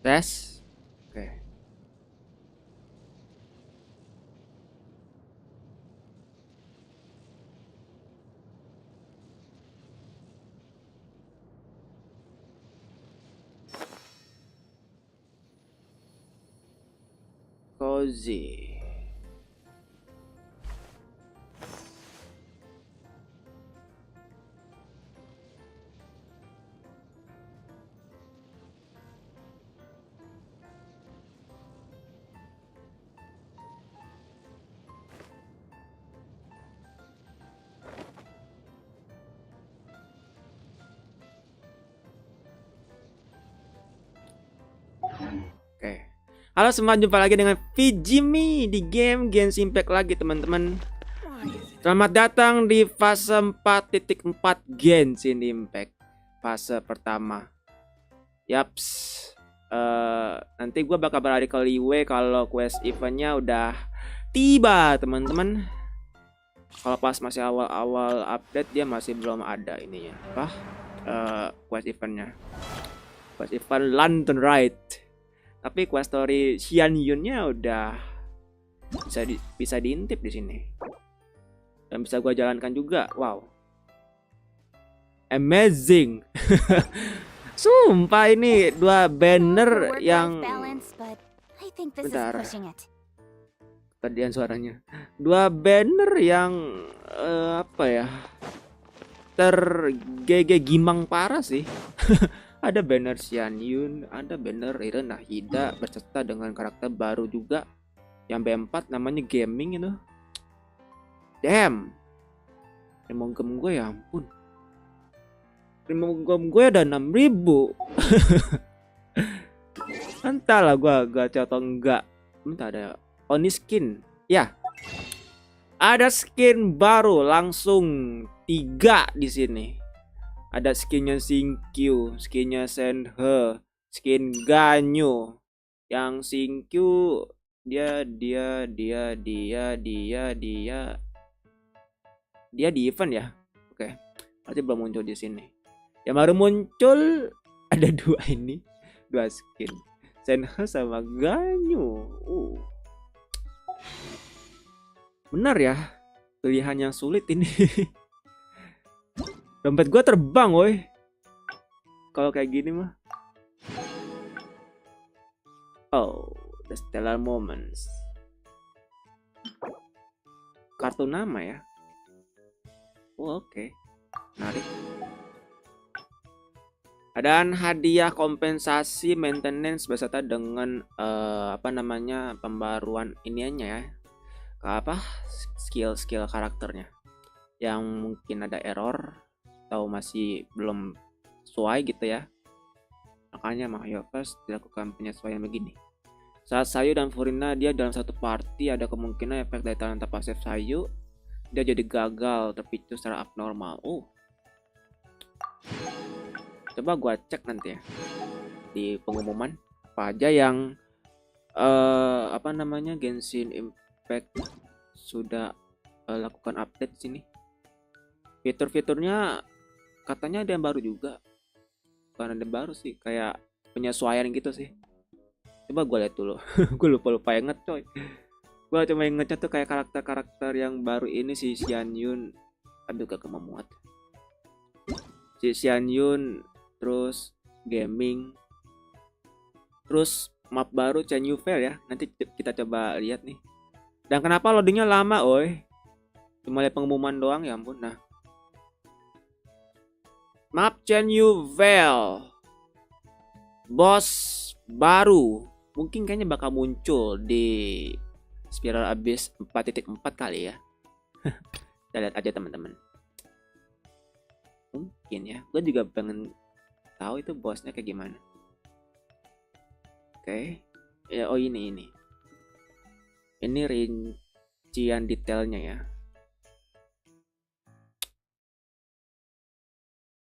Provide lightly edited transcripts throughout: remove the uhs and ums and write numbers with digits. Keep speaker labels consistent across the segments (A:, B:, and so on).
A: Tes. Oke. Cozy. Oke. Halo semua, jumpa lagi dengan FiziMeds di game Genshin Impact lagi teman-teman. Selamat datang di fase 4.4 Genshin Impact. Fase pertama. Yaps. Nanti gue bakal berlari ke Liwe kalau quest eventnya udah tiba teman-teman. Kalau pas masih awal-awal update dia masih belum ada ininya. Apa? Quest eventnya. Quest event London Ride. Tapi quest story Xian Yunnya udah bisa diintip di sini. Dan bisa gua jalankan juga. Wow. Amazing. Sumpah ini dua banner yang bentar. Kemudian suaranya. Dua banner yang apa ya? Gimang parah sih. Ada banner Xian Yun, ada banner Iren Nahida berserta dengan karakter baru juga yang B4 namanya gaming itu. Damn. Primogem gue ya ampun. Primogem gue ada 6000. Entahlah gue gacha atau enggak. Bentar ada Oni skin. Ya. Ada skin baru langsung 3 di sini. Ada skinnya Sinkyu, skinnya Senhe, skin Ganyo. Yang Sinkyu dia di event ya. Oke. Berarti belum muncul di sini. Yang baru muncul ada 2 ini, 2 skin. Senhe sama Ganyo. Benar ya. Pilihan yang sulit ini. Dompet gua terbang, woi. Kalau kayak gini mah. Oh, the stellar moments. Kartu nama ya. Oh, oke. Menarik. Dan hadiah kompensasi maintenance beserta dengan pembaruan iniannya ya. Skill karakternya. Yang mungkin ada error atau masih belum sesuai gitu ya. Makanya Myfriend dilakukan penyesuaian begini. Saat Sayu dan Furina dia dalam satu party, ada kemungkinan efek dari talenta pasif Sayu dia jadi gagal terpicu secara abnormal. Coba gua cek nanti ya di pengumuman apa aja yang Genshin Impact sudah lakukan update sini. Fitur-fiturnya katanya ada yang baru juga. Bukan ada yang baru sih, kayak penyesuaian gitu sih. Coba gue lihat dulu. Gue lupa inget coy. Gue cuma ingetnya tuh kayak karakter-karakter yang baru ini si Xian Yun. Aduh gak memuat. Si Xian Yun, terus gaming, terus map baru Chen Yufei ya. Nanti kita coba lihat nih. Dan kenapa loadingnya lama, oi? Cuma lihat pengumuman doang ya ampun. Nah, map Chen Yufei, bos baru, mungkin kayaknya bakal muncul di Spiral Abyss 4.4 kali ya. Kita lihat aja teman-teman. Mungkin ya, gue juga pengen tahu itu bosnya kayak gimana. Oke. Ya, oh ini rincian detailnya ya.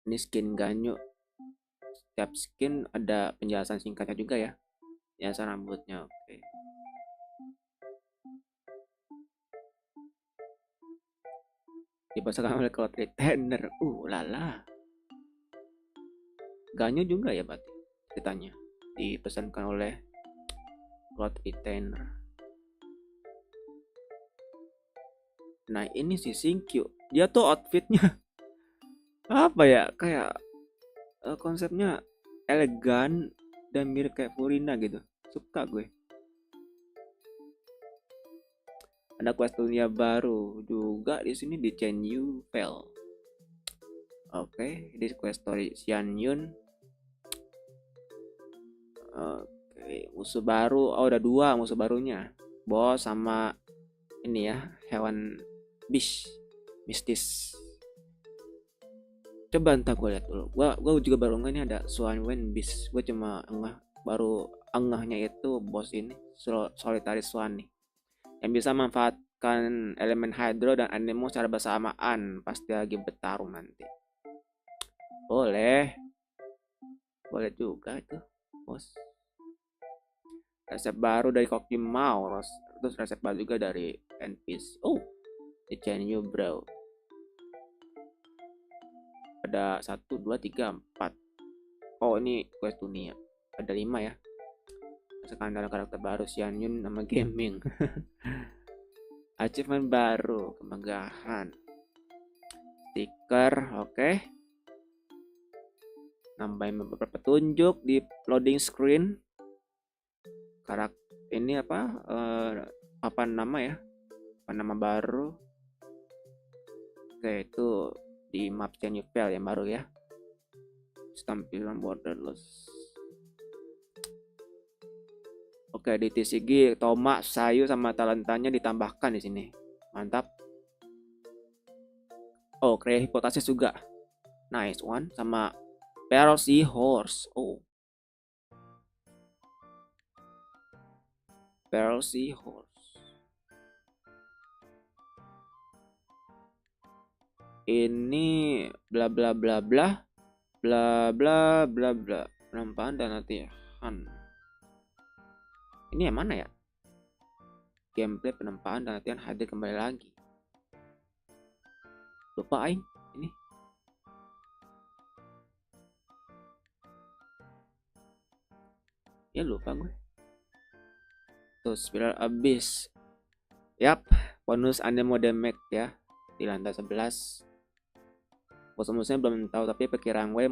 A: Ini skin Ganyo. Setiap skin ada penjelasan singkatnya juga ya. Penjelasan rambutnya, oke. Dipasangkan oleh cloud retainer. Lala. Ganyo juga ya berarti ceritanya. Dipesankan oleh cloud retainer. Nah ini si Sinkyu. Dia tuh outfitnya apa ya, kayak konsepnya elegan dan mirip kayak Furina gitu. Suka gue. Ada quest dunia baru juga di sini di Chen Yufei. Oke, di quest story Xian Yun. Oke, musuh baru. Oh, ada 2 musuh barunya. Bos sama ini ya, hewan beast mistis. Coba ntar gue lihat dulu. Gue juga baru nggak ini ada Swan Wen Beast. Gue cuma baru engahnya itu bos ini Solitary Swan nih, yang bisa manfaatkan elemen hydro dan anemo secara bersamaan pasti lagi bertarung nanti. Boleh juga itu bos. Resep baru dari Koki Mau, terus resep baru juga dari NPC. di channel bro. Ada 1, 2, 3, 4. Oh ini quest dunia. Ada 5 ya. Sekarang ada karakter baru Xianyun nama gaming. Achievement baru, kemegahan. Stiker, oke. Nambahin beberapa petunjuk di loading screen. Karakter ini apa nama ya? Apa nama baru? Oke, itu di map channel yang baru ya. Tampilan borderless. Oke, di TCG Toma, Sayu sama talentanya ditambahkan di sini. Mantap. Oh, kayak hipotesis juga. Nice one sama Pearl Sea Horse. Oh. Pearl Sea Horse. Ini bla bla bla bla bla bla bla bla. Penampakan dan latihan. Ini yang mana ya? Gameplay penempaan dan latihan hadir kembali lagi. Lupa aing ini. Ya lupa gue. Tuh spiral abyss. Yap, bonus anemo damage ya di lantai 11. Bos-bosnya belum tahu tapi perkiraan gue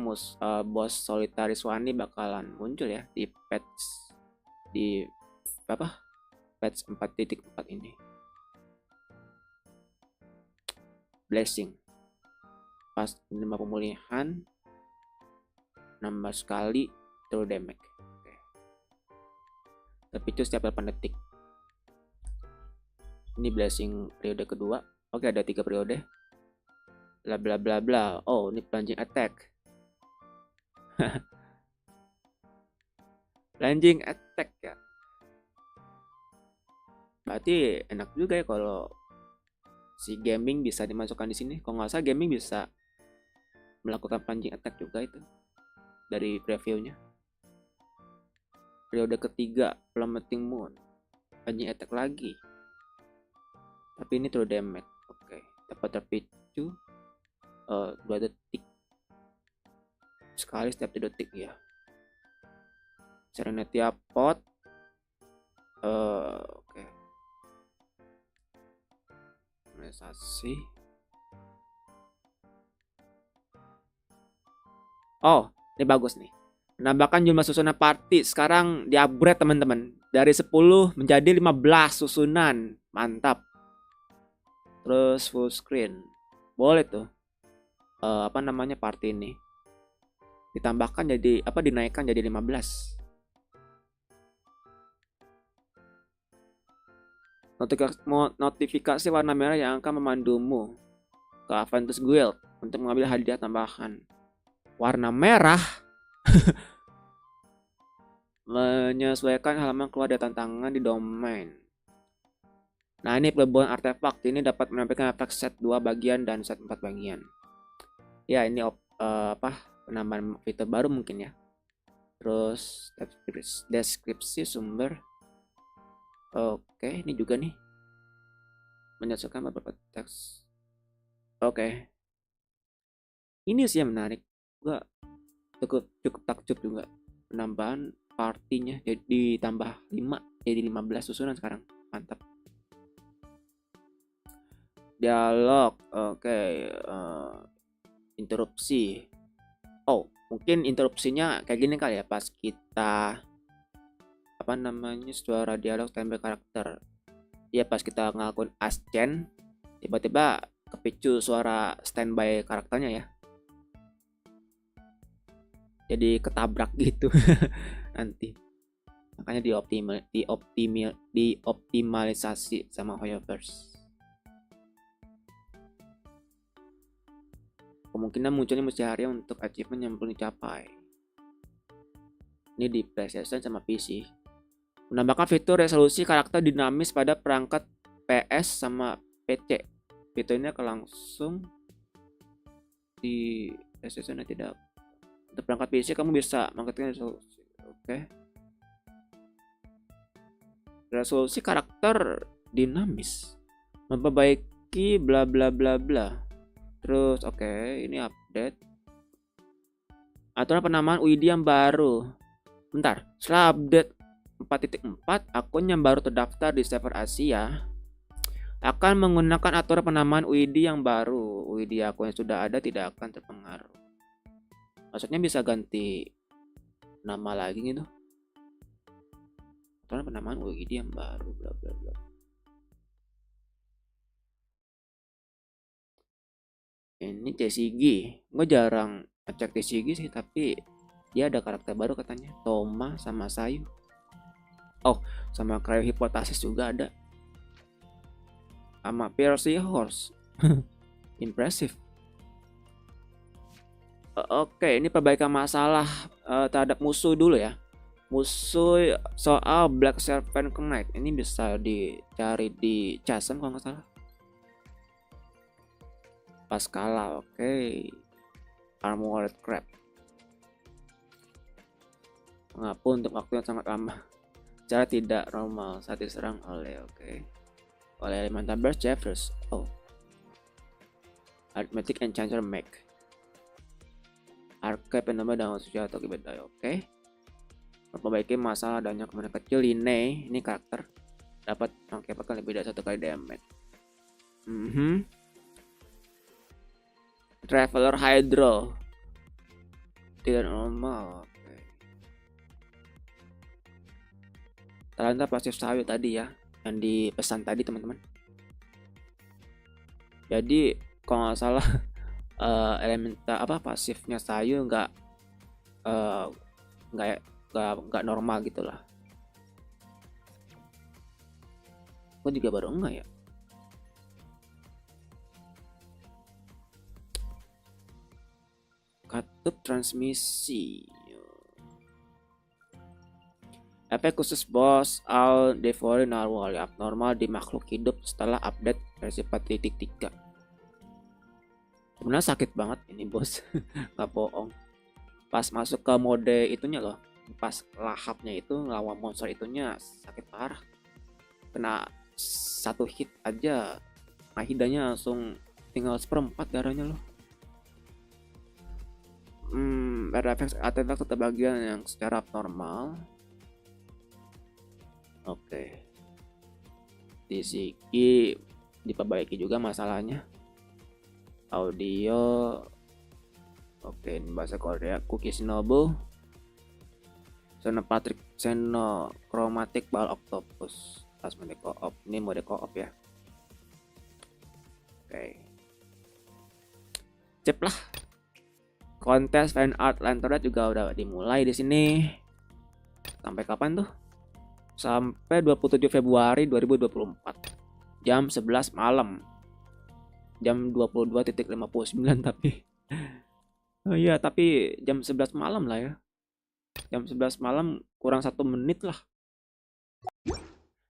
A: bos solitaris Wani bakalan muncul ya di patch patch 4.4 ini. Blessing. Pas 5 pemulihan nambah sekali true damage. Oke. Terpicu setiap 8 detik. Ini blessing periode kedua. Oke, ada 3 periode. Bla bla bla bla. Oh, ini plunging attack. Plunging attack ya. Berarti enak juga ya kalau si gaming bisa dimasukkan di sini. Kalau nggak salah gaming bisa melakukan plunging attack juga itu dari previewnya. Periode ketiga plummeting moon, plunging attack lagi. Tapi ini true damage. Oke, dapat terpicu 2 detik sekali setiap 3 detik ya. Serenity pot. Oke. Organisasi. Oh, ini bagus nih. Menambahkan jumlah susunan party sekarang di-upgrade teman-teman. Dari 10 menjadi 15 susunan. Mantap. Terus full screen. Boleh tuh. Party ini. Ditambahkan jadi dinaikkan jadi 15. Notifikasi warna merah yang akan memandumu ke Aventus Guild untuk mengambil hadiah tambahan. Warna merah menyesuaikan halaman keluar dari tantangan di domain. Nah, ini pelebuhan artefak ini dapat menampilkan efek set 2 bagian dan set 4 bagian. Ya, ini penambahan fitur baru mungkin ya. Terus deskripsi sumber. Oke, ini juga nih menyesuaikan beberapa teks. Oke. Ini sih yang menarik. Gua cukup takjub juga. Penambahan partinya jadi ditambah 5 jadi 15 susunan sekarang. Mantap. Dialog. Oke. Interupsi. Oh, mungkin interupsinya kayak gini kali ya pas kita suara dialog standby karakter. Ya pas kita ngelakuin ascen tiba-tiba kepicu suara standby karakternya ya. Jadi ketabrak gitu nanti. Makanya dioptimalisasi sama Hoyoverse. Kemungkinan munculnya mutiara untuk achievement yang belum dicapai. Ini di PlayStation sama PC. Menambahkan fitur resolusi karakter dinamis pada perangkat PS sama PC. Fitur ini akan langsung di PlayStation tidak. Untuk perangkat PC kamu bisa mengaktifkan resolusi. Oke. Resolusi karakter dinamis. JOKI bla bla bla bla. Terus oke, ini update. Aturan penamaan UID yang baru. Bentar, setelah update 4.4, akun yang baru terdaftar di server Asia akan menggunakan aturan penamaan UID yang baru. UID akun yang sudah ada tidak akan terpengaruh. Maksudnya bisa ganti nama lagi gitu. Aturan penamaan UID yang baru bla bla bla. Ini Cesigi. Gue jarang ngecek Cesigi sih, tapi dia ada karakter baru katanya. Toma sama Sayu. Oh, sama Cryo Hipotasis juga ada. Sama Percy Horse. Impressive. Oke, ini perbaikan masalah terhadap musuh dulu ya. Musuh soal Black Serpent Knight. Ini bisa dicari di Chasm kalau nggak salah. Pas kalah, oke. Armored Crab. Mengapa untuk waktu yang sangat lama. Cara tidak normal saat diserang oleh oleh elemental burst Jeffers. Oh. Arithmetic Enchanter Make. Archive nama Daun atau Kibedai. Oke. Memperbaiki masalah adanya kemana kecil ini karakter dapat mengakibatkan lebih dari 1 kali damage. Traveler Hydro tidak normal. Talenta pasif Sayu tadi ya, yang dipesan tadi teman-teman. Jadi kalau nggak salah elemental pasifnya Sayu nggak normal gitulah. Gue juga baru enggak ya. Katup transmisi. Efek khusus boss all devouring narwhal abnormal di makhluk hidup setelah update versi 4.3. Sebenarnya sakit banget ini bos. Gak bohong. Pas masuk ke mode itunya loh, pas lahapnya itu ngelawan monster itunya sakit parah. Kena 1 hit aja, hidanya langsung tinggal 1/4 darahnya loh. Ada artefak tetap bagian yang secara abnormal. Oke. Di sini diperbaiki juga masalahnya. Audio. Oke, ini bahasa Korea. Cookies Noble. Chromatic Ball Octopus. Pas mode co-op. Ini mode co-op ya. Oke. Cep lah. Kontes fan art Introvert juga udah dimulai di sini. Sampai kapan tuh? Sampai 27 Februari 2024. Jam 11 malam. Jam 22.59 tapi. Oh iya, tapi jam 11 malam lah ya. Jam 11 malam kurang 1 menit lah.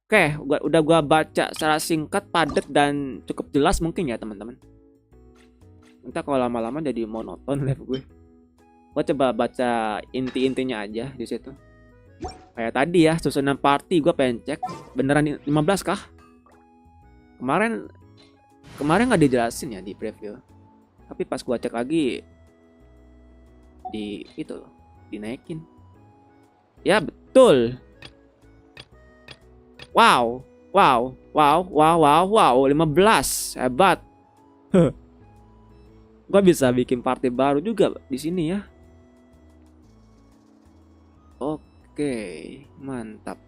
A: Oke, udah gua baca secara singkat, padat dan cukup jelas mungkin ya teman-teman. Entah kalau lama-lama jadi monoton live gue. Gua coba baca inti-intinya aja di situ. Kayak tadi ya, susunan party gue pengen cek beneran 15 kah? Kemarin nggak dijelasin ya di preview. Tapi pas gua cek lagi di itu loh, dinaikin. Ya betul. Wow, 15. Hebat. Gua bisa bikin party baru juga di sini ya. Oke, mantap.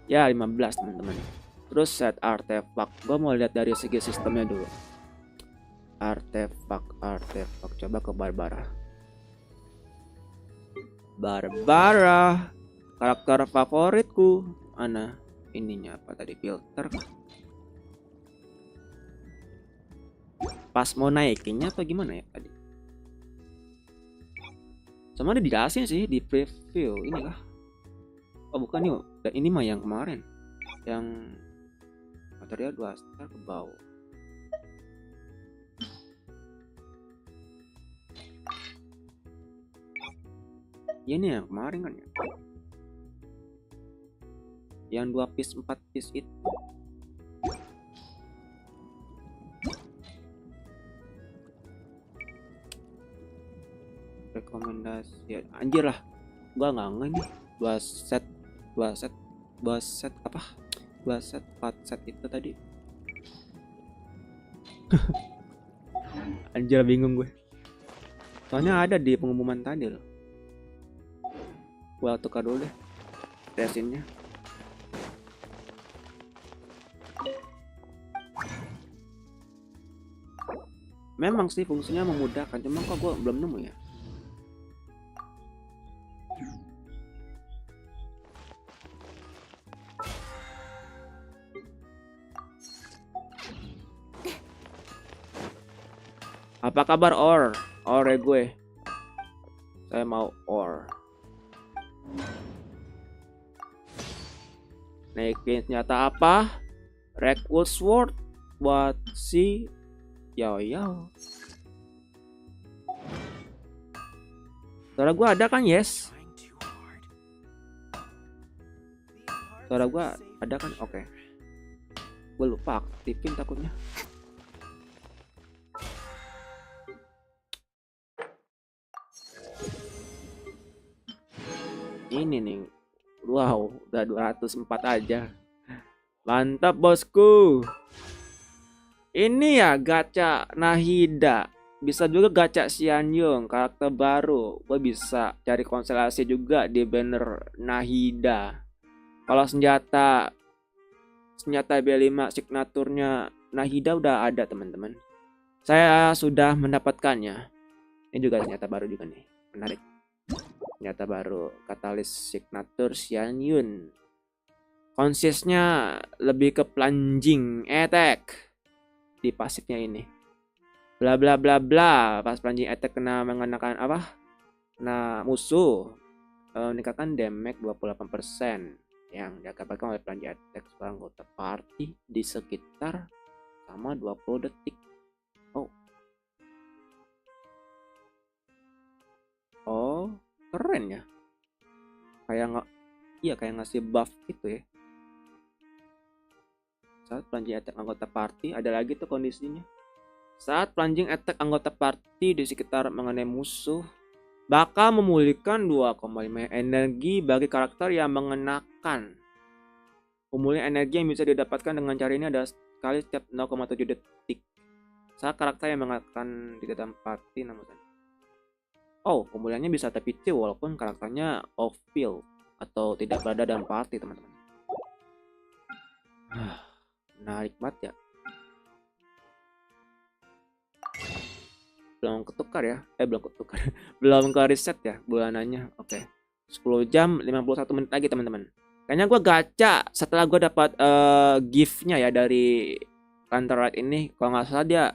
A: Ya 15 teman-teman. Terus set artefak. Gua mau lihat dari segi sistemnya dulu. Artefak. Coba ke Barbara. Karakter favoritku. Mana ininya apa tadi, filter kah? Pas mau naikinnya apa gimana ya tadi? Sama ada dijelasin sih di preview ini kah? Oh bukan nih, ini mah yang kemarin. Yang material 2 star ke bawah. Ini yang kemarin kan ya. Yang 2 piece 4 piece itu. Rekomendasi anjir lah, gua nggak nge nih. 2 set apa, 4 set itu tadi. Anjir bingung gue, soalnya ada di pengumuman tadi loh. Gua tukar dulu deh resinnya. Memang sih fungsinya memudahkan, cuma kok gue belum nemu ya. Apa kabar ore gue? Saya mau naikin senjata apa? Recruit sword buat si Yo. Suara gua ada kan? Yes. Suara gua ada kan? Oke. Gue lupa aktifin takutnya. Ini nih. Wow, udah 204 aja. Mantap bosku. Ini ya gacha Nahida. Bisa juga gacha Xianyong, karakter baru. Gue bisa cari konstelasi juga di banner Nahida. Kalau senjata B5 signaturnya Nahida udah ada teman-teman. Saya sudah mendapatkannya. Ini juga senjata baru juga nih. Menarik. Senjata baru katalis signatur Xianyun. Konsisnya lebih ke plunging attack di pasifnya ini. Bla bla bla bla. Pas plunging attack kena mengenakan apa? Kena musuh. Meningkatkan damage 28% yang diakibatkan oleh plunging attack seorang anggota party di sekitar sama 20 detik. Oh, keren ya. Kayak ngasih buff gitu ya. Saat plunging attack anggota party, ada lagi tuh kondisinya. Saat plunging attack anggota party di sekitar mengenai musuh, bakal memulihkan 2,5 energi bagi karakter yang mengenakan. Pemulihan energi yang bisa didapatkan dengan cara ini ada sekali setiap 0,7 detik. Saat karakter yang mengenakan di dalam party namanya. Oh, pemulihannya bisa terpilih walaupun karakternya off field atau tidak berada dalam party, teman-teman. Menarik banget ya. Belum ketukar ya. Belum ketukar. Belum ke reset ya bulanannya. Oke. 10 jam 51 menit lagi, teman-teman. Kayaknya gue gacha setelah gue dapat gift-nya ya dari Introvert ini. Kalau nggak salah dia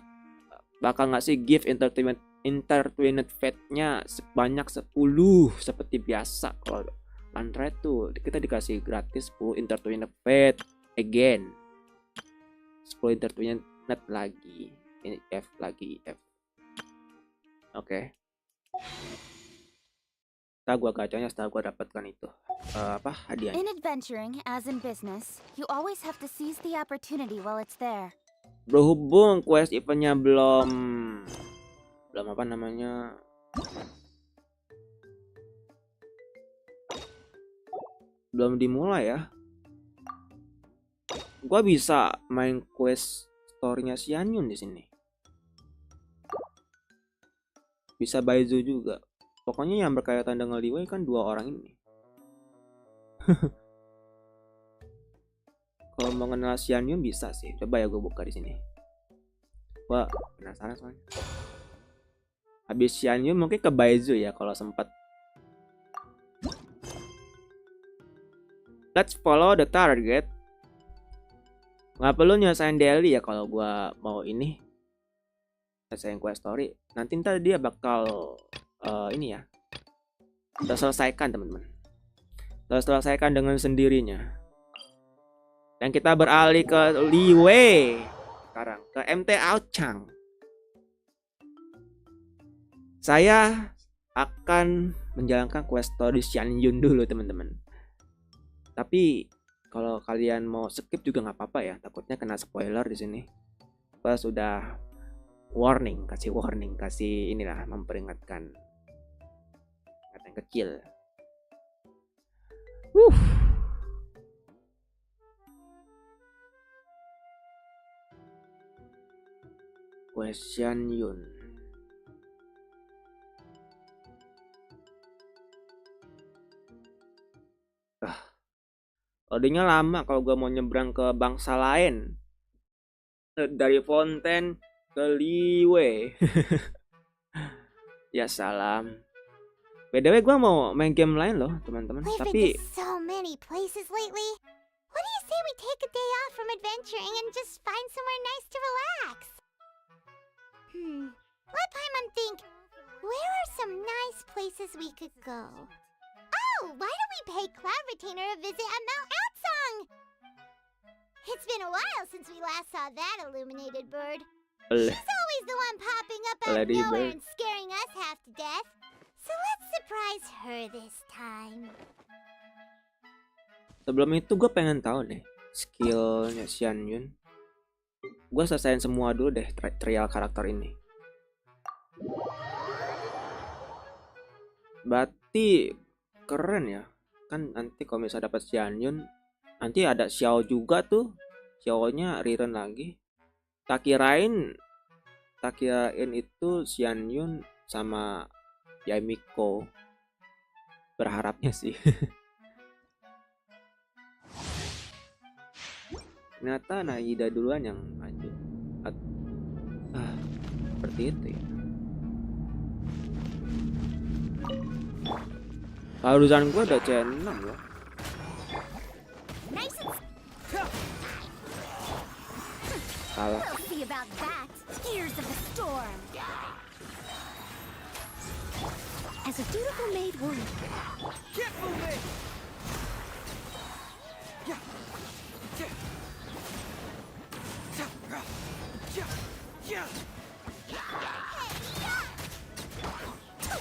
A: bakal ngasih gift entertainment fate-nya sebanyak 10 seperti biasa. Kalau Introvert tuh kita dikasih gratis 10 entertainment fate again. 10 entertainment lagi. Ini F lagi F. Oke. Setelah gua gacanya, setelah gua dapatkan itu hadiahnya.
B: In adventuring as in business, you always have to seize the opportunity while it's there.
A: Berhubung quest eventnya belum belum dimulai ya. Gua bisa main quest story-nya Xianyun di sini. Bisa Baizu juga. Pokoknya yang berkaitan dengan Liwei kan 2 orang ini. Kalau mengenal Xianyun bisa sih. Coba ya gue buka di sini. Wah, penasaran soalnya. Habis Xianyun mungkin ke Baizu ya kalau sempat. Let's follow the target. Nggak perlu nyelesain daily ya kalau gua mau ini. Nyelesain quest story. Nanti ntar dia bakal ini ya. Terselesaikan, teman-teman. Terselesaikan dengan sendirinya. Dan kita beralih ke Liwei sekarang, ke MT Aochang. Saya akan menjalankan quest story Xianyun dulu, teman-teman. Tapi Kalau kalian mau skip juga nggak apa-apa ya, takutnya kena spoiler di sini. Pas sudah warning, kasih inilah, memperingatkan yang kecil. Question Yun. Loadingnya lama kalau gue mau nyebrang ke bangsa lain. Dari Fonten ke Liwe. Ya salam. BTW gue mau main game lain loh teman-teman.
B: We've been
A: Tapi
B: to so many places lately. What do you say we take a day off from adventuring and just find somewhere nice to relax? Let Paimon think. Where are some nice places we could go? Oh, why don't we pay Cloud Retainer a visit at Mount Outsong? It's been a while since we last saw that illuminated bird. She's always the one popping up out of nowhere and scaring us half to death. So let's surprise her this time.
A: sebelum itu gue pengen tahu deh skillnya Xian Yun. Gue selesaiin semua dulu deh trial karakter ini. Berarti keren ya. Kan nanti kalau misalnya dapat Xian Yun, nanti ada Xiao juga tuh. Xiao-nya rerun lagi. Tak kirain itu Xian Yun sama Yamiko. Berharapnya sih. Ternyata Naida duluan yang maju. Seperti itu ya. Barusan gue udah C6 loh. Kalah.
B: As a dutiful maid woman. Too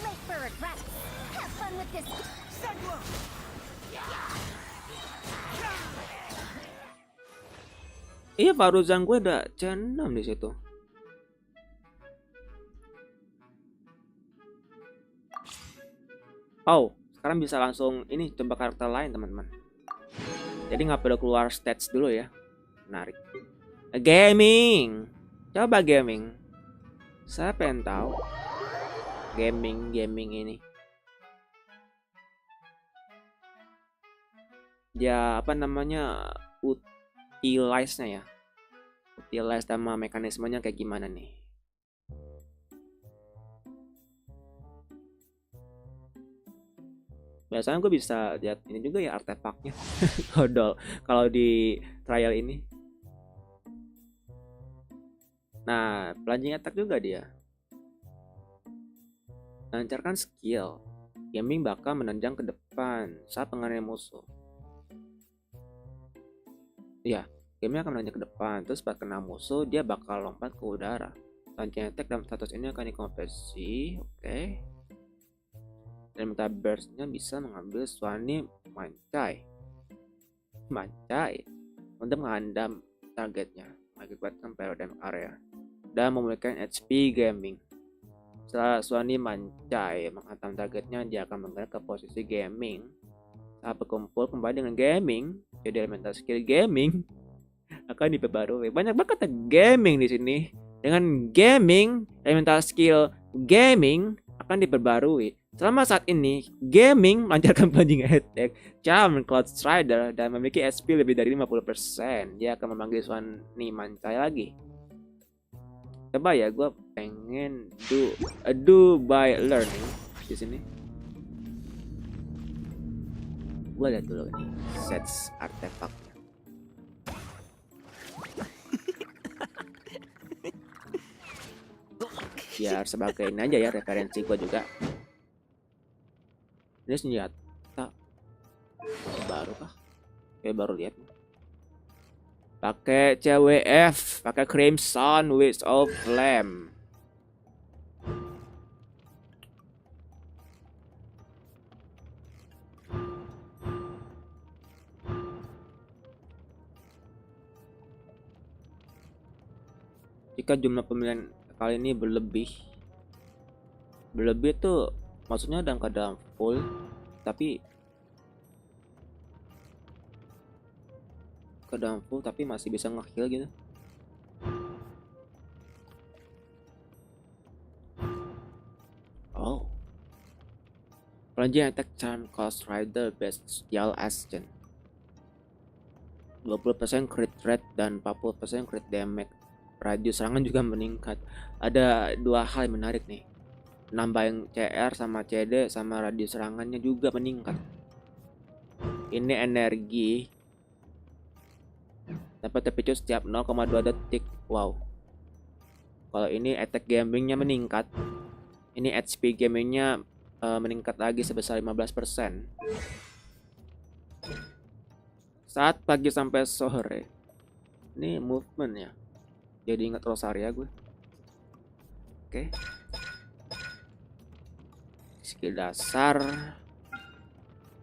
B: late for regret. Have fun with this.
A: Iya, barusan gue udah C6 di situ. Oh, sekarang bisa langsung ini coba karakter lain teman-teman. Jadi nggak perlu keluar stats dulu ya. Menarik. Gaming. Coba gaming. Saya pengen tahu gaming ini. Ya apa namanya, utilize-nya ya. Utilize sama mekanismenya kayak gimana nih. Biasanya gue bisa lihat ini juga ya, artefaknya. Kalau di trial ini. Nah, plunging attack juga dia. Lancarkan skill. Gaming bakal menendang ke depan saat penganiayaan musuh. Iya, gaming akan menendang ke depan. Terus saat kena musuh, dia bakal lompat ke udara. Plunging attack dalam status ini akan dikonversi. Oke. Dan meta burst-nya bisa mengambil suani mancai untuk menghandam targetnya mengakibatkan periodem area dan memulihkan HP gaming. Setelah suani mancai menghantam targetnya, dia akan bergerak ke posisi gaming. Saat berkumpul kembali dengan gaming, jadi elemental skill gaming akan diperbarui. Banyak banget gaming di sini. Dengan gaming, elemental skill gaming akan diperbarui. Selama saat ini, gaming melancarkan plunging attack, charm Cloud Strider, dan memiliki SP lebih dari 50%. Dia akan memanggil suani mancai lagi. Coba ya, gue pengen do by learning di sini. Gue lihat dulu ini sets artefaknya. Biar sebagai ini aja ya, referensi gue juga. Ini senjata baru kah? Kayak baru lihat. Pakai CWF, pakai Crimson Wish of Flame. Jika jumlah pemilihan kali ini berlebih tuh maksudnya dalam keadaan full, tapi masih bisa nge-heal gitu. Oh, Pelanjang attack charm cost rider best yell action 20% crit rate dan 40% crit damage. Radius serangan juga meningkat. Ada dua hal yang menarik nih, nambahin CR sama CD sama radius serangannya juga meningkat. Ini energi dapat terpicu setiap 0,2 detik. Wow. Kalau ini attack gamingnya meningkat, ini HP gamingnya meningkat lagi sebesar 15%. Saat pagi sampai sore. Ini movement ya. Jadi ingat Rosaria gue. Oke. Skill dasar.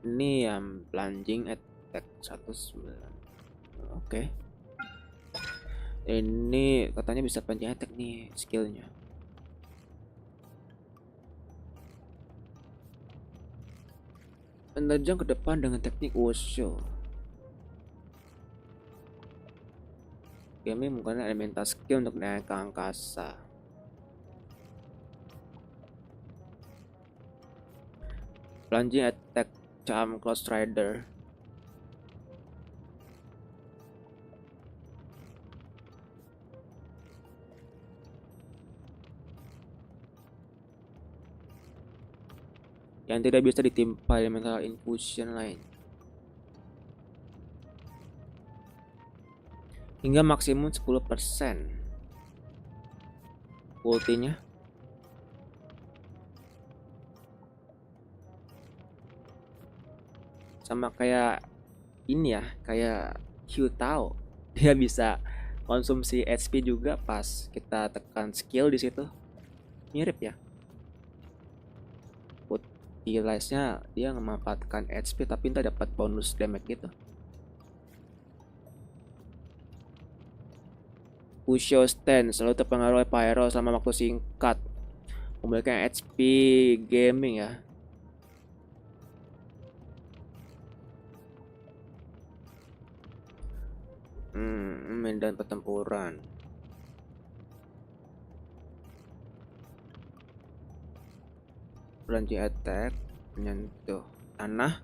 A: Ini yang plunging attack 109. Oke. Ini katanya bisa plunging attack nih skillnya. Menerjang ke depan dengan teknik wushu. Game menggunakan elemental skill untuk naik ke angkasa. Plunging attack charm close rider. Yang tidak bisa ditimpa elemental infusion lain. Hingga maksimum 10%. Ultinya sama kayak ini ya, kayak atau. Dia bisa konsumsi HP juga pas kita tekan skill di situ. Mirip ya. Utilize-nya dia memanfaatkan HP tapi tidak dapat bonus damage gitu. Wushu stand selalu terpengaruh oleh pyro selama waktu singkat. Memiliki HP gaming ya. Medan pertempuran. Plunging attack menyentuh tanah.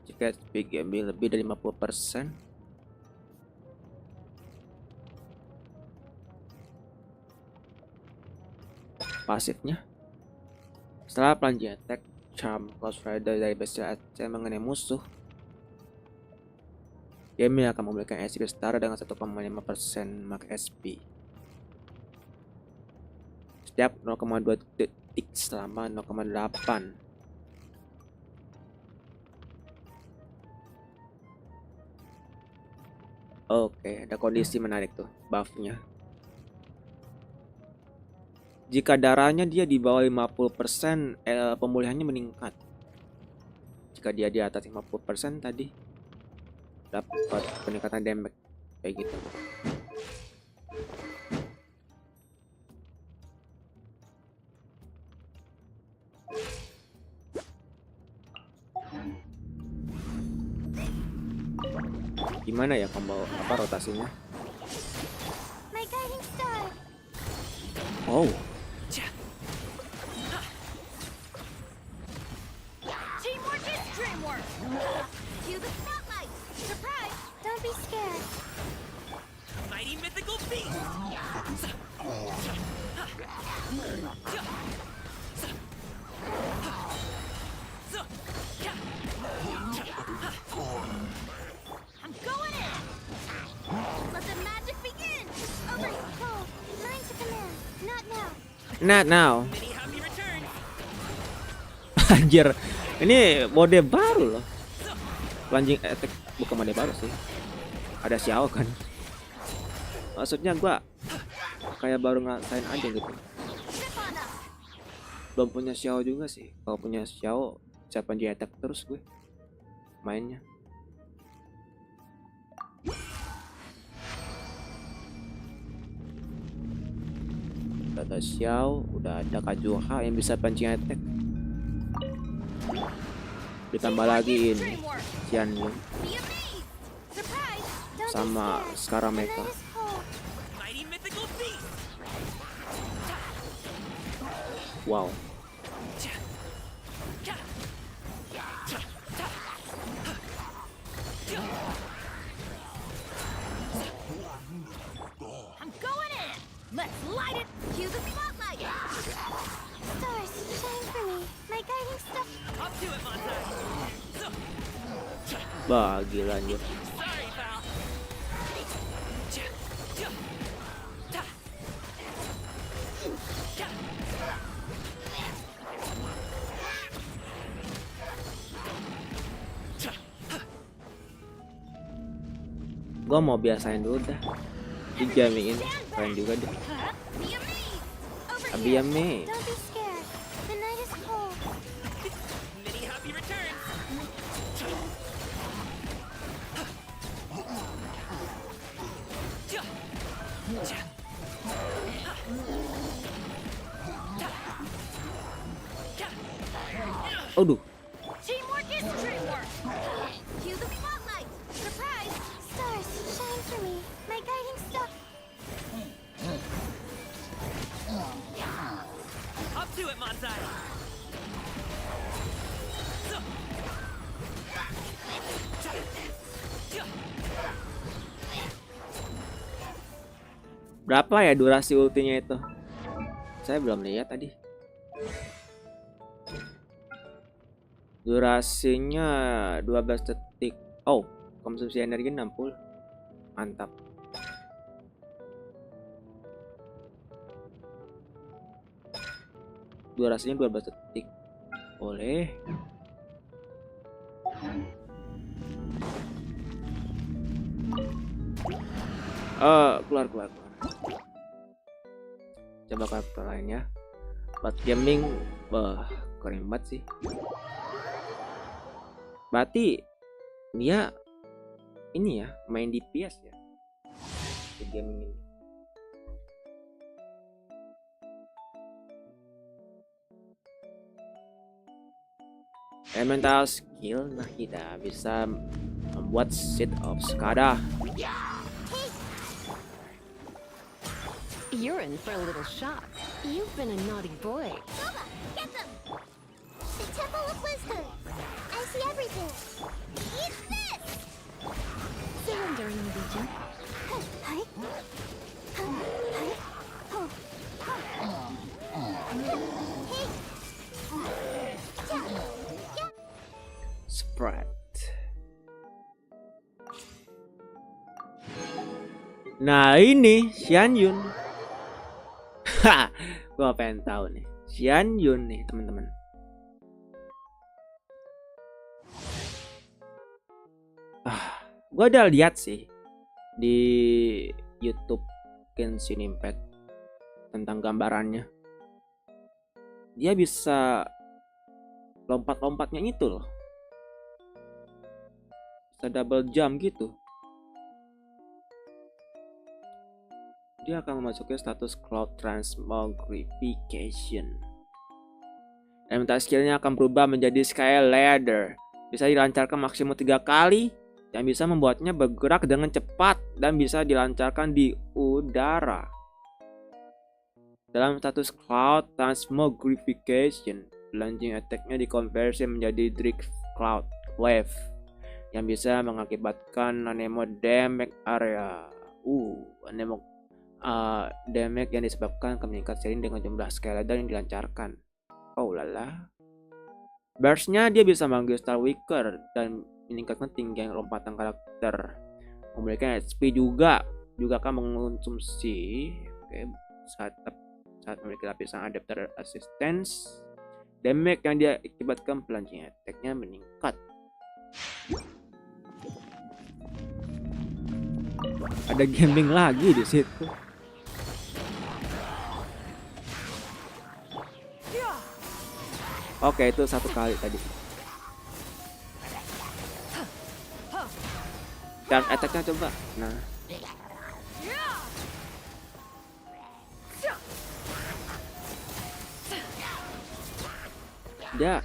A: Jika HP gaming lebih dari 50%. Pasifnya, setelah plunging attack charm close rider dari bestial attack mengenai musuh, game akan memberikan HP setara dengan 1,5% max HP setiap 0,2 detik selama 0,8. Oke, ada kondisi menarik tuh buffnya. Jika darahnya dia di bawah 50%, pemulihannya meningkat. Jika dia di atas 50% tadi, dapat peningkatan damage kayak gitu. Gimana ya combo rotasinya? Oh. Not now. Anjir, ini mode baru loh. Plunging attack bukan mode baru sih. Ada Xiao kan. Maksudnya gua kayak baru ngasain aja gitu. Belum punya Xiao juga sih. Kalau punya Xiao, bisa plunging attack terus gue mainnya. udah ada Xiao, udah ada Kajuha yang bisa pancing attack. Ditambah lagi ini Xianyun sama sekarang mereka. Wow.
B: I'm going in. Let's light it. Cue the spotlight. Stars, shine for me. My guiding star. Up to it, Monster.
A: Bah, gila anjir.
B: Sorry, pal.
A: Gua mau biasain dulu dah. Di gaming ini keren juga deh. Be amazed.
B: Don't be scared. The night is cold.
C: Many happy returns.
A: Aduh.
B: Teamwork is teamwork. Cue the spotlight. Surprise. Stars, shine for me. My guiding star.
C: Up to it, Monster.
A: Berapa ya durasi ultinya itu? Saya belum lihat tadi. Durasinya 12 detik. Oh, konsumsi energi 60. Mantap. Durasinya 12 detik. Boleh. Keluar. Coba karakter lainnya. Buat gaming, keren banget sih. Berarti dia ini ya, main di PS ya. Di gaming ini. Elemental skill, nah kita bisa membuat seed of Skada.
D: You're in for a little shock. You've been a naughty boy.
B: Soma, get them. The Temple of Wisdom. I see everything. Eat this.
D: Surrendering the region.
B: Hi.
A: Sprite. Nah ini Xianyun. Gua pengen tahu nih Xianyun nih teman-teman. Gua udah lihat sih di YouTube Genshin Impact tentang gambarannya. Dia bisa lompat-lompatnya itu loh. Bisa double jump gitu. Dia akan memasuki status Cloud Transmogrification. Elemental skillnya akan berubah menjadi Sky Ladder. Bisa dilancarkan maksimum 3 kali yang bisa membuatnya bergerak dengan cepat dan bisa dilancarkan di udara. Dalam status Cloud Transmogrification, launching attack-nya dikonversi menjadi Drift Cloud Wave yang bisa mengakibatkan anemo damage area. Damage yang disebabkan meningkat seiring dengan jumlah skeleton yang dilancarkan. Oh lala. Burst-nya dia bisa manggil Star Wicker dan meningkatkan tinggi lompatan karakter. Memberikan HP juga akan mengonsumsi saat memiliki lapisan adapter assistance. Damage yang dia akibatkan plunging attack-nya meningkat. Ada gaming lagi di situ. Oke, itu 1 kali tadi. Dan attack-nya coba. Nah. Dia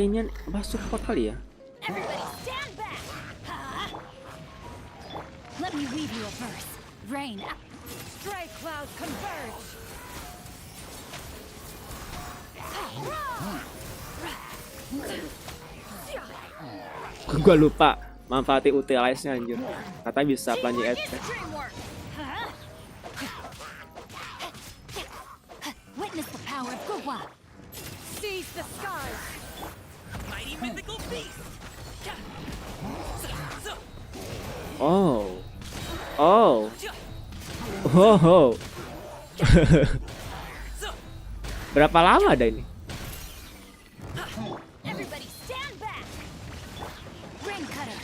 A: ini apa support kali ya?
E: Everybody stand back! Let me weave you a verse. Rain. Stray clouds converge.
A: Gua lupa manfaatin utilize-nya anjir. Katanya bisa pelangi attack.
E: Dreamwork. Witness the power of Gua. Seize the skies.
C: Mighty mythical beast.
A: Oh. Oh. Oh. Berapa lama ada ini?
E: Everybody stand back. Ring cutter.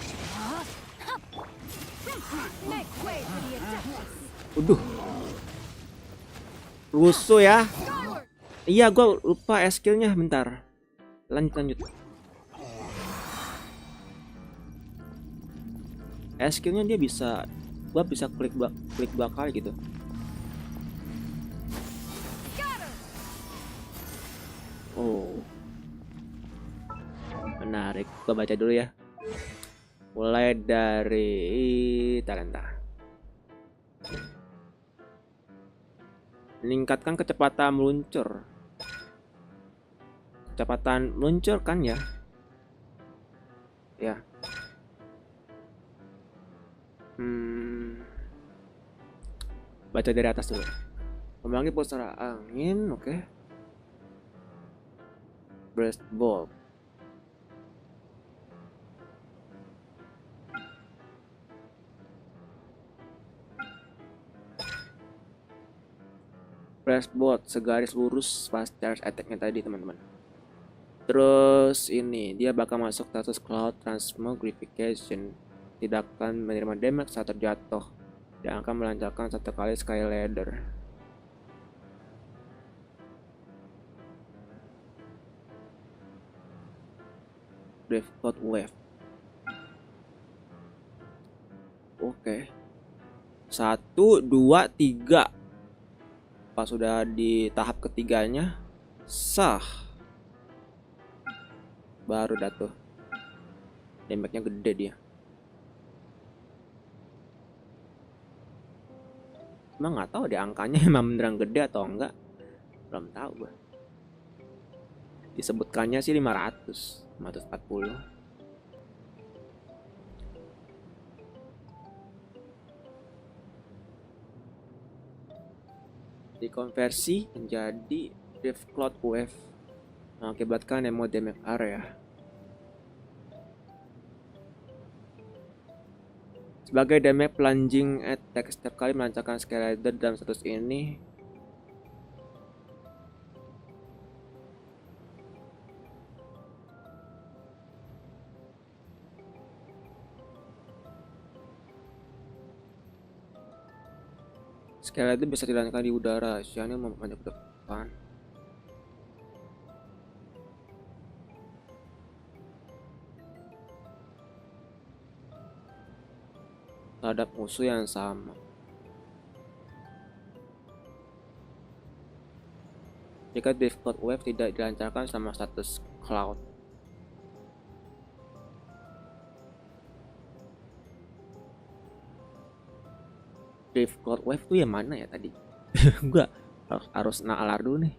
E: Make way for the adeptus.
A: Uduh. Rusuh ya.
E: Skyward.
A: Iya, gua lupa skillnya bentar. Lanjut. Skillnya dia bisa, gua bisa klik dua kali gitu. Oh, menarik. Gua baca dulu ya. Mulai dari talenta. Meningkatkan kecepatan meluncur. Kecepatan meluncur kan ya? Ya. Baca dari atas dulu. Memanggil pusara angin, oke. Burst bolt. Burst bolt segaris lurus pas charge attack-nya tadi, teman-teman. Terus ini dia bakal masuk status cloud transmogrification. Tidak akan menerima damage saat terjatuh dan akan melancarkan satu kali sky ladder. Drift cloud wave. Oke. 1, 2, 3. Pas sudah di tahap ketiganya sah. Baru dah tuh. Damage-nya gede dia. Emang nggak tahu deh angkanya emang beneran gede atau enggak, belum tahu gue. Disebutkannya sih 540. Dikonversi menjadi Drift Cloud Wave mengakibatkan emo damage area. Sebagai damage plunging attack setiap kali melancarkan sky ladder dalam status ini. Sky ladder bisa dilancarkan di udara, sianya memperpanjang ke depan. Terhadap musuh yang sama. Jika Drift Cloud Wave tidak dilancarkan sama status cloud. Drift Cloud Wave tuh yang mana ya tadi? Gua harus nalar dulu nih.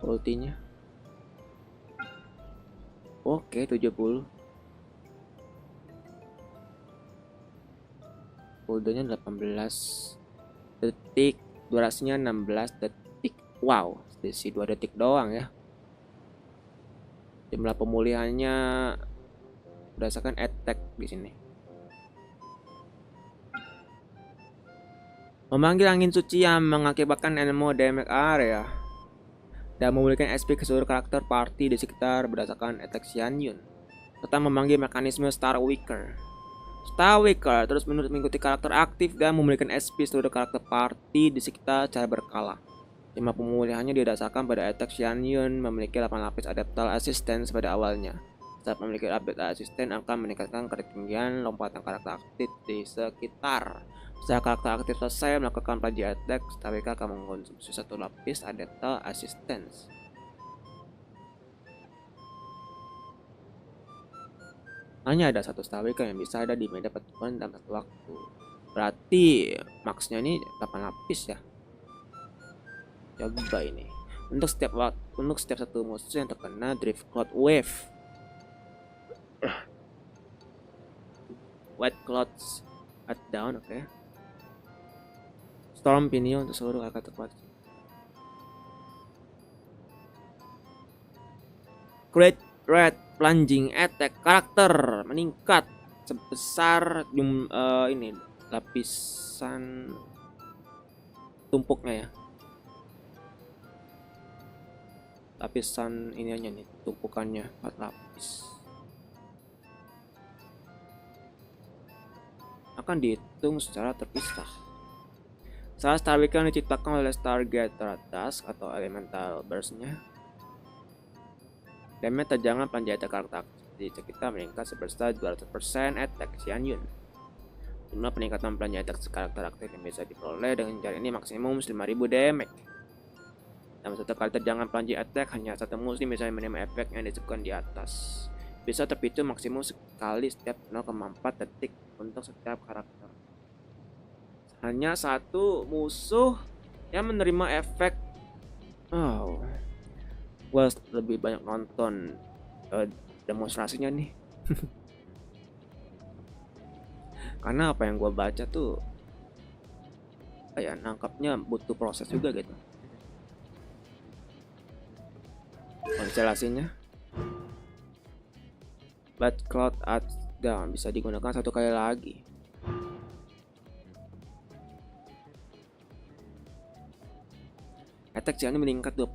A: Ultinya oke 70. Cooldownnya 18 detik, durasinya 16 detik. Wow, selisih 2 detik doang ya. Jumlah pemulihannya berdasarkan attack di sini. Memanggil angin suci yang mengakibatkan emo damage area dan memulihkan SP ke seluruh karakter party di sekitar berdasarkan attack Xianyun, serta memanggil mekanisme Star Wicker. Star Wicker terus menerus mengikuti karakter aktif dan memulihkan SP seluruh karakter party di sekitar cara berkala. Tema pemulihannya didasarkan pada attack Xianyun memiliki 8 lapis adaptal assistance pada awalnya. Saat memiliki update asisten akan meningkatkan ketinggian lompatan karakter aktif di sekitar. Setelah karakter aktif selesai melakukan plunge attack, Stawika akan mengkonsumsi 1 lapis adaptal assistance. Hanya ada 1 Stawika yang bisa ada di medan pertempuran dalam satu waktu. Berarti maksnya ini 8 lapis ya. Coba ini. Untuk setiap satu musuh yang terkena Drift Cloud Wave. White Clouds at Daun, oke. Storm Pinion untuk seluruh karakter terkuat. Great Red Plunging Attack karakter meningkat sebesar ini lapisan tumpuknya ya. Lapisan ininya nih, tumpukannya 4 lapis. Akan dihitung secara terpisah. Saat Stawika diciptakan oleh Stargazer Task atau Elemental Burst-nya, damage terjangan panjata karakter di sekitar meningkat sebesar 200% attack Xianyun. Jumlah peningkatan panjata karakter aktif yang bisa diperoleh dengan cara ini maksimum 5000 damage. Dalam satu kali terjangan plunge attack, hanya satu musuh bisa menerima efek yang disebutkan di atas. Bisa terpicu maksimum sekali setiap 0,4 detik untuk setiap karakter. Hanya satu musuh yang menerima efek. Oh, gue lebih banyak nonton demonstrasinya nih. Karena apa yang gue baca tuh kayak nangkapnya butuh proses juga gitu. Konstelasinya Bad Cloud at Daun bisa digunakan 1 kali lagi. Attack Xianyun meningkat 20%.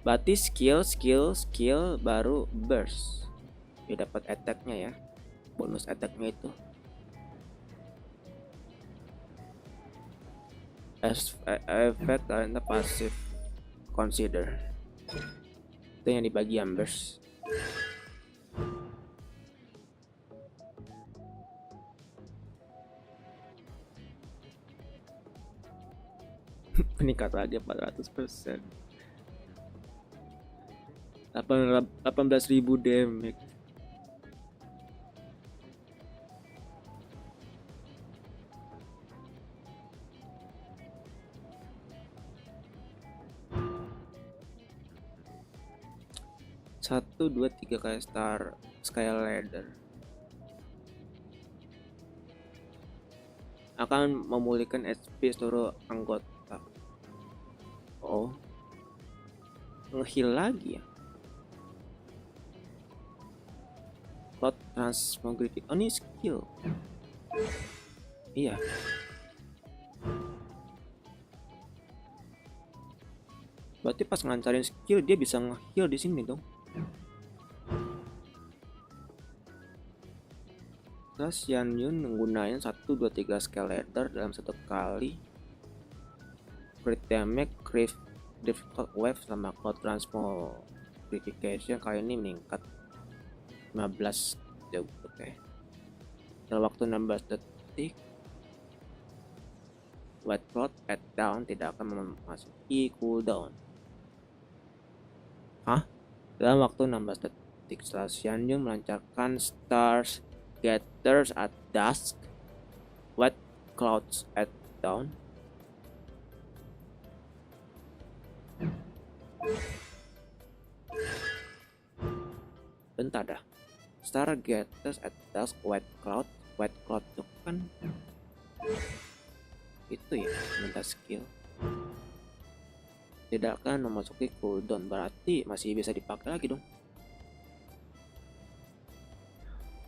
A: Berarti skill baru burst. Dia dapat attack-nya ya. Bonus attack-nya itu. Effect karena pasif consider. Itu yang dibagi burst. Meningkat lagi 400%. 18.000 damage. Satu, dua, tiga kali Sky Ladder akan memulihkan HP seluruh anggota. Oh, nge-heal lagi ya. Cloud Transmography. Oh, ini skill. Iya. Berarti pas ngancarin skill dia bisa nge-heal di sini dong. Terus Xianyun menggunakan 1, 2, 3 Sky Ladder dalam satu kali. Crit damage, difficult wave sama cloud transmogrification kali ini meningkat 15 jauh. Oke. Dalam waktu 16 detik White Cloud at Daun tidak akan memasuki cooldown. Hah? Dalam waktu 16 detik setelah Xianyun melancarkan Stars Gathers at Dusk, White Clouds at Dawn. Bentar dah. Star Gathers at Dusk, White Cloud itu kan itu ya, minta skill. Tidak akan memasuki cooldown, berarti masih bisa dipakai lagi dong.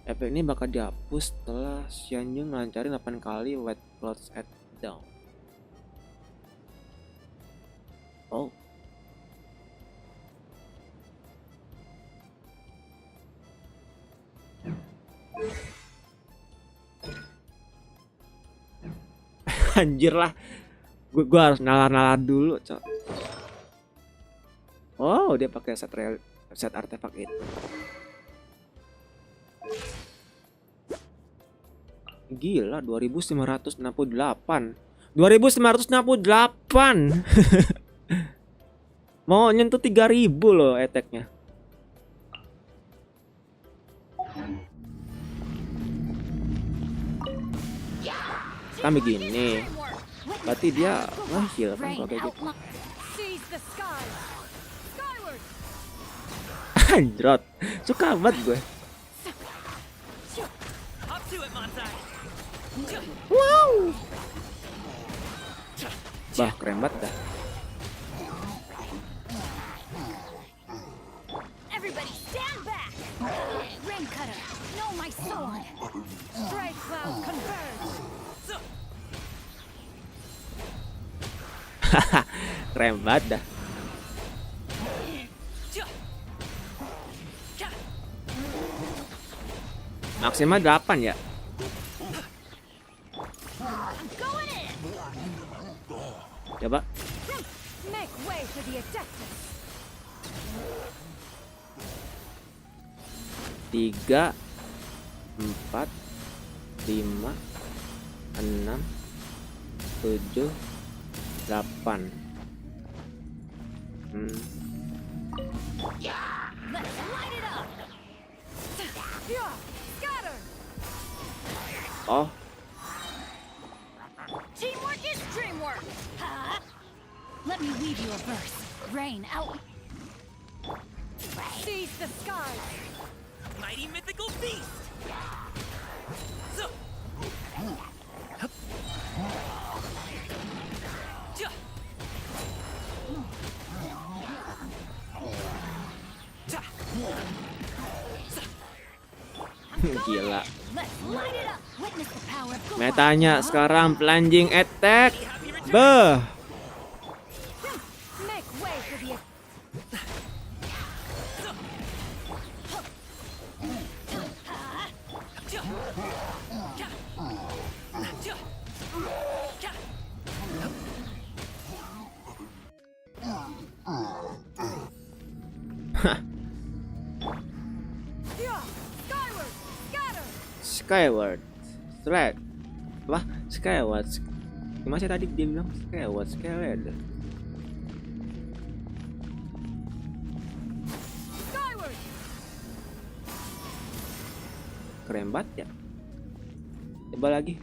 A: Efek ini bakal dihapus setelah Xianyun melancarin 8 kali White Clouds at Dawn. Oh. Anjir lah. Gua harus nalar dulu, cok. Oh, dia pakai set artefak itu. Gila, 2568. 2568. Mau nyentuh 3000 loh attack-nya. Kan begini. Berarti dia heal kan kalau kayak gitu.
E: Seize the sky. Skyward.
A: Anjrot. Suka banget gue.
C: Up to it, Montai.
A: Wow. Bah, keren banget dah.
E: Everybody stand back. Rain cutter. Know my sword. Stray cloud converge.
A: Keren banget dah. Maksimal 8 ya.
E: Going in.
A: Coba.
E: Make way for the adeptus.
A: 3 4 5 6 7 8.
E: Let's light it up. Yeah, scatter.
A: Oh,
E: Teamwork is dreamwork. Huh? Let me weave you a verse. Rain out. Seize the skies.
C: Mighty mythical beast. So. Hup. Ja. Ja.
A: gila.
E: Let's light it up. Witness the power of Gohan.
A: Metanya sekarang plunging attack. Beuh.
E: Make way for the Yeah, skyward, scatter.
A: Skyward Thread. Wah, Skyward. Gimana sih tadi dia bilang Skyward Skyward.
E: Skyward.
A: Keren banget ya. Coba lagi.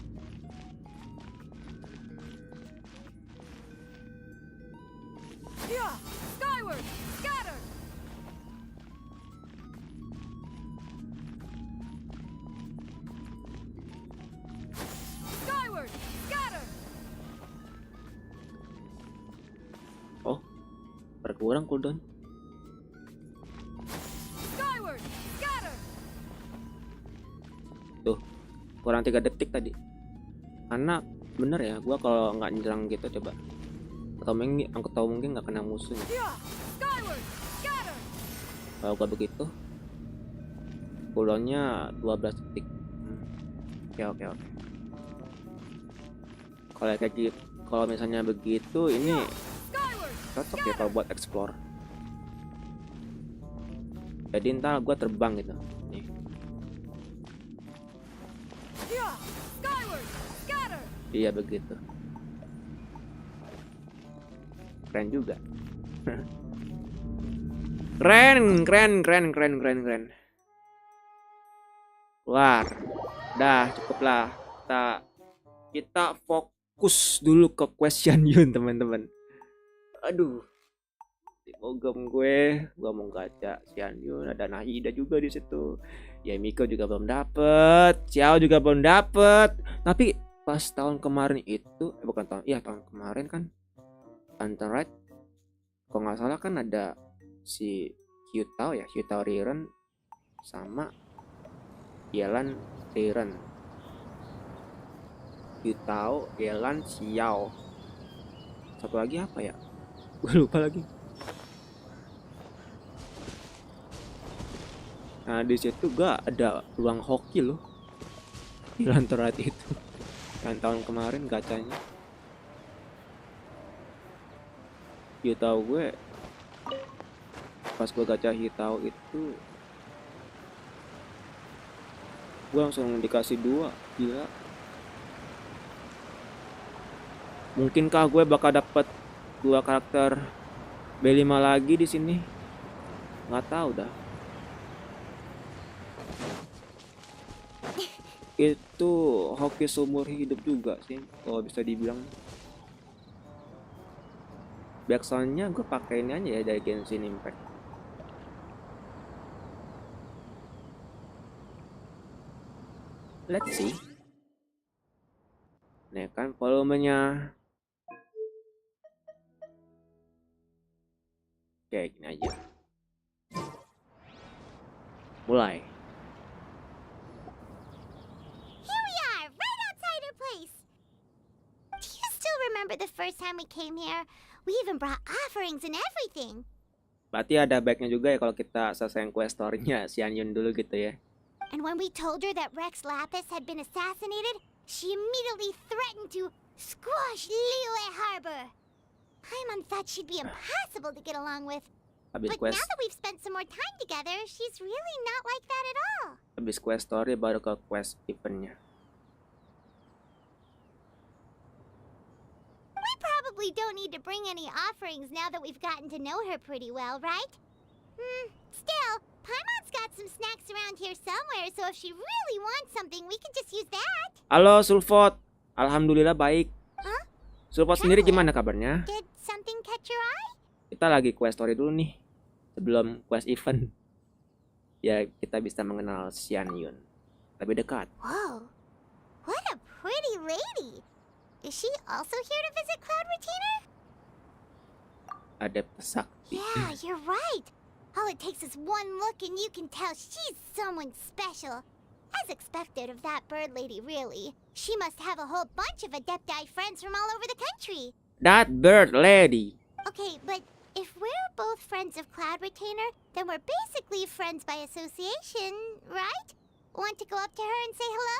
E: Yeah, skyward, scatter. Skyward, scatter.
A: Oh, berkurang cooldown.
E: Skyward, scatter.
A: Tuh, kurang 3 detik tadi. Karena bener ya, gua kalau nggak nyerang gitu coba. Atau mungkin nggak kena musuh.
E: Yeah, skyward, scatter.
A: Kalau gua begitu, cooldownnya 12 detik. Oke. Kalau kayak gitu, kalau misalnya begitu, ini
E: Skyward,
A: cocok ya kalau buat explore. Jadi ntar gua terbang gitu. Nih.
E: yeah, skyward, scatter.
A: Iya begitu. Keren juga. keren. Keluar. Dah, cukup lah. Kita fokus dulu ke question Yun, teman-teman. Aduh. Primogem gua mau gacha Xian Yun, ada Nahida juga di situ. Ya Miko juga belum dapet, Xiao juga belum dapet. Tapi pas tahun kemarin itu, tahun kemarin kan Introvert, kalau nggak salah kan ada si Hyutao Riren sama Yelan Riren. Hyutao, Yelan, Xiao. Satu lagi apa ya? Gue lupa lagi. Nah di situ gak ada ruang hoki loh di Introvert itu. Yang tahun kemarin gacanya. hiu tahu gue pas gue gacha hiu tahu itu gue langsung dikasih 2. Gila. Mungkinkah gue bakal dapet 2 karakter B5 lagi di sini? Nggak tahu dah. Itu hoki seumur hidup juga sih kalau bisa dibilang. Backsoundnya gue pakai ini aja ya dari Genshin Impact. Let's see. Nih kan volumenya. Oke, gini aja. Mulai.
B: Here we are, right outside our place. Do you still remember the first time we came here? We even brought offerings and everything.
A: Berarti ada baiknya juga ya kalau kita selesaiin quest story-nya si Anyun dulu gitu ya.
B: And when we told her that Rex Lapis had been assassinated, she immediately threatened to squash Liyue Harbor. Paimon thought she'd be impossible to get along with.
A: Habis
B: But
A: quest,
B: now that we've spent some more time together, she's really not like that at all.
A: habis quest story baru ke quest eventnya.
B: We probably don't need to bring any offerings now that we've gotten to know her pretty well, right? Still, Paimon's got some snacks around here somewhere, so if she really wants something, we can just use that.
A: Halo Sulfot, alhamdulillah baik.
B: Huh?
A: Sulfot sendiri gimana kabarnya?
B: Did something catch your eye?
A: Kita lagi quest story dulu nih sebelum quest event. Ya kita bisa mengenal si Anyun lebih dekat.
B: Whoa, what a pretty lady. Is she also here to visit Cloud Retainer?
A: Ada pesakti.
B: Yeah, you're right. All it takes is one look and you can tell she's someone special. As expected of that bird lady, really. She must have a whole bunch of Adepti friends from all over the country.
A: That bird lady.
B: Okay, but if we're both friends of Cloud Retainer, then we're basically friends by association, right? Want to go up to her and say hello?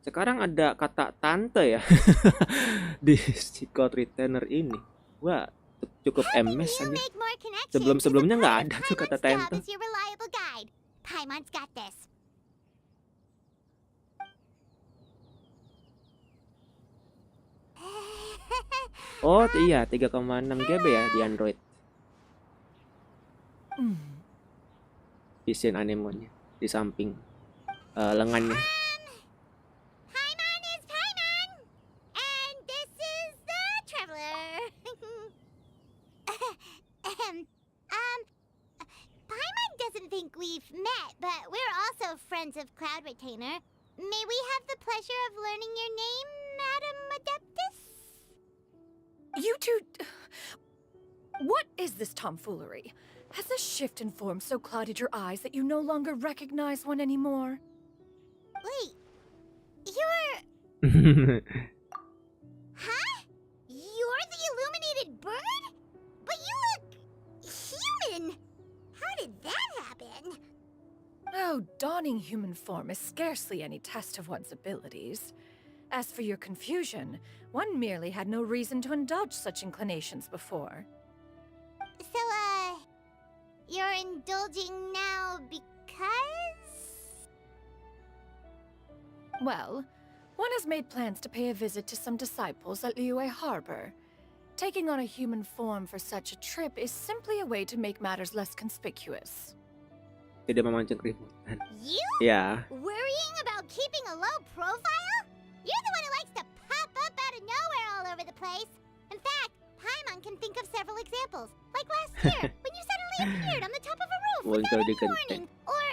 A: Sekarang ada kata tante ya di si Cloud Retainer ini. Wah, cukup emes
B: You
A: aja.
B: make more connections.
A: Sebelum-sebelumnya
B: as a
A: nggak
B: part of
A: ada tuh kata
B: Paimon's job
A: tante.
B: as your reliable guide. Paimon's got this.
A: Oh iya, 3,6 GB ya di Android. Vision anemonnya di samping lengannya.
B: Paimon is Paimon, and this is the Traveler. Paimon doesn't think we've met, but we're also friends of Cloud Retainer. May we have the pleasure of learning your name, Madam Adeptus?
E: You two... What is this tomfoolery? Has this shift in form so clouded your eyes that you no longer recognize one anymore?
B: Wait, you're... Huh? You're the illuminated bird? But you look... human! How did that happen?
E: Oh, donning human form is scarcely any test of one's abilities. As for your confusion, one merely had no reason to indulge such inclinations before.
B: So, you're indulging now because...
E: Well, one has made plans to pay a visit to some disciples at Liyue Harbor. Taking on a human form for such a trip is simply a way to make matters less conspicuous.
A: Tidak memancing keributan.
B: You?
A: Ya,
B: Worrying about keeping a low profile? You're the one who likes to pop up out of nowhere all over the place. In fact, Paimon can think of several examples. Like last year, when you suddenly appeared on the top of a roof
A: muncul
B: without
A: di
B: any warning.
A: genteng.
B: Or...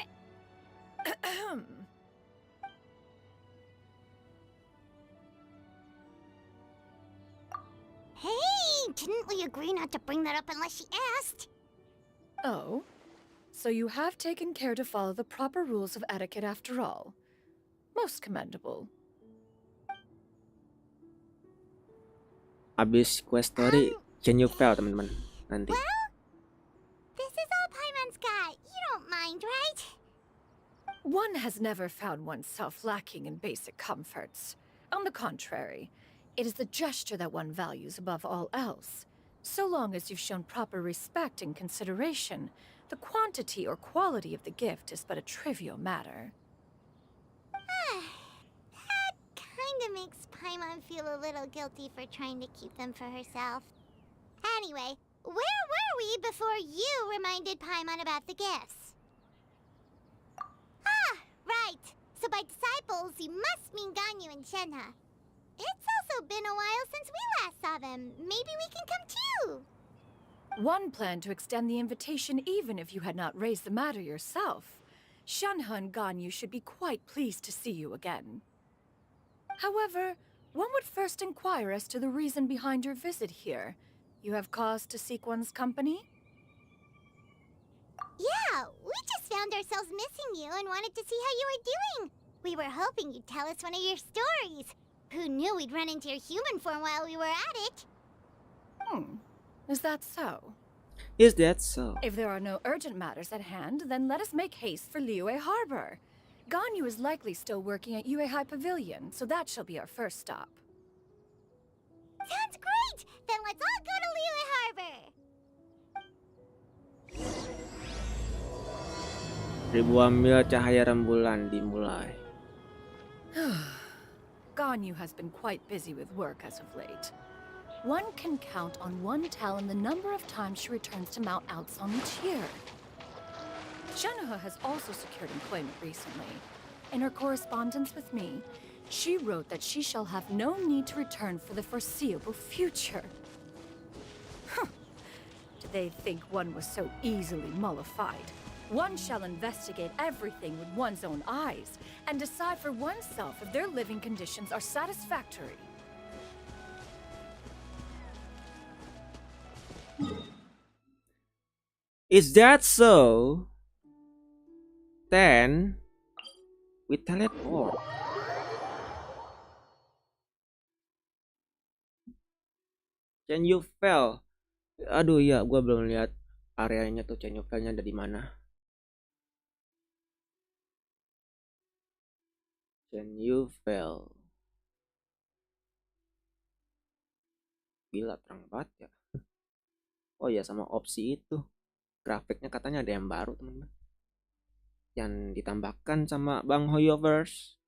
B: Hey, didn't we agree not to bring that up unless she asked?
E: Oh? So you have taken care to follow the proper rules of etiquette after all. Most commendable.
A: Abis quest story, can you fail teman-teman nanti.
B: Well, this is all Paimon's got. You don't mind, right?
E: One has never found oneself lacking in basic comforts. On the contrary, it is the gesture that one values above all else. So long as you've shown proper respect and consideration, the quantity or quality of the gift is but a trivial matter.
B: That kinda makes Paimon feel a little guilty for trying to keep them for herself. Anyway, where were we before you reminded Paimon about the gifts? Ah, right. So by disciples, you must mean Ganyu and Shenhe. It's also been a while since we last saw them. Maybe we can come too.
E: One planned to extend the invitation even if you had not raised the matter yourself. Shenhe and Ganyu should be quite pleased to see you again. However, one would first inquire as to the reason behind your visit here. You have cause to seek one's company?
B: Yeah, we just found ourselves missing you and wanted to see how you were doing. We were hoping you'd tell us one of your stories. Who knew we'd run into your human form while we were at it?
E: Is that so?
A: Is that so?
E: If there are no urgent matters at hand, then let us make haste for Liyue Harbor. Ganyu is likely still working at Yuehai Pavilion, so that shall be our first stop.
B: Sounds great! Then let's all go to Liyue Harbor!
A: Ribuan mil cahaya rembulan dimulai.
E: Ganyu has been quite busy with work as of late. One can count on one talon the number of times she returns to Mount Aocang each year. Shenhe has also secured employment recently. In her correspondence with me, she wrote that she shall have no need to return for the foreseeable future. Do they think one was so easily mollified? One shall investigate everything with one's own eyes and decide for oneself if their living conditions are satisfactory.
A: Is that so? Then we teleport. Can you fell? Aduh ya, gua belum lihat areanya tuh. Can you fell-nya ada di mana? Can you fell? Gila, terang banget ya. Oh ya, sama opsi itu. Grafiknya katanya ada yang baru, teman-teman. Yang ditambahkan sama Bang Hoyoverse.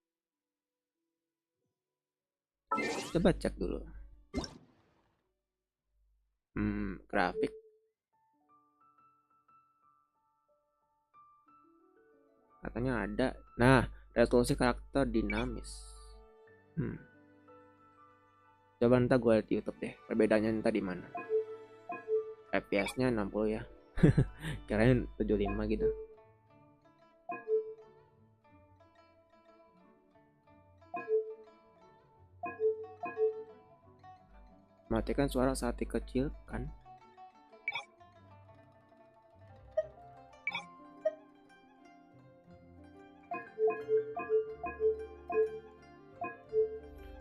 A: Coba cek dulu. Grafik. Katanya ada. Nah, resolusi karakter dinamis. Coba ntar gue liat di YouTube deh. Perbedaannya ntar di mana? FPS-nya 60 ya. Kirain 75 gitu. Matikan suara saat dikecilkan.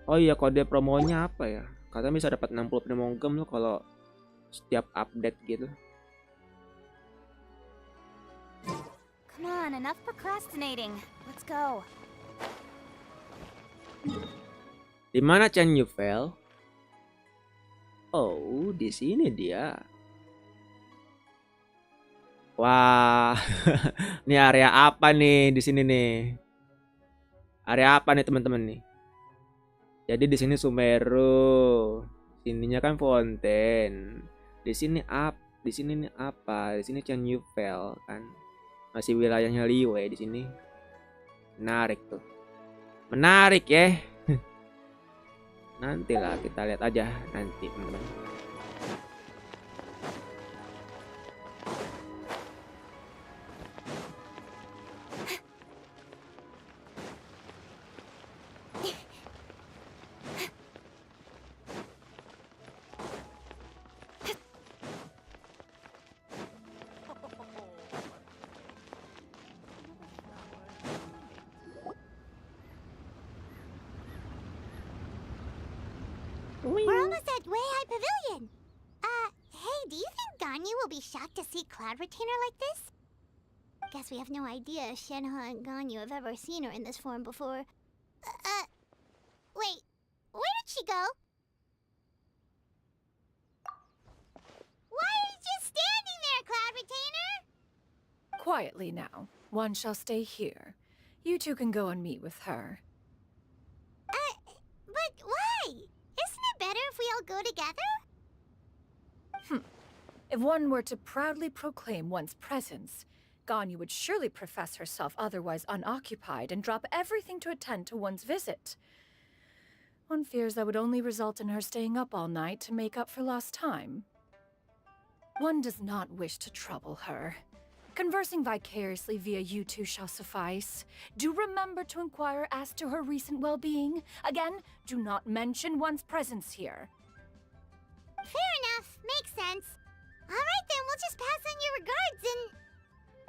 A: Oh iya, kode promonya apa ya? Katanya bisa dapat 60 Primogem loh kalau setiap update gitu.
B: Come on, enough procrastinating. Let's go.
A: Di mana Chen Yufel? Oh, di sini dia. Wah, ini area apa nih di sini nih? Area apa nih teman-teman nih? Jadi di sini Sumeru, sininya kan Fontaine. Di sini di sini nih apa? Di sini Chen Yufel kan. Masih wilayahnya Liyue di sini. Menarik tuh. Menarik ya. Nantilah kita lihat aja nanti teman-teman.
B: We're almost at Weihai Pavilion. Hey, do you think Ganyu will be shocked to see Cloud Retainer like this? Guess we have no idea if Shenhe and Ganyu have ever seen her in this form before. Wait, where did she go?
E: quietly now. One shall stay here. You two can go and meet with her.
B: But why? Isn't it better if we all go together?
E: If one were to proudly proclaim one's presence, Ganyu would surely profess herself otherwise unoccupied and drop everything to attend to one's visit. One fears that would only result in her staying up all night to make up for lost time. One does not wish to trouble her. Conversing vicariously via you two shall suffice. Do remember to inquire as to her recent well-being. Again, do not mention one's presence here.
B: Fair enough. Makes sense. All right then, we'll just pass on your regards and...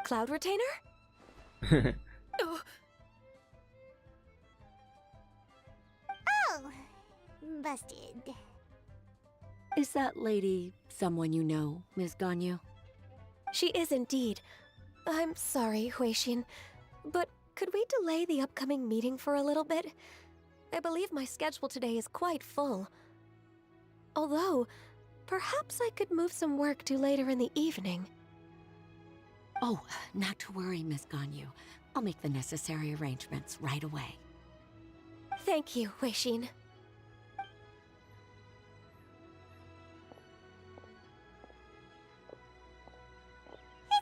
D: Cloud Retainer?
E: Oh,
B: Oh, busted.
F: Is that lady someone you know, Miss Ganyu?
D: She is indeed. I'm sorry, Huixin, but could we delay the upcoming meeting for a little bit? I believe my schedule today is quite full. Although, perhaps I could move some work to later in the evening.
F: Oh, not to worry, Miss Ganyu. I'll make the necessary arrangements right away.
D: Thank you, Huixin.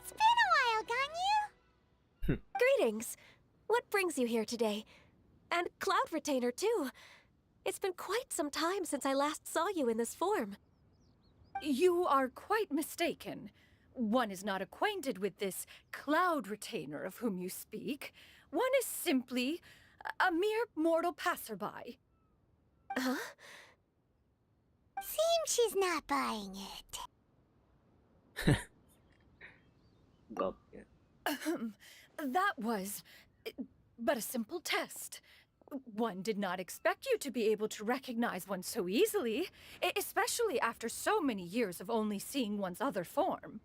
B: It's been a while, Ganyu.
D: Greetings. What brings you here today? And Cloud Retainer, too. It's been quite some time since I last saw you in this form.
E: you are quite mistaken. One is not acquainted with this Cloud Retainer of whom you speak. One is simply a mere mortal passerby.
D: Huh?
B: Seems she's not buying it.
A: Gokil.
E: That was but a simple test. One did not expect you to be able to recognize one so easily, especially after so many years of only seeing one's other form.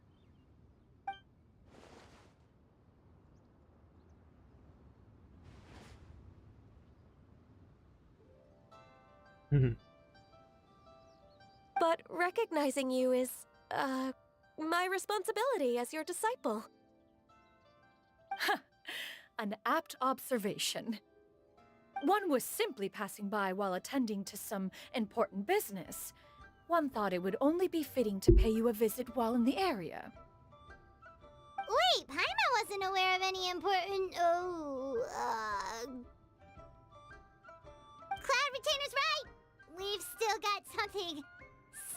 D: But recognizing you is, my responsibility as your disciple.
E: An apt observation. One was simply passing by while attending to some important business. One thought it would only be fitting to pay you a visit while in the area.
B: Wait, Paimon wasn't aware of any important... Cloud Retainer's right! We've still got something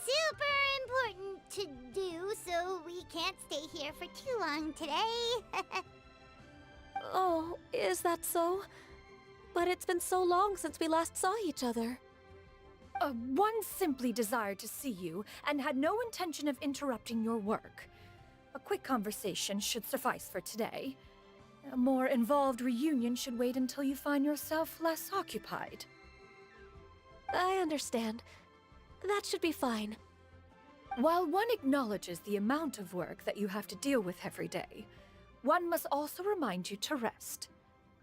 B: super important to do, so we can't stay here for too long today.
D: Oh, is that so? But it's been so long since we last saw each other.
E: One simply desired to see you and had no intention of interrupting your work. A quick conversation should suffice for today. A more involved reunion should wait until you find yourself less occupied.
D: I understand. That should be fine.
E: While one acknowledges the amount of work that you have to deal with every day, one must also remind you to rest.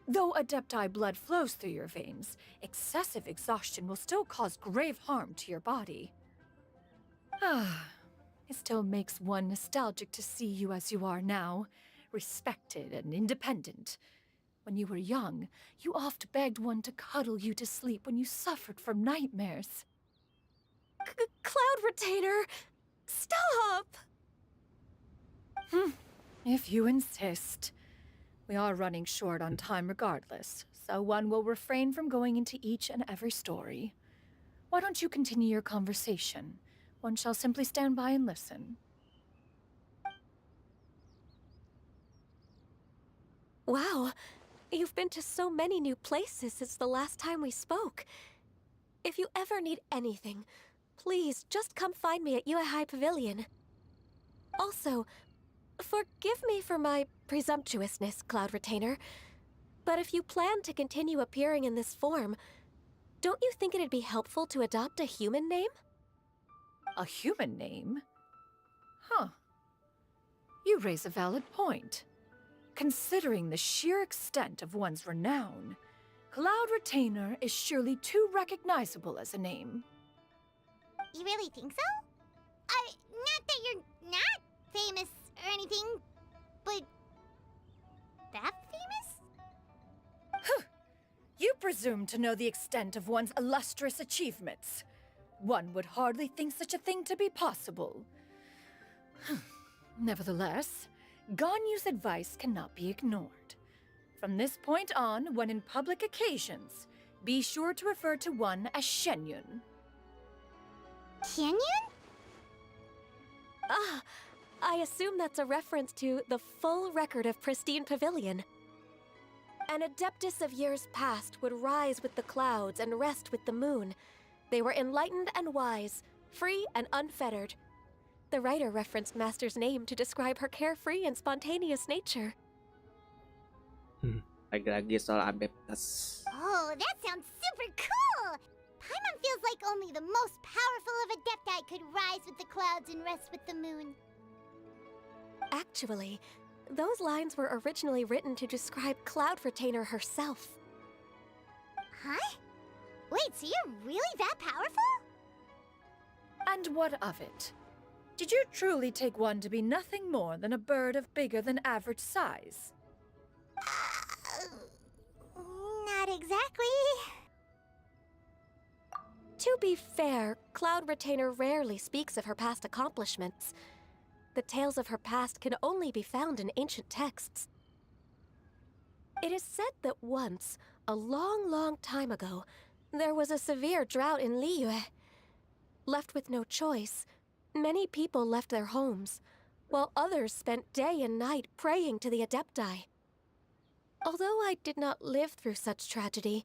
E: Though Adepti blood flows through your veins, excessive exhaustion will still cause grave harm to your body. It still makes one nostalgic to see you as you are now, respected and independent. When you were young, you oft begged one to cuddle you to sleep when you suffered from nightmares.
D: Cloud Retainer! Stop!
E: If you insist. We are running short on time regardless, so one will refrain from going into each and every story. Why don't you continue your conversation? One shall simply stand by and listen.
D: Wow, you've been to so many new places since the last time we spoke. If you ever need anything, please just come find me at UAI Pavilion. Also, forgive me for my presumptuousness, Cloud Retainer, but if you plan to continue appearing in this form, don't you think it'd be helpful to adopt a human name?
E: A human name? Huh. You raise a valid point. Considering the sheer extent of one's renown, Cloud Retainer is surely too recognizable as a name.
B: You really think so? Not that you're not famous or anything, but
E: presume to know the extent of one's illustrious achievements. One would hardly think such a thing to be possible. Nevertheless, Ganyu's advice cannot be ignored. From this point on, when in public occasions, be sure to refer to one as Shenyun.
B: Canyon?
D: Ah, I assume that's a reference to the full record of Pristine Pavilion. An adeptus of years past would rise with the clouds and rest with the moon. They were enlightened and wise, free and unfettered. The writer referenced Master's name to describe her carefree and spontaneous nature.
A: Lagi-lagi soal adeptus.
B: Oh, that sounds super cool! Paimon feels like only the most powerful of Adepti could rise with the clouds and rest with the moon.
D: Actually, those lines were originally written to describe Cloud Retainer herself.
B: Huh? Wait, so you're really that powerful?
E: And what of it? Did you truly take one to be nothing more than a bird of bigger than average size?
B: Not exactly.
D: To be fair, Cloud Retainer rarely speaks of her past accomplishments. The tales of her past can only be found in ancient texts. It is said that once, a long, long time ago, there was a severe drought in Liyue. Left with no choice, many people left their homes, while others spent day and night praying to the Adepti. Although I did not live through such tragedy,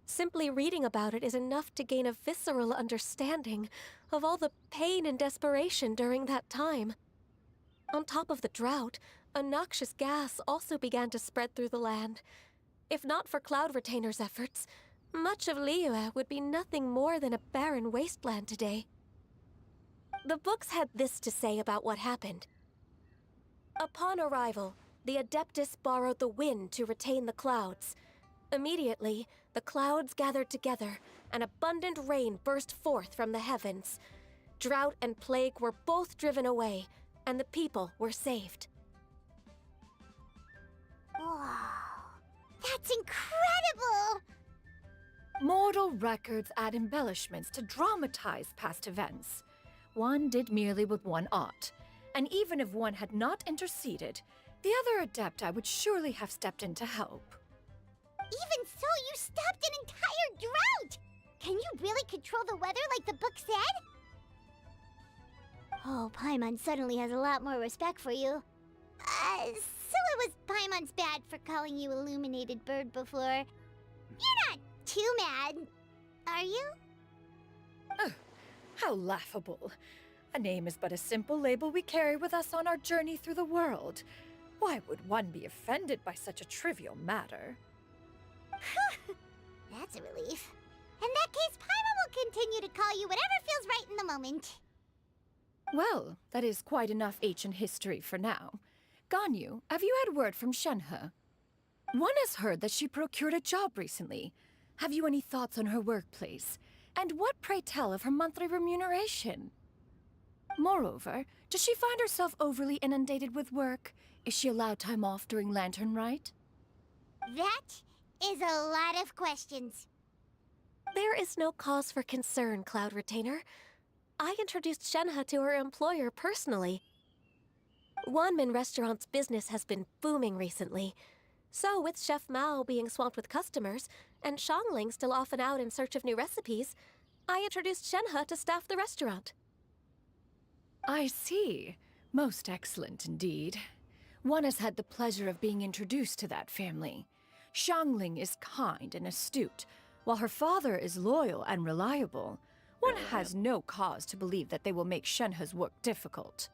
D: simply reading about it is enough to gain a visceral understanding of all the pain and desperation during that time. On top of the drought, a noxious gas also began to spread through the land. If not for Cloud Retainer's efforts, much of Liyue would be nothing more than a barren wasteland today. The books had this to say about what happened. Upon arrival, the Adeptus borrowed the wind to retain the clouds. Immediately, the clouds gathered together, and abundant rain burst forth from the heavens. Drought and plague were both driven away, and the people were saved.
B: Wow, that's incredible!
E: Mortal records add embellishments to dramatize past events. One did merely with one ought, and even if one had not interceded, the other Adepti would surely have stepped in to help.
B: Even so, you stopped an entire drought! Can you really control the weather like the book said? Oh, Paimon suddenly has a lot more respect for you. So it was Paimon's bad for calling you Illuminated Bird before. You're not too mad, are you?
E: How laughable. A name is but a simple label we carry with us on our journey through the world. Why would one be offended by such a trivial matter?
B: That's a relief. In that case, Paimon will continue to call you whatever feels right in the moment.
E: Well, that is quite enough ancient history for now. Ganyu, have you had word from Shenhe? One has heard that she procured a job recently. Have you any thoughts on her workplace? And what, pray tell, of her monthly remuneration? Moreover, does she find herself overly inundated with work? Is she allowed time off during Lantern Rite?
B: That is a lot of questions.
D: There is no cause for concern, Cloud Retainer. I introduced Shenhe to her employer personally. Wanmin Restaurant's business has been booming recently. So, with Chef Mao being swamped with customers, and Shangling still off and out in search of new recipes, I introduced Shenhe to staff the restaurant.
E: I see. Most excellent indeed. One has had the pleasure of being introduced to that family. Shangling is kind and astute, while her father is loyal and reliable. One has no cause to believe that they will make Shenhe's work difficult.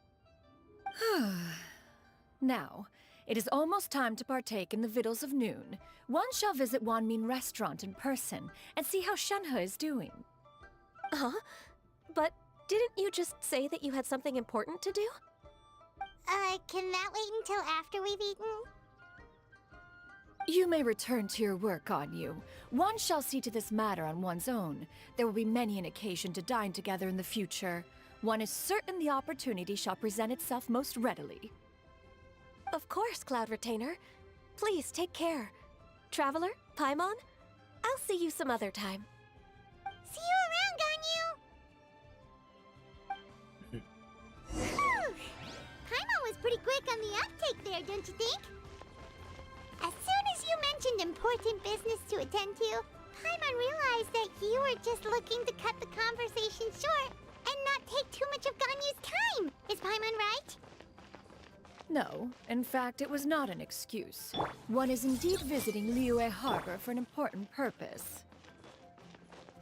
E: Now, it is almost time to partake in the victuals of noon. One shall visit Wanmin Restaurant in person and see how Shenhe is doing.
D: Huh? But didn't you just say that you had something important to do?
B: Can that wait until after we've eaten?
E: You may return to your work, Ganyu. One shall see to this matter on one's own. There will be many an occasion to dine together in the future. One is certain the opportunity shall present itself most readily.
D: Of course, Cloud Retainer. Please take care. Traveler, Paimon, I'll see you some other time.
B: See you around, Ganyu! Whew. Paimon was pretty quick on the uptake there, don't you think? As soon as you mentioned important business to attend to, Paimon realized that you were just looking to cut the conversation short and not take too much of Ganyu's time. Is Paimon right?
E: No, in fact, it was not an excuse. One is indeed visiting Liyue Harbor for an important purpose.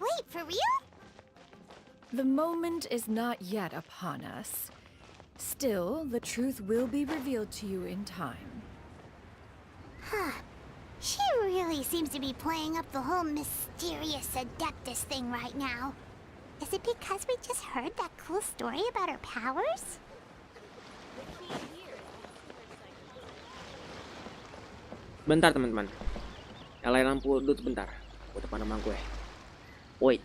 B: Wait, for real?
E: The moment is not yet upon us. Still, the truth will be revealed to you in time.
B: Huh. She really seems to be playing up the whole mysterious adeptus thing right now. Is it because we just heard that cool story about her powers?
A: Bentar teman-teman. Nyalain lampu dulu sebentar. Udah depan sama gue. Woi.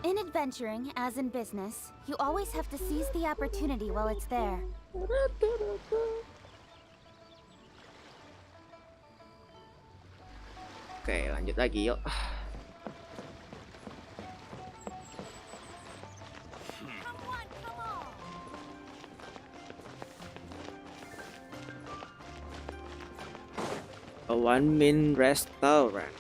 B: In adventuring, as in business, you always have to seize the opportunity while it's there.
A: Oke, lanjut lagi yuk. A one-man restaurant.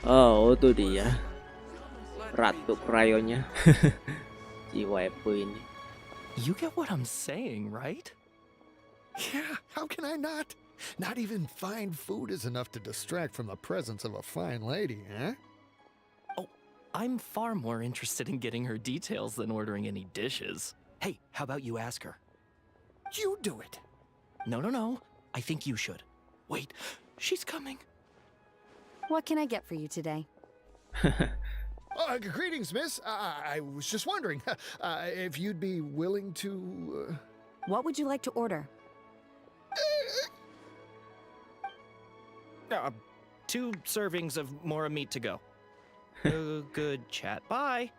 A: Oh, itu dia. Ratu Krayonya. Si waifu ini.
C: You get what I'm saying, right?
G: Yeah, how can I not? Not even fine food is enough to distract from the presence of a fine lady, eh?
C: Oh, I'm far more interested in getting her details than ordering any dishes. Hey, how about you ask her?
G: You do it.
C: No. I think you should. Wait, she's coming.
H: What can I get for you today?
G: Greetings, miss. I was just wondering if you'd be willing to...
H: What would you like to order?
C: 2 servings of mora meat to go. Good chat. Bye.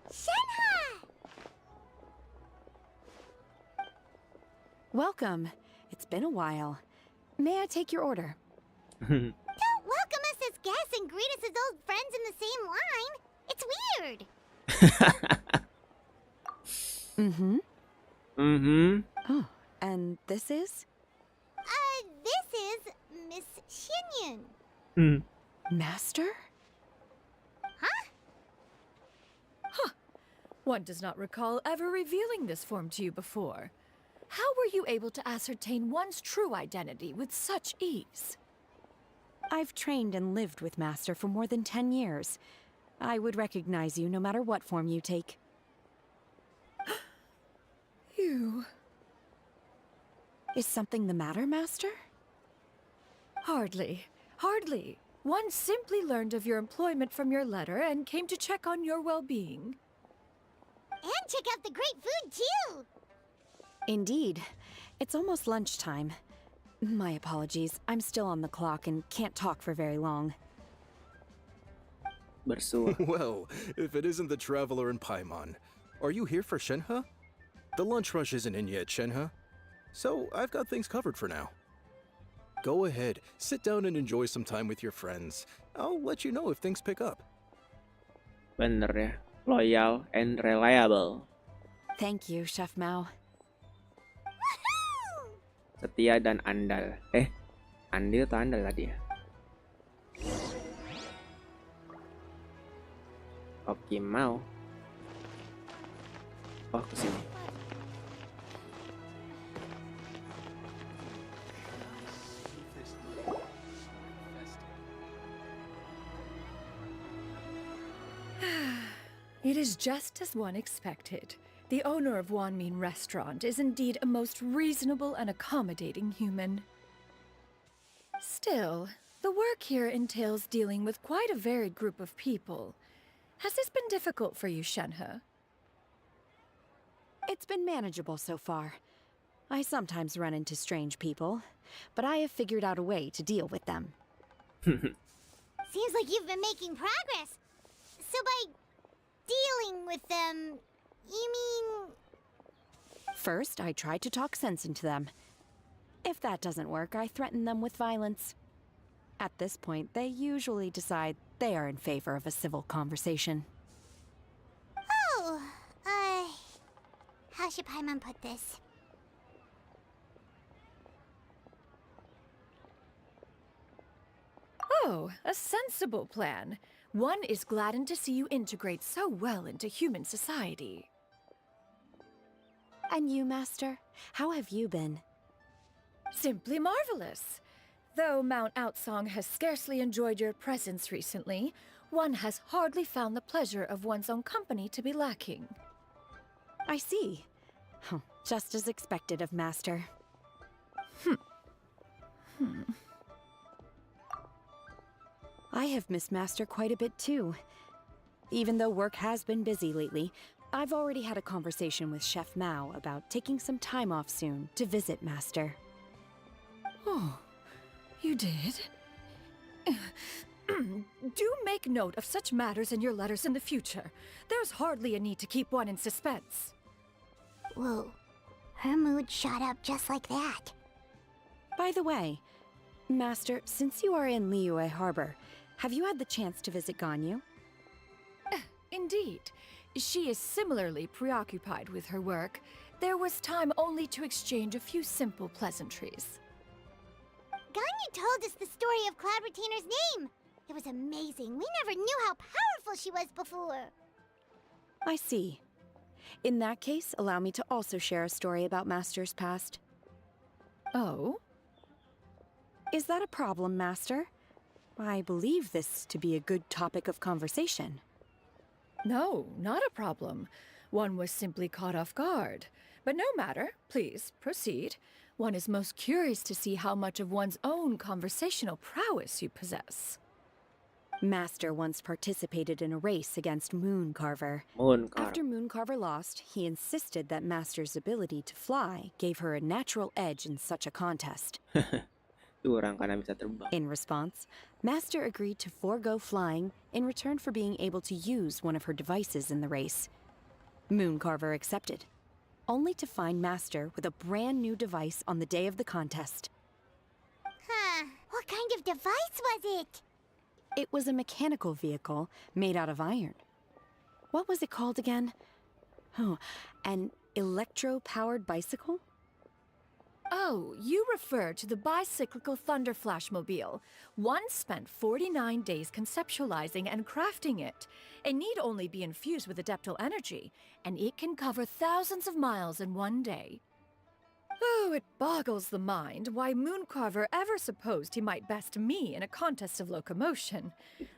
B: Shenhe!
H: Welcome. It's been a while. May I take your order?
B: Don't welcome us as guests and greet us as old friends in the same line. It's weird.
H: Mm-hmm.
A: Mm-hmm.
H: Oh, and this is?
B: This is Miss Xinyun.
A: Hmm.
H: Master?
E: One does not recall ever revealing this form to you before. How were you able to ascertain one's true identity with such ease?
H: I've trained and lived with Master for more than 10 years. I would recognize you no matter what form you take.
E: You...
H: Is something the matter, Master?
E: Hardly. One simply learned of your employment from your letter and came to check on your well-being.
B: And check out the great food, too.
H: Indeed. It's almost lunchtime. My apologies. I'm still on the clock and can't talk for very long.
A: Berusaha.
I: Well, if it isn't the traveler in Paimon, are you here for Shenhe? The lunch rush isn't in yet, Shenhe. So I've got things covered for now. Go ahead, sit down and enjoy some time with your friends. I'll let you know if things pick up.
A: Bener ya. Loyal and reliable.
H: Thank you, Chef Mao.
B: Woohoo!
A: Setia dan andal. Andil atau andal tadi ya? Oke, mau. Oh, kesini.
E: It is just as one expected. The owner of Wanmin Restaurant is indeed a most reasonable and accommodating human. Still, the work here entails dealing with quite a varied group of people. Has this been difficult for you, Shenhe?
H: It's been manageable so far. I sometimes run into strange people, but I have figured out a way to deal with them.
B: Seems like you've been making progress. So by dealing with them, you mean...
H: First, I try to talk sense into them. If that doesn't work, I threaten them with violence. At this point, they usually decide they are in favor of a civil conversation.
B: Oh, how should Paimon put this?
E: Oh, a sensible plan. One is gladdened to see you integrate so well into human society.
H: And you, Master? How have you been?
E: Simply marvelous. Though Mount Outsong has scarcely enjoyed your presence recently, one has hardly found the pleasure of one's own company to be lacking.
H: I see. Just as expected of Master. I have missed Master quite a bit too. Even though work has been busy lately, I've already had a conversation with Chef Mao about taking some time off soon to visit Master.
E: Oh, you did? Do make note of such matters in your letters in the future. There's hardly a need to keep one in suspense.
B: Whoa, her mood shot up just like that.
H: By the way, Master, since you are in Liyue Harbor, have you had the chance to visit Ganyu?
E: Indeed. She is similarly preoccupied with her work. There was time only to exchange a few simple pleasantries.
B: Ganyu told us the story of Cloud Retainer's name. It was amazing. We never knew how powerful she was before.
H: I see. In that case, allow me to also share a story about Master's past.
E: Oh?
H: Is that a problem, Master? I believe this to be a good topic of conversation.
E: No, not a problem. One was simply caught off guard. But no matter. Please, proceed. One is most curious to see how much of one's own conversational prowess you possess.
H: Master once participated in a race against Mooncarver. After Mooncarver lost, he insisted that Master's ability to fly gave her a natural edge in such a contest. In response, Master agreed to forego flying in return for being able to use one of her devices in the race. Mooncarver accepted, only to find Master with a brand new device on the day of the contest.
B: Huh, what kind of device was it?
H: It was a mechanical vehicle made out of iron. What was it called again? Oh, an electro-powered bicycle?
E: Oh, you refer to the bicyclical Thunder Flashmobile. One spent 49 days conceptualizing and crafting it. It need only be infused with adeptal energy, and it can cover thousands of miles in one day. Oh, it boggles the mind why Mooncarver ever supposed he might best me in a contest of locomotion.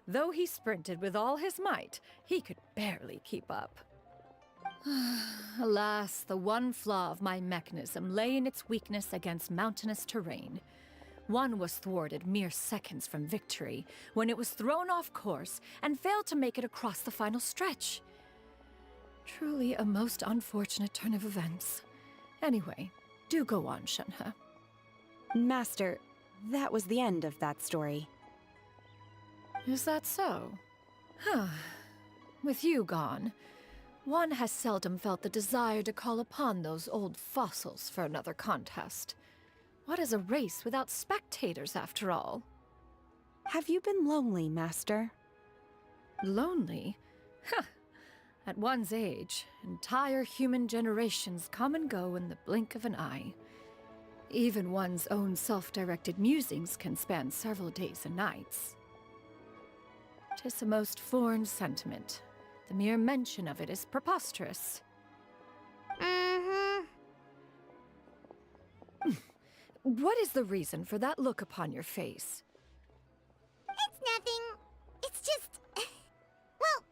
E: Though he sprinted with all his might, he could barely keep up. Alas, the one flaw of my mechanism lay in its weakness against mountainous terrain. One was thwarted mere seconds from victory, when it was thrown off course and failed to make it across the final stretch. Truly a most unfortunate turn of events. Anyway, do go on, Shenhe.
H: Master, that was the end of that story.
E: Is that so? Huh. With you gone, one has seldom felt the desire to call upon those old fossils for another contest. What is a race without spectators, after all?
H: Have you been lonely, Master?
E: Lonely? Huh. At one's age, entire human generations come and go in the blink of an eye. Even one's own self-directed musings can span several days and nights. 'Tis a most foreign sentiment. The mere mention of it is preposterous. What is the reason for that look upon your face?
B: It's nothing. It's just... Well,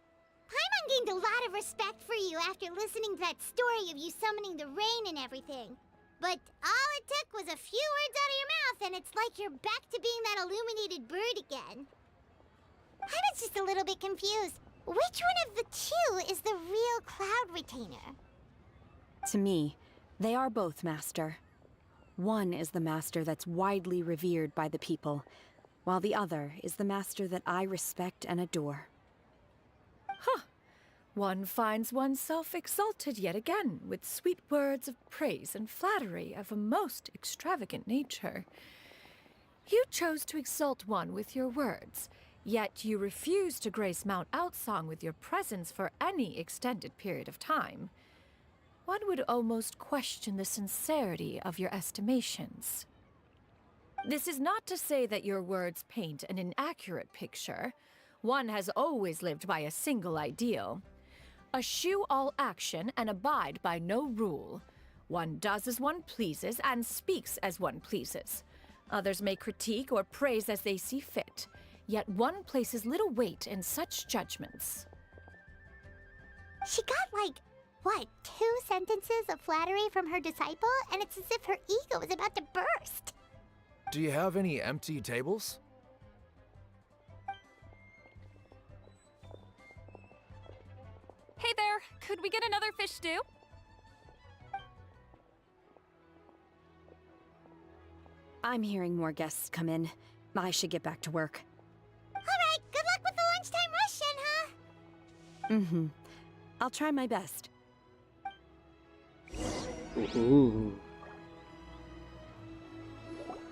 B: Paimon gained a lot of you after listening to that story of you summoning the rain and everything. But all it took was a few words out of your mouth, and it's like you're back to being that illuminated bird again. I was just a little bit confused. Which one of the two is the real cloud retainer?
H: To me, they are both master. One is the master that's widely revered by the people, while the other is the master that I respect and adore.
E: Huh. One finds oneself exalted yet again with sweet words of praise and flattery of a most extravagant nature. You chose to exalt one with your words, yet you refuse to grace Mount Outsong with your presence for any extended period of time. One would almost question the sincerity of your estimations. This is not to say that your words paint an inaccurate picture. One has always lived by a single ideal. Eschew all action and abide by no rule. One does as one pleases and speaks as one pleases. Others may critique or praise as they see fit, yet one places little weight in such judgments.
B: She got like, what, 2 sentences of flattery from her disciple, and it's as if her ego is about to burst.
J: Do you have any empty tables?
K: Hey there, could we get another fish stew?
H: I'm hearing more guests come in. I should get back to work.
B: Alright, good luck with the lunchtime rush, Shenhe.
H: Mm-hmm. I'll try my best.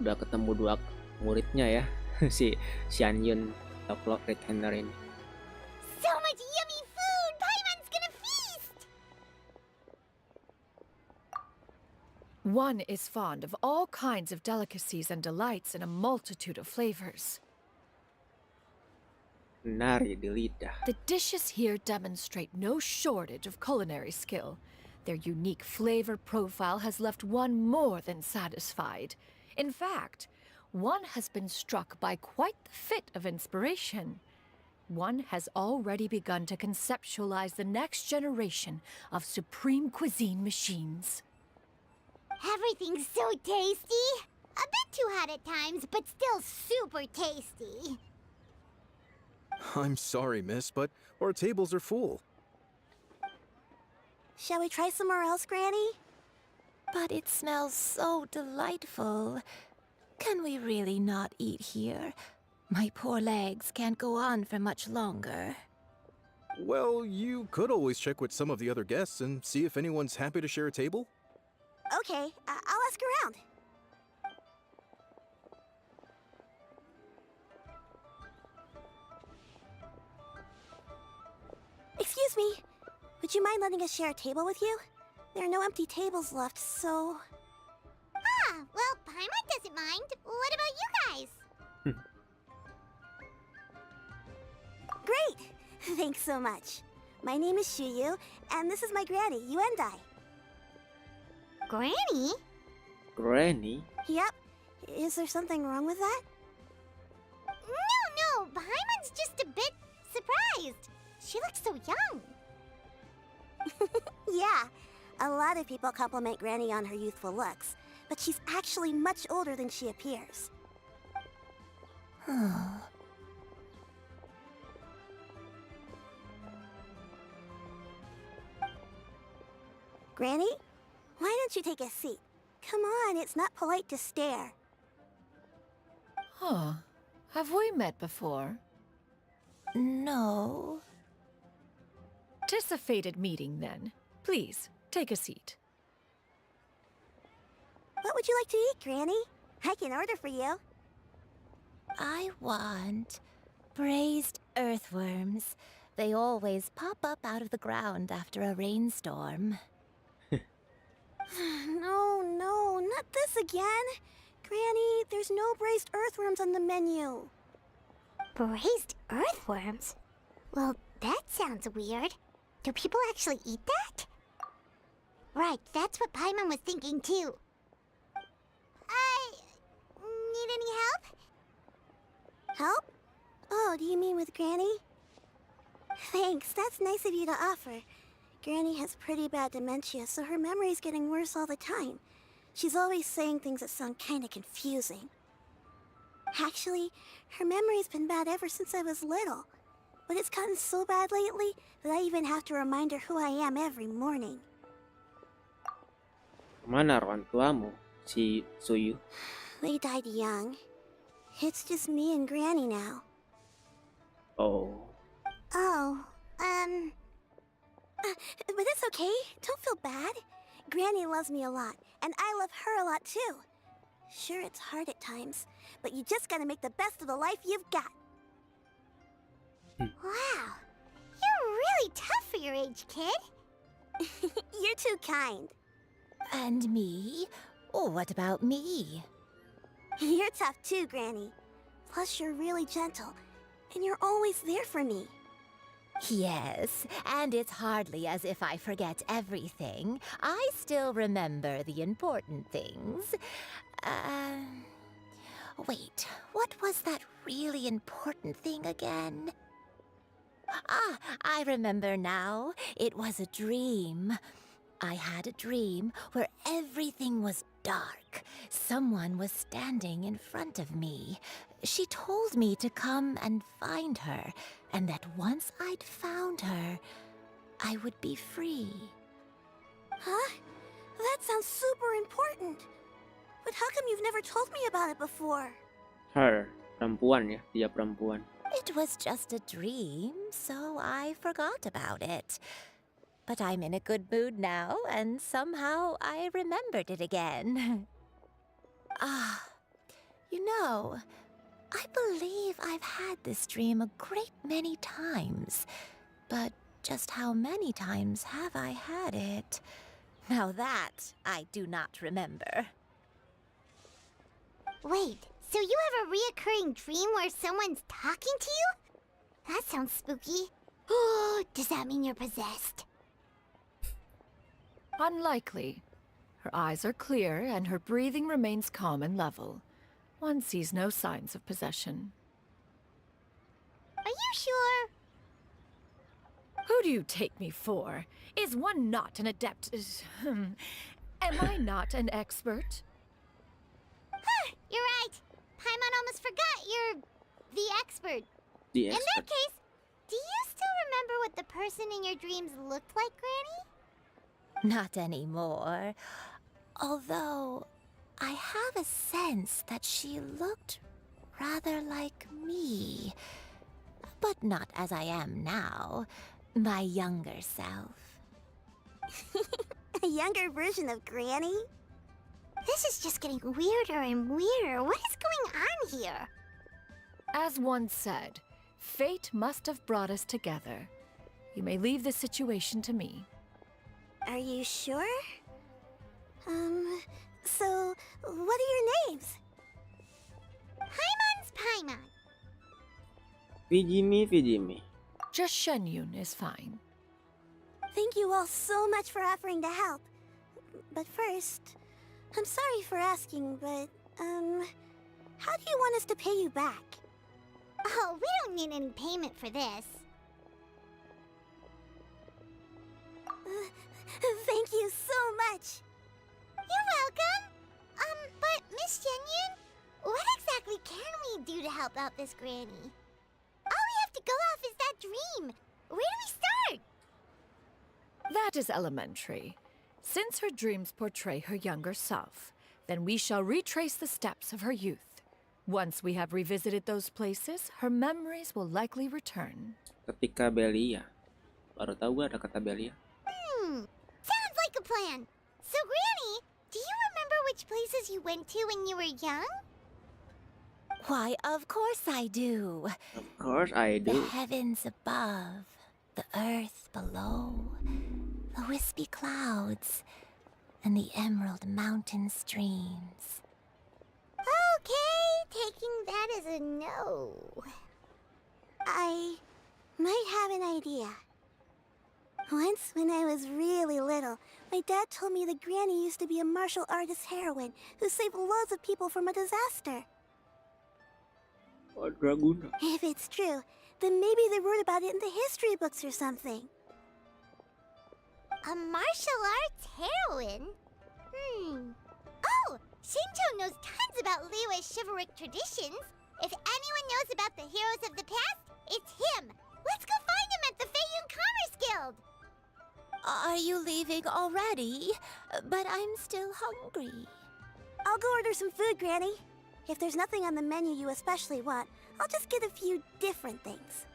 A: Udah ketemu 2 muridnya ya. si Xianyun atau clock retainer ini.
B: So much yummy food! Paimon's gonna feast!
E: One is fond of all kinds of delicacies and delights in a multitude of flavors.
A: Nari di lidah.
E: The dishes here demonstrate no shortage of culinary skill. Their unique flavor profile has left one more than satisfied. In fact, one has been struck by quite the fit of inspiration. One has already begun to conceptualize the next generation of supreme cuisine machines.
B: Everything's so tasty! A bit too hot at times, but still super tasty.
I: I'm sorry, miss, but our tables are full.
B: Shall we try somewhere else, Granny?
L: But it smells so delightful. Can we really not eat here? My poor legs can't go on for much longer.
I: Well, you could always check with some of the other guests and see if anyone's happy to share a table.
B: Okay, I'll ask around. Excuse me. Would you mind letting us share a table with you? There are no empty tables left, so... Ah, well, Paimon doesn't mind. What about you guys? Great! Thanks so much. My name is Shuyu, and this is my granny, Yuendai. Granny?
A: Granny?
B: Yep. Is there something wrong with that? No, Paimon's just a bit surprised. She looks so young. Yeah, a lot of people compliment Granny on her youthful looks, but she's actually much older than she appears. Granny, why don't you take a seat? Come on, it's not polite to stare.
E: Huh. Have we met before?
L: No.
E: 'Tis a fated meeting, then. Please, take a seat.
B: What would you like to eat, Granny? I can order for you.
L: I want braised earthworms. They always pop up out of the ground after a rainstorm.
B: No, not this again. Granny, there's no braised earthworms on the menu. Braised earthworms? Well, that sounds weird. Do people actually eat that? Right, that's what Paimon was thinking too. Need any help? Help? Oh, do you mean with Granny? Thanks, that's nice of you to offer. Granny has pretty bad dementia, so her memory's getting worse all the time. She's always saying things that sound kinda confusing. Actually, her memory's been bad ever since I was little. But it's gotten so bad lately that I even have to remind her who I am every morning.
A: Mana orang tuamu, si Suyu?
B: They died young. It's just me and Granny now.
A: Oh.
B: Oh, but it's okay. Don't feel bad. Granny loves me a lot, and I love her a lot too. Sure, it's hard at times, but you just gotta make the best of the life you've got. Wow, you're really tough for your age, kid. You're too kind.
L: And me? Oh, what about me?
B: You're tough too, Granny. Plus, you're really gentle, and you're always there for me.
L: Yes, and it's hardly as if I forget everything. I still remember the important things. Wait, what was that really important thing again? Ah, I remember now. It was a dream. I had a dream where everything was dark. Someone was standing in front of me. She told me to come and find her, and that once I'd found her, I would be free.
B: Huh? That sounds super important. But how come you've never told me about it before?
A: Her, perempuan ya, dia perempuan.
L: It was just a dream, so I forgot about it. But I'm in a good mood now, and somehow I remembered it again. You know, I believe I've had this dream a great many times. But just how many times have I had it? Now that I do not remember.
B: Wait, so you have a reoccurring dream where someone's talking to you? That sounds spooky. Oh, does that mean you're possessed?
E: Unlikely. Her eyes are clear and her breathing remains calm and level. One sees no signs of possession.
B: Are you sure?
E: Who do you take me for? Is one not an adept? Am I not an expert?
B: You're right. Paimon almost forgot you're the expert.
A: The
B: In
A: expert.
B: that case, do you still remember what the person in your dreams looked like, Granny?
L: Not anymore. Although, I have a sense that she looked rather like me. But not as I am now. My younger self.
B: A younger version of Granny? This is just getting weirder and weirder. What is going on here?
E: As one said, fate must have brought us together. You may leave this situation to me.
B: Are you sure? So, what are your names? Paimon's Paimon.
A: FiziMi.
E: Just Shenyun is fine.
B: Thank you all so much for offering to help. But first, I'm sorry for asking, but, how do you want us to pay you back? Oh, we don't need any payment for this. Thank you so much. You're welcome. But Miss Shenyun, what exactly can we do to help out this granny? All we have to go off is that dream. Where do we start?
E: That is elementary. Since her dreams portray her younger self, then we shall retrace the steps of her youth. Once we have revisited those places, her memories will likely return.
A: Ketika Belia. Baru tahu gue ada kata Belia.
B: Sounds like a plan. So, Granny, do you remember which places you went to when you were young?
L: Why, of course I do.
A: Of course I do.
L: The heavens above, the earth below, the wispy clouds, and the emerald mountain streams.
B: Okay, taking that as a no. I might have an idea. Once, when I was really little, my dad told me that Granny used to be a martial artist heroine who saved loads of people from a disaster.
A: Oh, Draguna.
B: If it's true, then maybe they wrote about it in the history books or something. A martial arts heroine? Oh, Shincho knows tons about Liyue's chivalric traditions. If anyone knows about the heroes of the past, it's him. Let's go find him at the Feiyun Commerce Guild.
L: Are you leaving already? But I'm still hungry.
M: I'll go order some food, Granny. If there's nothing on the menu you especially want, I'll just get a few different things.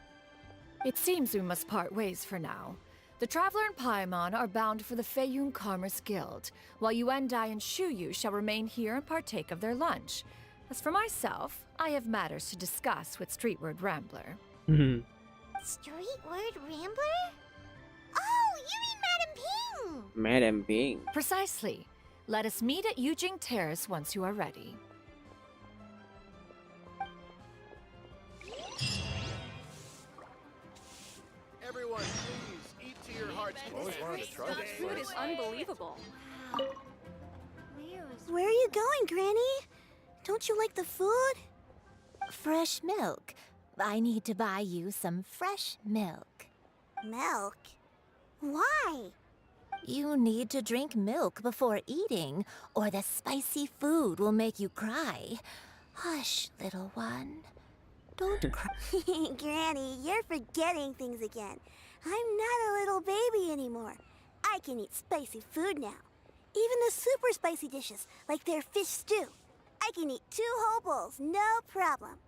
E: It seems we must part ways for now. The Traveler and Paimon are bound for the Feiyun Commerce Guild, while Yuendai and Shuyu shall remain here and partake of their lunch. As for myself, I have matters to discuss with Streetward Rambler.
B: Streetward Rambler? Oh, you mean Madam Ping!
A: Madam Ping.
E: Precisely. Let us meet at Yujing Terrace once you are ready.
J: Everyone, please, eat to your heart's content.
K: That food is unbelievable.
M: Where are you going, Granny? Don't you like the food?
L: Fresh milk. I need to buy you some fresh milk.
M: Milk? Why?
L: You need to drink milk before eating, or the spicy food will make you cry. Hush, little one. Don't cry.
M: Granny, you're forgetting things again. I'm not a little baby anymore. I can eat spicy food now. Even the super spicy dishes, like their fish stew. I can eat 2 whole bowls, no problem.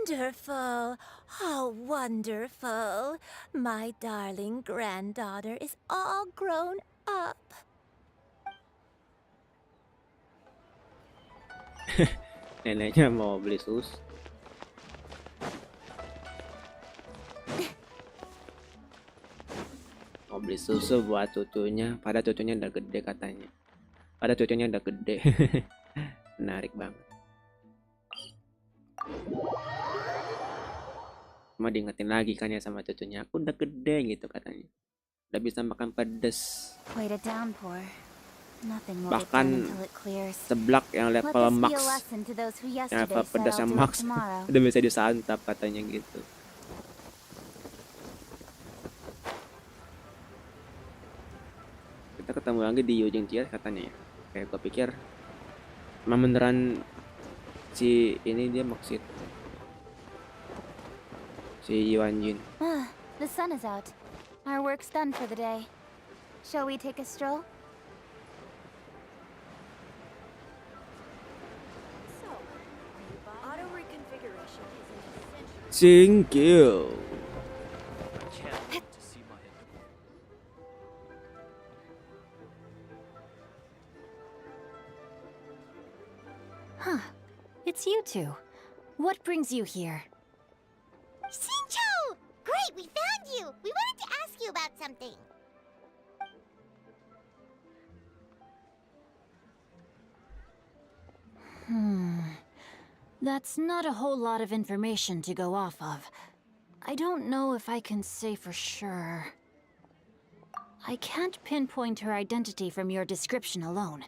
L: Wonderful. How wonderful. My darling granddaughter is all grown up.
A: Neneknya mau beli susu. Mau beli susu buat cucunya, pada cucunya udah gede katanya. Pada cucunya udah gede. Menarik banget. Cuma diingetin lagi kan ya sama cucunya, aku udah gede gitu katanya. Udah bisa makan pedes.
B: Quite a downpour. Nothing will
A: Bahkan
B: be done until it clears.
A: seblak yang
B: Let
A: level
B: this be
A: max,
B: a lesson to those who
A: yang
B: yesterday
A: level
B: said
A: pedas
B: I'll
A: yang
B: do it
A: max
B: tomorrow.
A: udah bisa disantap katanya gitu. Kita ketemu lagi di Yujing Terrace katanya ya. Kayak gue pikir emang beneran si ini dia maksud si Yuanjin.
B: The sun is out. Our work's done for the day. Shall we take a stroll?
H: Auto reconfiguration is an essential.
A: Thank you.
C: I can't wait to see my
B: Huh. It's you two. What brings you here? Shincho! Great, we found you! We wanted to ask you about something.
N: That's not a whole lot of information to go off of. I don't know if I can say for sure. I can't pinpoint her identity from your description alone.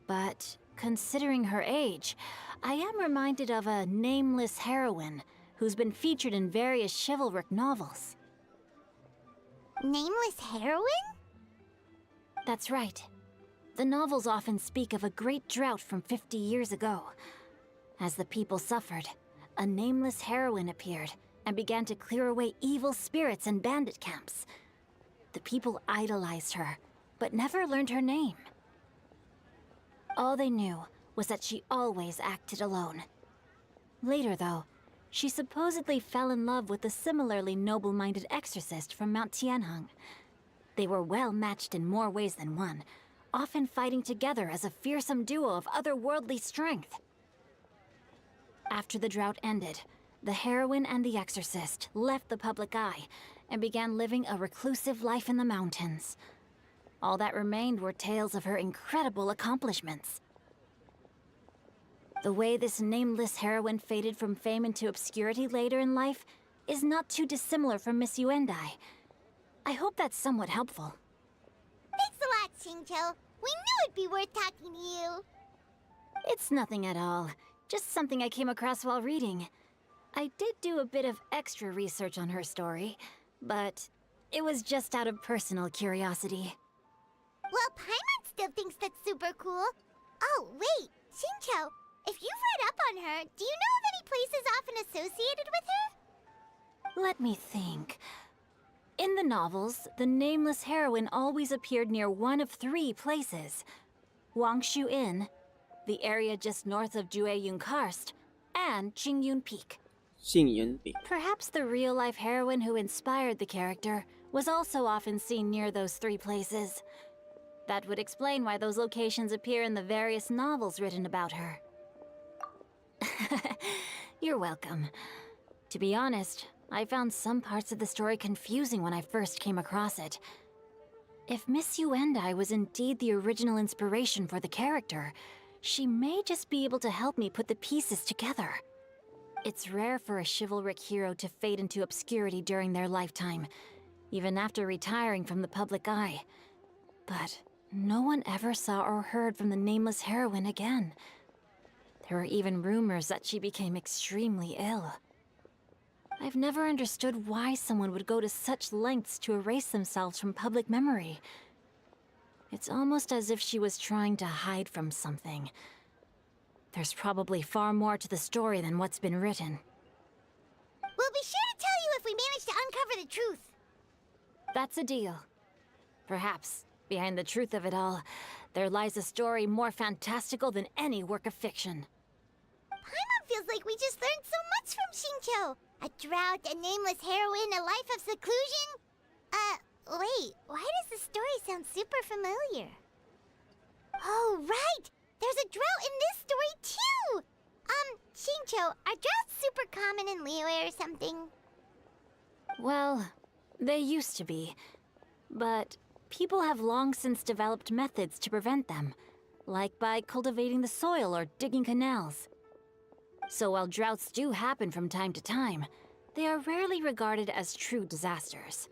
N: But considering her age, I am reminded of a nameless heroine who's been featured in various chivalric novels.
B: Nameless heroine?
N: That's right. The novels often speak of a great drought from 50 years ago. As the people suffered, a nameless heroine appeared and began to clear away evil spirits and bandit camps. The people idolized her, but never learned her name. All they knew was that she always acted alone. Later, though, she supposedly fell in love with a similarly noble-minded exorcist from Mount Tianheng. They were well matched in more ways than one, often fighting together as a fearsome duo of otherworldly strength. After the drought ended, the heroine and the exorcist left the public eye and began living a reclusive life in the mountains. All that remained were tales of her incredible accomplishments. The way this nameless heroine faded from fame into obscurity later in life is not too dissimilar from Miss Yuendai. I hope that's somewhat helpful.
B: Thanks a lot, Shincho. We knew it'd be worth talking to you.
N: It's nothing at all. Just something I came across while reading. I did do a bit of extra research on her story, but It was just out of personal curiosity.
B: Well, Paimon still thinks that's super cool. Oh, wait, Shincho, if you've read up on her, do you know of any places often associated with her?
N: Let me think. In the novels, the nameless heroine always appeared near one of 3 places. Wangshu Inn, the area just north of Jueyun Karst, and Qingyun Peak.
A: Qingyun Peak.
N: Perhaps the real-life heroine who inspired the character was also often seen near those 3 places. That would explain why those locations appear in the various novels written about her. You're welcome. To be honest, I found some parts of the story confusing when I first came across it. If Miss Yuendai was indeed the original inspiration for the character, she may just be able to help me put the pieces together. It's rare for a chivalric hero to fade into obscurity during their lifetime, even after retiring from the public eye. But no one ever saw or heard from the nameless heroine again. There were even rumors that she became extremely ill. I've never understood why someone would go to such lengths to erase themselves from public memory. It's almost as if she was trying to hide from something. There's probably far more to the story than what's been written.
B: We'll be sure to tell you if we manage to uncover the truth.
N: That's a deal. Perhaps, behind the truth of it all, there lies a story more fantastical than any work of fiction.
B: Paimon feels like we just learned so much from Shincho. A drought, a nameless heroine, a life of seclusion. Wait, why does the story sound super familiar? Oh, right! There's a drought in this story, too! Shincho, are droughts super common in Liyue or something?
N: Well, they used to be. But people have long since developed methods to prevent them, like by cultivating the soil or digging canals. So while droughts do happen from time to time, they are rarely regarded as true disasters.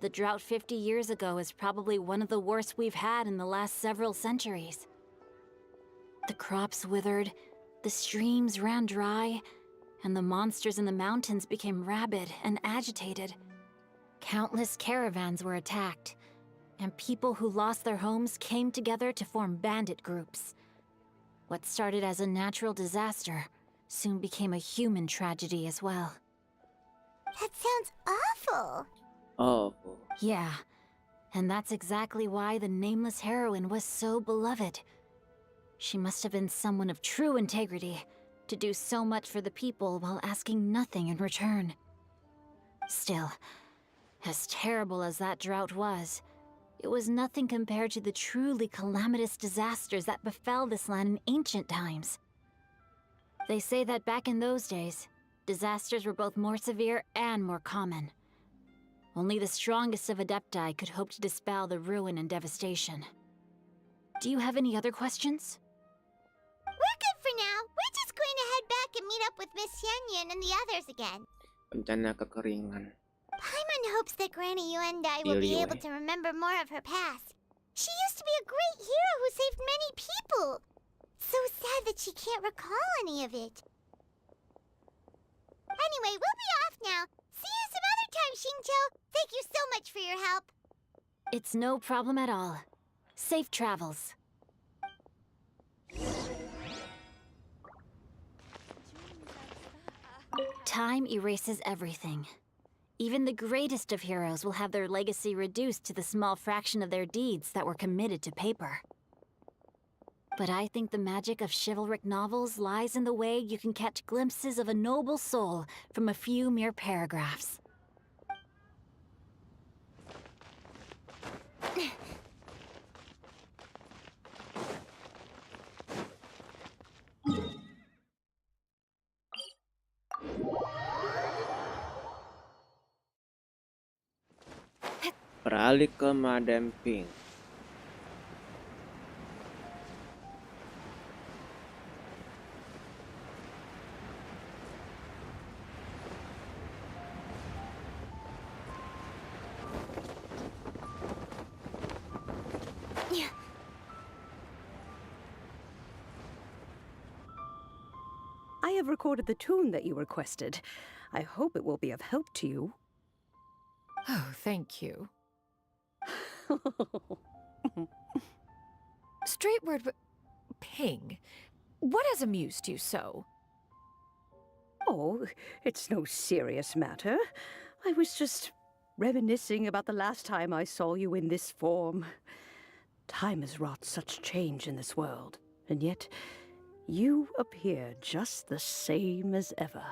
N: The drought 50 years ago is probably one of the worst we've had in the last several centuries. The crops withered, the streams ran dry, and the monsters in the mountains became rabid and agitated. Countless caravans were attacked, and people who lost their homes came together to form bandit groups. What started as a natural disaster soon became a human tragedy as well.
B: That sounds awful.
A: Awful.
N: Yeah, and that's exactly why the nameless heroine was so beloved. She must have been someone of true integrity, to do so much for the people while asking nothing in return. Still, as terrible as that drought was, it was nothing compared to the truly calamitous disasters that befell this land in ancient times. They say that back in those days, disasters were both more severe and more common. Only the strongest of Adepti could hope to dispel the ruin and devastation. Do you have any other questions?
B: We're good for now. We're just going to head back and meet up with Miss Xianyan and the others again.
A: Bencana kekeringan.
B: Paimon hopes that Granny Yuendai will be able to remember more of her past. She used to be a great hero who saved many people. So sad that she can't recall any of it. Anyway, we'll be off now. See you some other time, Shincho. Thank you so much for your help.
N: It's no problem at all. Safe travels. Time erases everything. Even the greatest of heroes will have their legacy reduced to the small fraction of their deeds that were committed to paper. But I think the magic of chivalric novels lies in the way you can catch glimpses of a noble soul from a few mere paragraphs.
A: Beralih ke Madam Pink.
O: I have recorded the tune that you requested. I hope it will be of help to you.
E: Oh, thank you. Straight word, Ping. What has amused you so?
O: Oh, it's no serious matter. I was just reminiscing about the last time I saw you in this form. Time has wrought such change in this world, and yet you appear just the same as ever.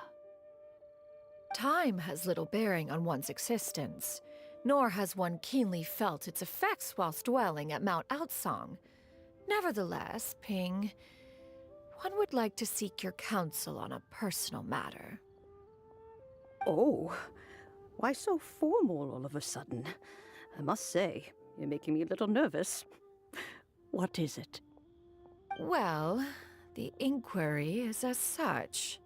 E: Time has little bearing on one's existence, nor has one keenly felt its effects whilst dwelling at Mount Outsong. Nevertheless, Ping, one would like to seek your counsel on a personal matter.
O: Oh, why so formal all of a sudden? I must say, you're making me a little nervous. What is it?
E: Well, the inquiry is as such.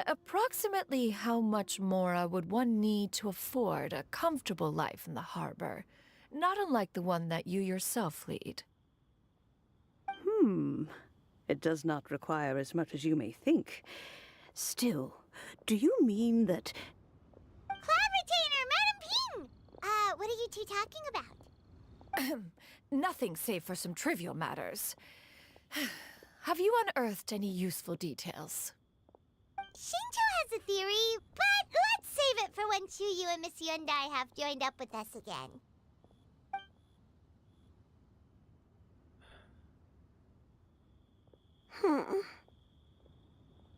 E: Approximately how much more would one need to afford a comfortable life in the harbor, not unlike the one that you yourself lead?
O: It does not require as much as you may think. Still, do you mean that...
B: Clavitainer, Madam Ping! What are you two talking about?
E: Nothing save for some trivial matters. Have you unearthed any useful details?
B: Shinjo has a theory, but let's save it for when Chuyu and Miss Yundai have joined up with us again.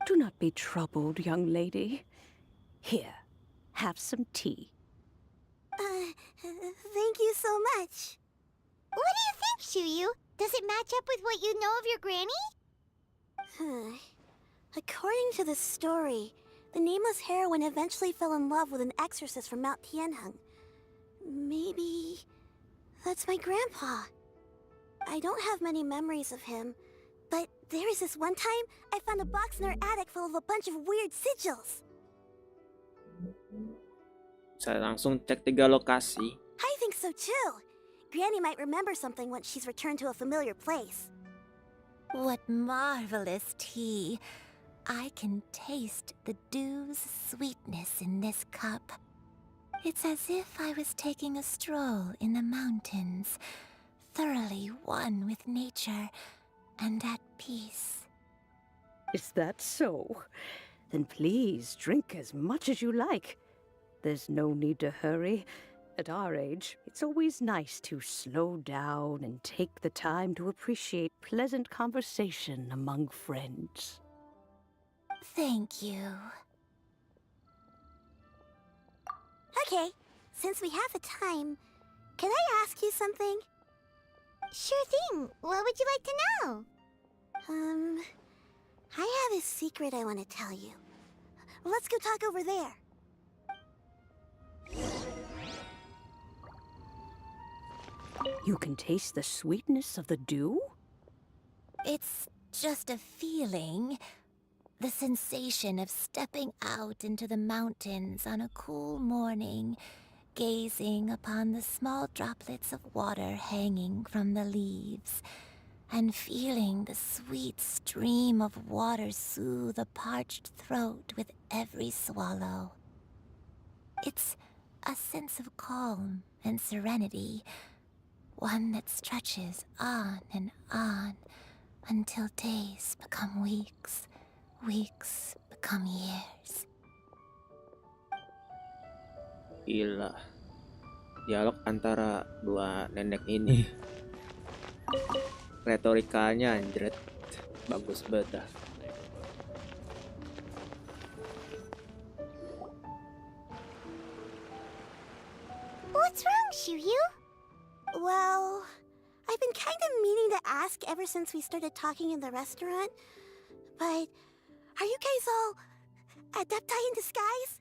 O: Do not be troubled, young lady. Here, have some tea.
M: Thank you so much.
B: What do you think, Chuyu? Does it match up with what you know of your granny?
M: According to the story, the nameless heroine eventually fell in love with an exorcist from Mount Tianheng. Maybe that's my grandpa. I don't have many memories of him, but there was this one time I found a box in our attic full of a bunch of weird sigils.
A: Saya langsung cek 3 lokasi.
M: I think so too. Granny might remember something once she's returned to a familiar place.
L: What marvelous tea. I can taste the dew's sweetness in this cup. It's as if I was taking a stroll in the mountains, thoroughly one with nature and at peace.
O: Is that so? Then please drink as much as you like. There's no need to hurry. At our age, it's always nice to slow down and take the time to appreciate pleasant conversation among friends.
L: Thank you.
M: Okay, since we have the time, can I ask you something?
B: Sure thing. What would you like to know?
M: I have a secret I want to tell you. Let's go talk over there.
O: You can taste the sweetness of the dew?
L: It's just a feeling. The sensation of stepping out into the mountains on a cool morning, gazing upon the small droplets of water hanging from the leaves, and feeling the sweet stream of water soothe a parched throat with every swallow. It's a sense of calm and serenity, one that stretches on and on until days become weeks, weeks become years.
A: Gila. Dialog antara dua nenek ini. Retorikanya anjret. Bagus banget dah.
B: What's wrong, Chuyu?
M: Well, I've been kind of meaning to ask ever since we started talking in the restaurant, but are you guys all adepti in disguise?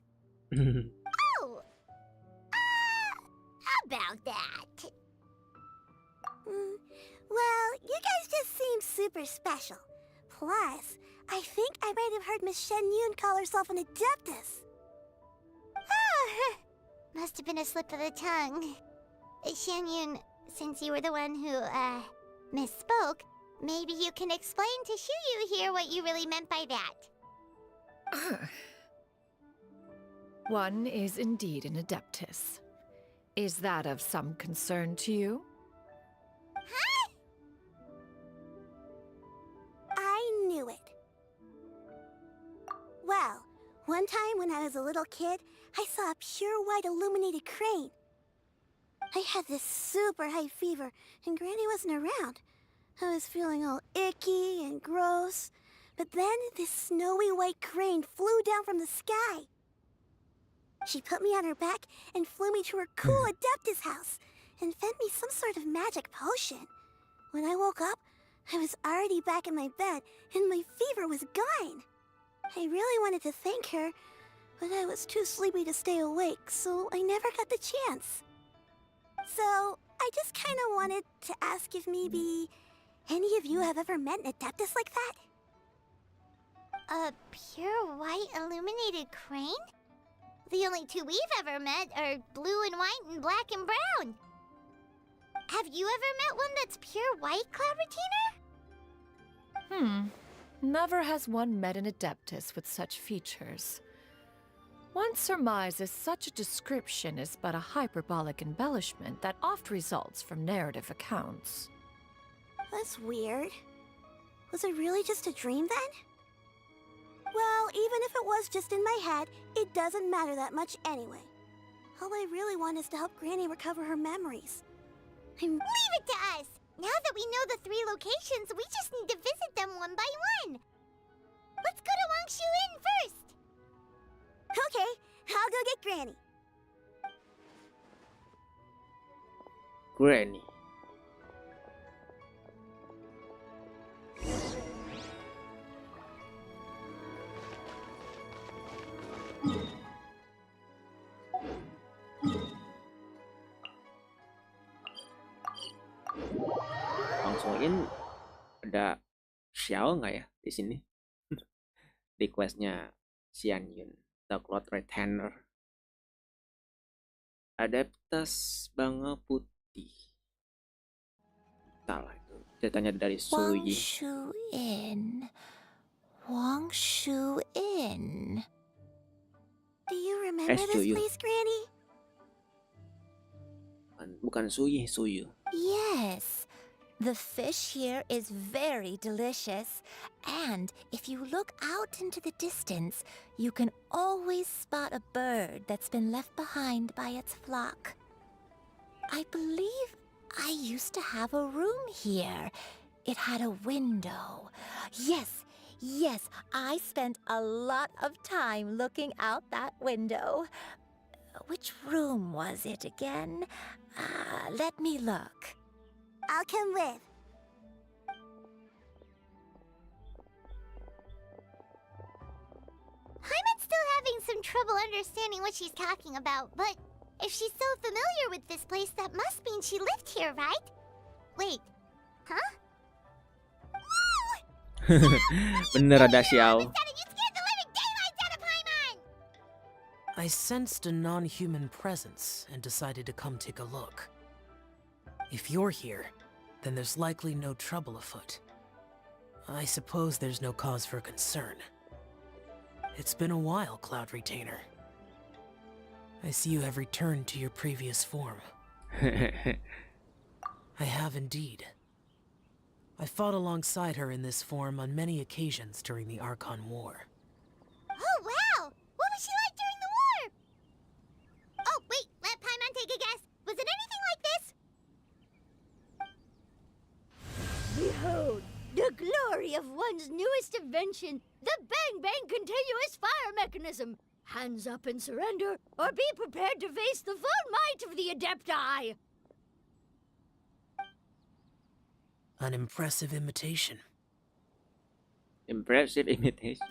B: Oh! About that.
M: Well, you guys just seem super special. Plus, I think I might have heard Miss Shen Yun call herself an adeptus.
B: Oh, must have been a slip of the tongue. Shen Yun, since you were the one who, misspoke, maybe you can explain to Chuyu here what you really meant by that.
E: One is indeed an Adeptus. Is that of some concern to you?
B: Huh?
M: I knew it. Well, one time when I was a little kid, I saw a pure white illuminated crane. I had this super high fever, and Granny wasn't around. I was feeling all icky and gross. But then this snowy white crane flew down from the sky. She put me on her back and flew me to her cool Adeptus house and fed me some sort of magic potion. When I woke up, I was already back in my bed and my fever was gone. I really wanted to thank her, but I was too sleepy to stay awake, so I never got the chance. So, I just kind of wanted to ask if maybe any of you have ever met an Adeptus like that?
B: A pure white illuminated crane? The only two we've ever met are blue and white and black and brown. Have you ever met one that's pure white, Cloud Retainer?
E: Never has one met an Adeptus with such features. One surmises such a description is but a hyperbolic embellishment that oft results from narrative accounts.
M: That's weird. Was it really just a dream then? Well, even if it was just in my head, it doesn't matter that much anyway. All I really want is to help Granny recover her memories.
B: Leave it to us! Now that we know the 3 locations, we just need to visit them one by one. Let's go to Wangshu Inn first!
M: Okay, I'll go get Granny.
A: Granny. Langsungin ada Xiao nggak ya di sini? Di questnya Xian Yun, The Cloud Retainer. Adeptus Bangau Putih. Salah itu. Ceritanya dari Suyi.
L: Wangshu Inn. Wangshu Inn.
M: Do you remember this
A: Suyu.
M: place, Granny?
A: Bukan Suyi, Suyu.
L: Yes. The fish here is very delicious. And if you look out into the distance, you can always spot a bird that's been left behind by its flock. I believe I used to have a room here. It had a window. Yes, I spent a lot of time looking out that window. Which room was it again? Let me look.
M: I'll come with.
B: Paimon's still having some trouble understanding what she's talking about, but if she's so familiar with this place, that must mean she lived here, right? Wait, huh?
A: Bener ada Xiao.
B: You scared the living daylights out of Paimon!
P: I sensed a non-human presence and decided to come take a look. If you're here, then there's likely no trouble afoot. I suppose there's no cause for concern. It's been a while, Cloud Retainer. I see you have returned to your previous form. I have indeed. I fought alongside her in this form on many occasions during the Archon War.
B: Oh, wow! What was she like during the war? Oh, wait, let Paimon take a guess. Was it anything like this?
Q: Behold, the glory of one's newest invention, the Bang Bang continuous fire mechanism. Hands up and surrender, or be prepared to face the full might of the Adepti.
P: An impressive imitation.
A: Impressive imitation.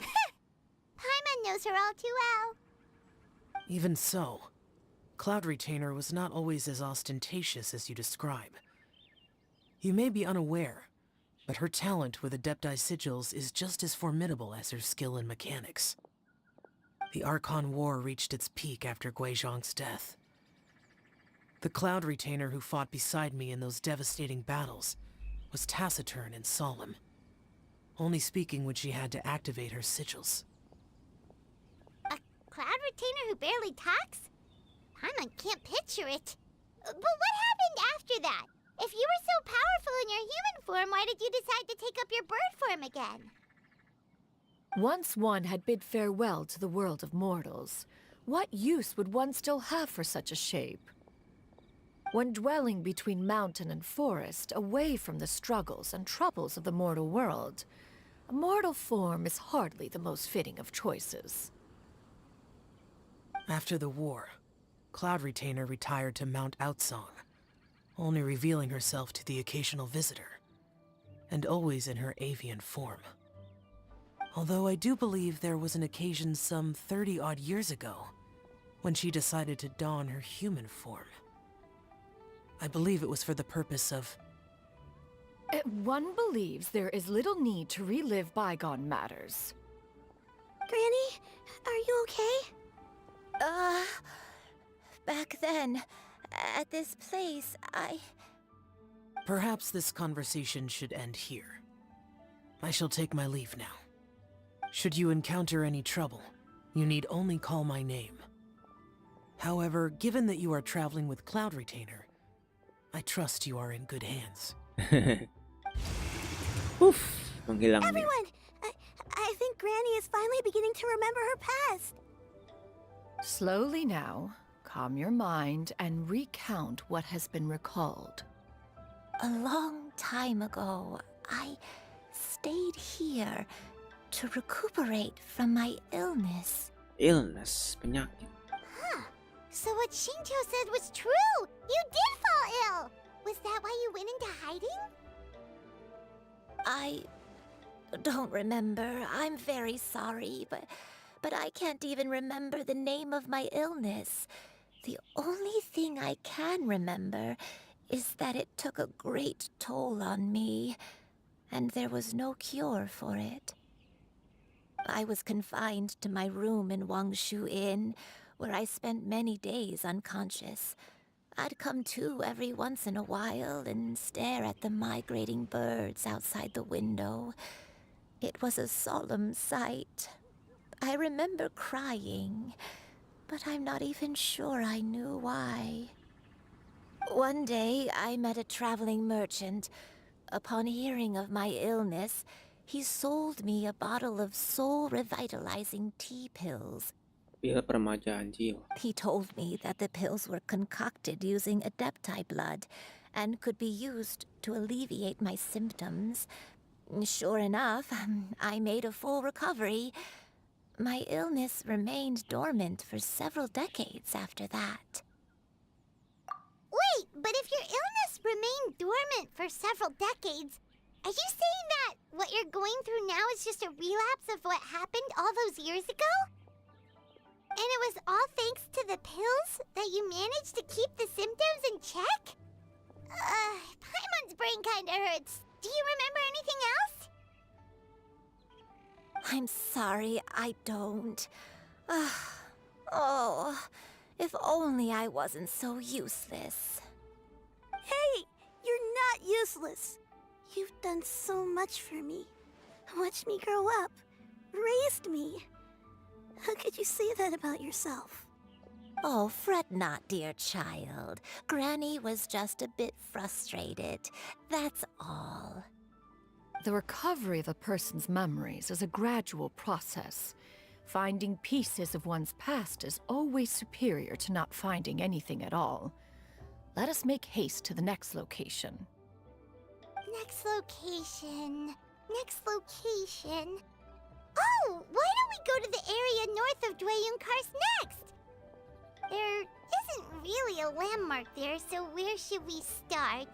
B: Paimon knows her all too well.
P: Even so, Cloud Retainer was not always as ostentatious as you describe. You may be unaware, but her talent with Adepti sigils is just as formidable as her skill in mechanics. The Archon War reached its peak after Guizhong's death. The Cloud Retainer who fought beside me in those devastating battles was taciturn and solemn, only speaking when she had to activate her sigils.
B: A Cloud retainer who barely talks? Paimon can't picture it. But what happened after that? If you were so powerful in your human form, why did you decide to take up your bird form again?
E: Once one had bid farewell to the world of mortals, what use would one still have for such a shape? When dwelling between mountain and forest, away from the struggles and troubles of the mortal world, a mortal form is hardly the most fitting of choices.
P: After the war, Cloud Retainer retired to Mount Outsong, only revealing herself to the occasional visitor, and always in her avian form. Although I do believe there was an occasion some 30-odd years ago when she decided to don her human form. I believe it was for the purpose of...
E: One believes there is little need to relive bygone matters.
M: Granny, are you okay?
L: Back then, at this place,
P: Perhaps this conversation should end here. I shall take my leave now. Should you encounter any trouble, you need only call my name. However, given that you are traveling with Cloud Retainer, I trust you are in good hands.
A: Menghilang dia.
M: Everyone, I think Granny is finally beginning to remember her past.
E: Slowly now, calm your mind and recount what has been recalled.
L: a long time ago, I stayed here to recuperate from my illness.
A: Illness, penyakit.
B: Huh. So what Shinto said was true! You did fall ill! Was that why you went into hiding?
L: I don't remember. I'm very sorry, but I can't even remember the name of my illness. The only thing I can remember is that it took a great toll on me, and there was no cure for it. I was confined to my room in Wangshu Inn, where I spent many days unconscious. I'd come to every once in a while and stare at the migrating birds outside the window. It was a solemn sight. I remember crying, but I'm not even sure I knew why. One day, I met a traveling merchant. Upon hearing of my illness, he sold me a bottle of soul-revitalizing tea pills.
A: Pil permajaan jiwa.
L: He told me that the pills were concocted using adepti blood and could be used to alleviate my symptoms. Sure enough, I made a full recovery. My illness remained dormant for several decades after that.
B: Wait, but if your illness remained dormant for several decades, are you saying that what you're going through now is just a relapse of what happened all those years ago? And it was all thanks to the pills that you managed to keep the symptoms in check? Paimon's brain kinda hurts. Do you remember anything else?
L: I'm sorry, I don't. Oh, if only I wasn't so useless.
M: Hey, you're not useless. You've done so much for me. Watched me grow up. Raised me. How could you say that about yourself?
L: Oh, fret not, dear child. Granny was just a bit frustrated. That's all.
E: The recovery of a person's memories is a gradual process. Finding pieces of one's past is always superior to not finding anything at all. Let us make haste to the next location.
B: Next location. Next location. Oh, why don't we go to the area north of Dwayun Karst next? There isn't really a landmark there, so where should we start?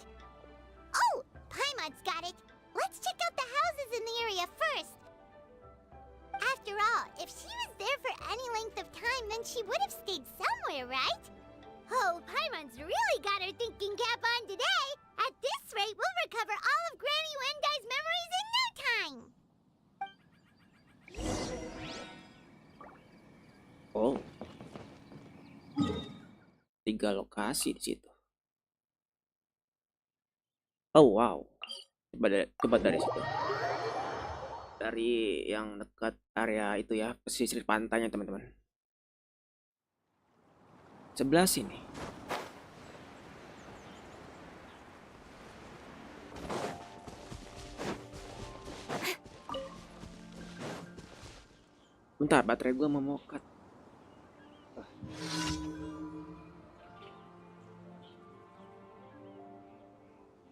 B: Oh, Paimon's got it. Let's check out the houses in the area first. After all, if she was there for any length of time, then she would have stayed somewhere, right? Oh, Paimon's really got her thinking cap on today. At this rate, we'll recover all of Granny Wendai's memories in no time.
A: Oh. 3 lokasi di situ. Oh wow. Coba dari situ. Dari yang dekat area itu ya, pesisir pantainya teman-teman. Sebelah sini. Bentar, baterai gua mau mokat.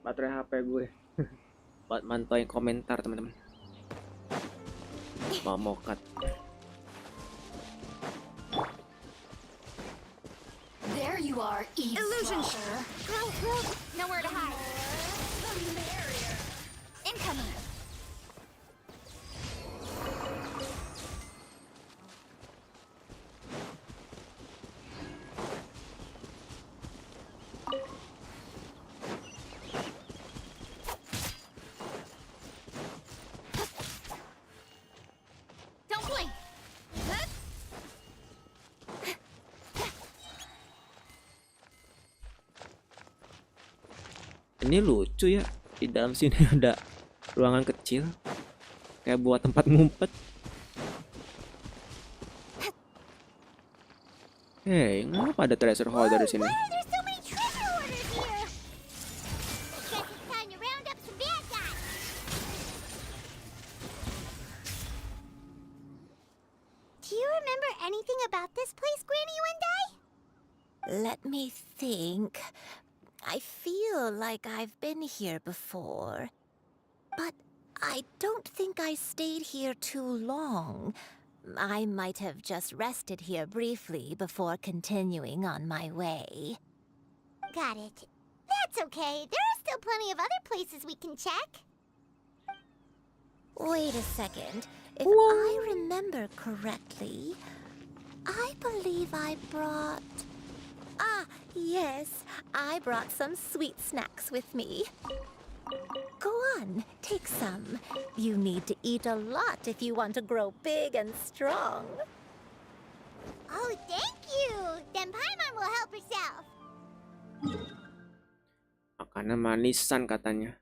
A: Baterai HP gue buat mantauin komentar teman-teman. Mau mokat.
K: There you are,
B: Illusion.
K: eavesdropper.
B: Nowhere to hide. Incoming. Don't blink.
A: Ini lucu ya, di dalam sini ada ruangan kecil kayak buat tempat ngumpet. Hei, ngapa ada treasure holder di sini?
B: Why are there so many treasure hoarders here? Guess it's time to round up some bad guys. Do you remember anything about this place, Granny Wendy?
L: Let me think. I feel like I've been here before, but I don't think I stayed here too long. I might have just rested here briefly before continuing on my way.
B: Got it. That's okay. There are still plenty of other places we can check.
L: Wait a second. If I remember correctly, I believe I brought... Ah, yes. I brought some sweet snacks with me. Go on, take some. You need to eat a lot if you want to grow big and strong.
B: Oh, thank you. Then Paimon will help herself.
A: Makanan manisan katanya.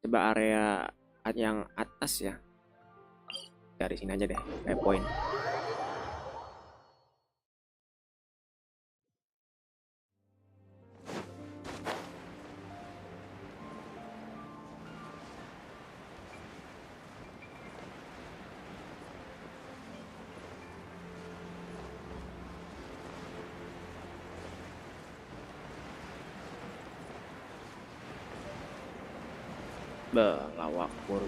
A: Coba area yang atas ya. Dari sini aja deh, kayak poin. Lawak pur.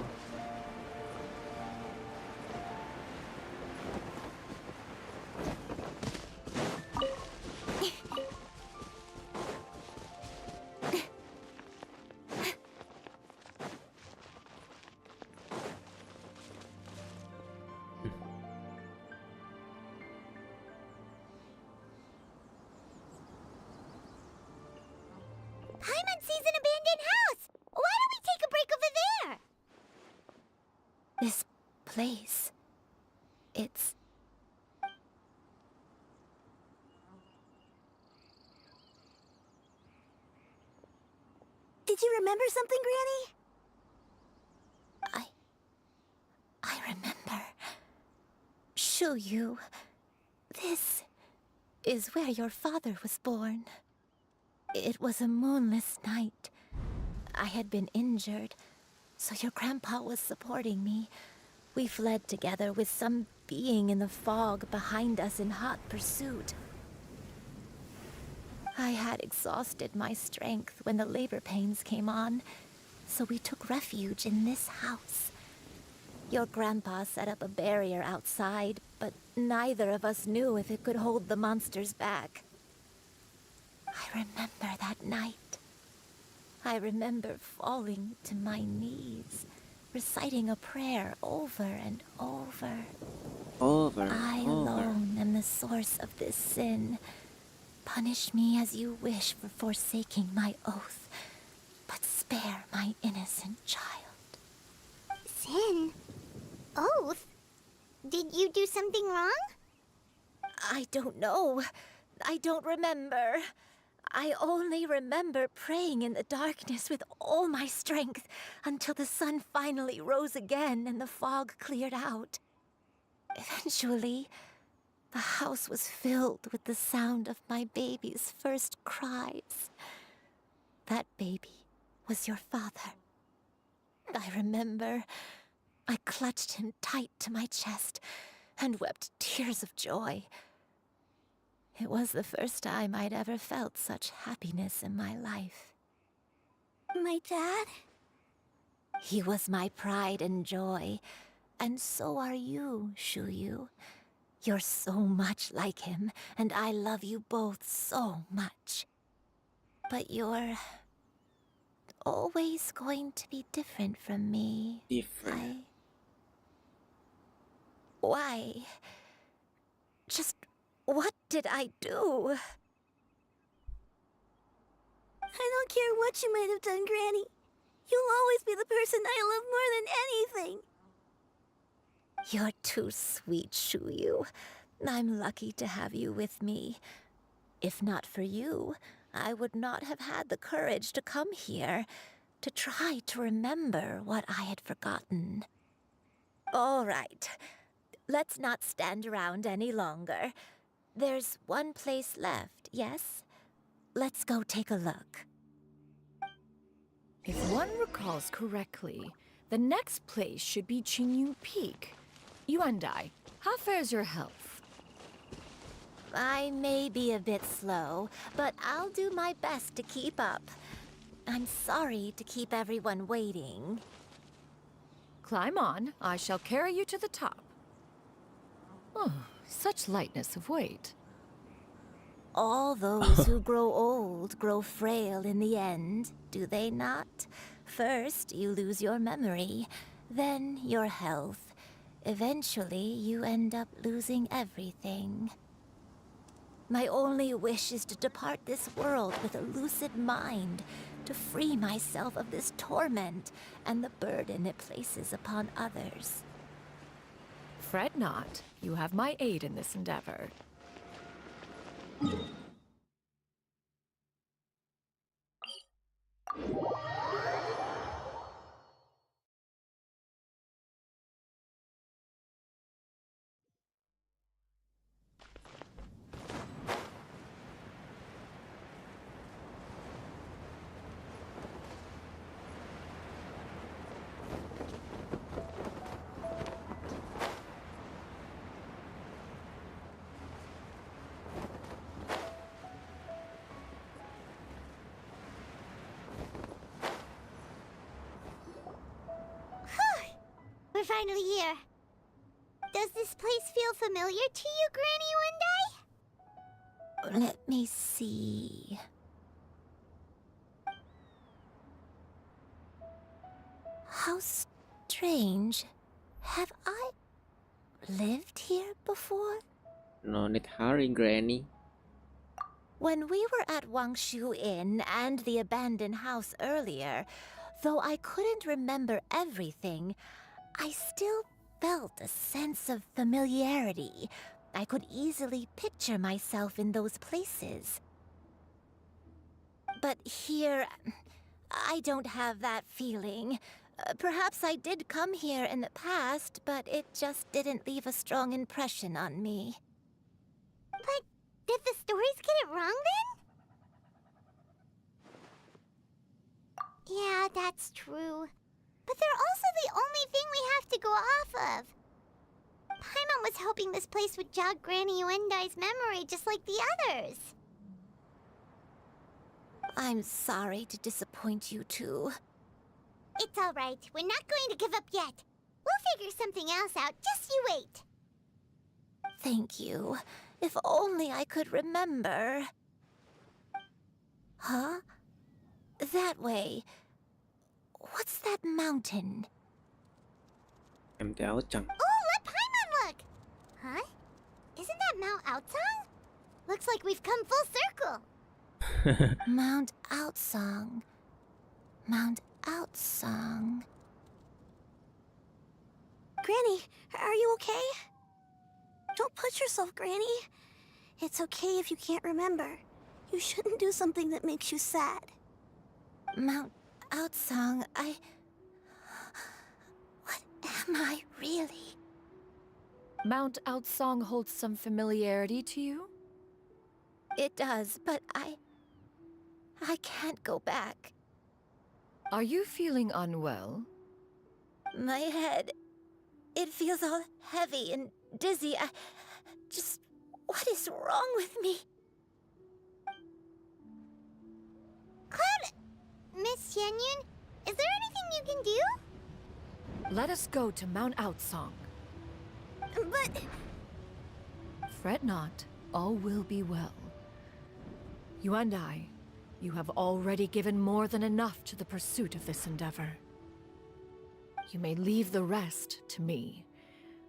B: Paimon sees an abandoned house. Why don't we take a break over there?
L: This place... it's...
M: Did you remember something, Granny?
L: I remember. Shuyu, this is where your father was born. It was a moonless night. I had been injured, so your grandpa was supporting me. We fled together with some being in the fog behind us in hot pursuit. I had exhausted my strength when the labor pains came on, so we took refuge in this house. Your grandpa set up a barrier outside, but neither of us knew if it could hold the monsters back. I remember that night. I remember falling to my knees, reciting a prayer over and over. I alone am the source of this sin. Punish me as you wish for forsaking my oath, but spare my innocent child.
B: Sin? Oath? Did you do something wrong?
L: I don't know. I don't remember. I only remember praying in the darkness with all my strength until the sun finally rose again and the fog cleared out. Eventually, The house was filled with the sound of my baby's first cries. That baby was your father. I remember I clutched him tight to my chest and wept tears of joy. It was the first time I'd ever felt such happiness in my life.
M: My dad?
L: He was my pride and joy, and so are you, Shuyu. You're so much like him, and I love you both so much. But you're always going to be different from me.
A: Different.
L: Why? Just what did I do?
M: I don't care what you might have done, Granny. You'll always be the person I love more than anything.
L: You're too sweet, Shuyu. I'm lucky to have you with me. If not for you, I would not have had the courage to come here, to try to remember what I had forgotten. All right, let's not stand around any longer. There's one place left, yes? Let's go take a look.
E: If one recalls correctly, the next place should be Qingyu Peak. Yuandai, how fares your health?
L: I may be a bit slow, but I'll do my best to keep up. I'm sorry to keep everyone waiting.
E: Climb on. I shall carry you to the top. Oh, such lightness of weight.
L: All those who grow old grow frail in the end, do they not? First, you lose your memory, then your health. Eventually, you end up losing everything. My only wish is to depart this world with a lucid mind, to free myself of this torment and the burden it places upon others.
E: Fret not. You have my aid in this endeavor.
B: We're finally here. Does this place feel familiar to you, Granny One Day?
L: Let me see. How strange. Have I lived here before?
A: No need hurry, Granny.
L: When we were at Wangshu Inn and the abandoned house earlier, though I couldn't remember everything, I still felt a sense of familiarity. I could easily picture myself in those places. But here, I don't have that feeling. Perhaps I did come here in the past, but it just didn't leave a strong impression on me.
B: But did the stories get it wrong then? Yeah, that's true. But they're also the only thing we have to go off of. Paimon was hoping this place would jog Granny Uendai's memory just like the others.
L: I'm sorry to disappoint you two.
B: It's all right. We're not going to give up yet. We'll figure something else out. Just you wait.
L: Thank you. If only I could remember. Huh? That way. What's that mountain?
A: Em Táo Chẳng.
B: Oh, let Paimon look! Huh? Isn't that Mount Aotsang? Looks like we've come full circle.
L: Mount Aotsang. Mount Aotsang.
M: Granny, are you okay? Don't push yourself, Granny. It's okay if you can't remember. You shouldn't do something that makes you sad.
L: Mount Aotsang, What am I really?
E: Mount Outsong holds some familiarity to you?
L: It does, but I can't go back.
E: Are you feeling unwell?
L: My head, it feels all heavy and dizzy. What is wrong with me?
B: Cloud, Miss Yenyun, is there anything you can do?
E: Let us go to Mount Outsong.
B: But...
E: Fret not, all will be well. You and I, you have already given more than enough to the pursuit of this endeavor. You may leave the rest to me.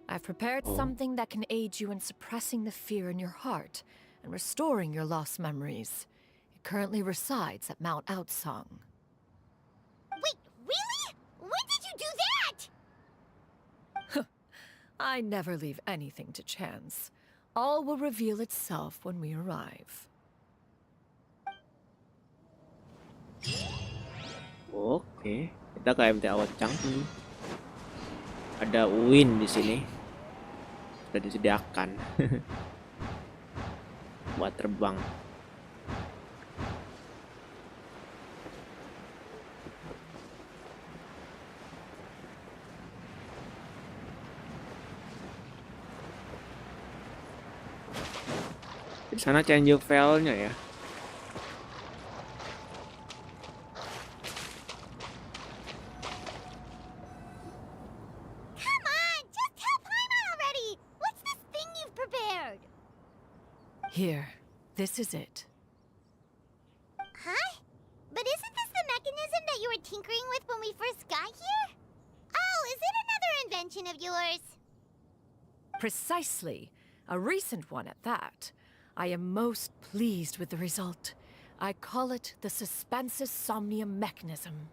E: I've prepared something that can aid you in suppressing the fear in your heart and restoring your lost memories. It currently resides at Mount Outsong.
B: Wait, really? When did you do that?
E: I never leave anything to chance. All will reveal itself when we arrive.
A: Oke, kita ke MT Awacang nih. Ada Win di sini. Sudah disediakan buat terbang. Di sana change file-nya ya.
B: Come on, just tell Paimon already! What's this thing you've prepared?
E: Here, this is it.
B: Huh? But isn't this the mechanism that you were tinkering with when we first got here? Oh, is it another invention of yours?
E: Precisely. A recent one at that. I am most pleased with the result. I call it the Suspensus Somnium mechanism.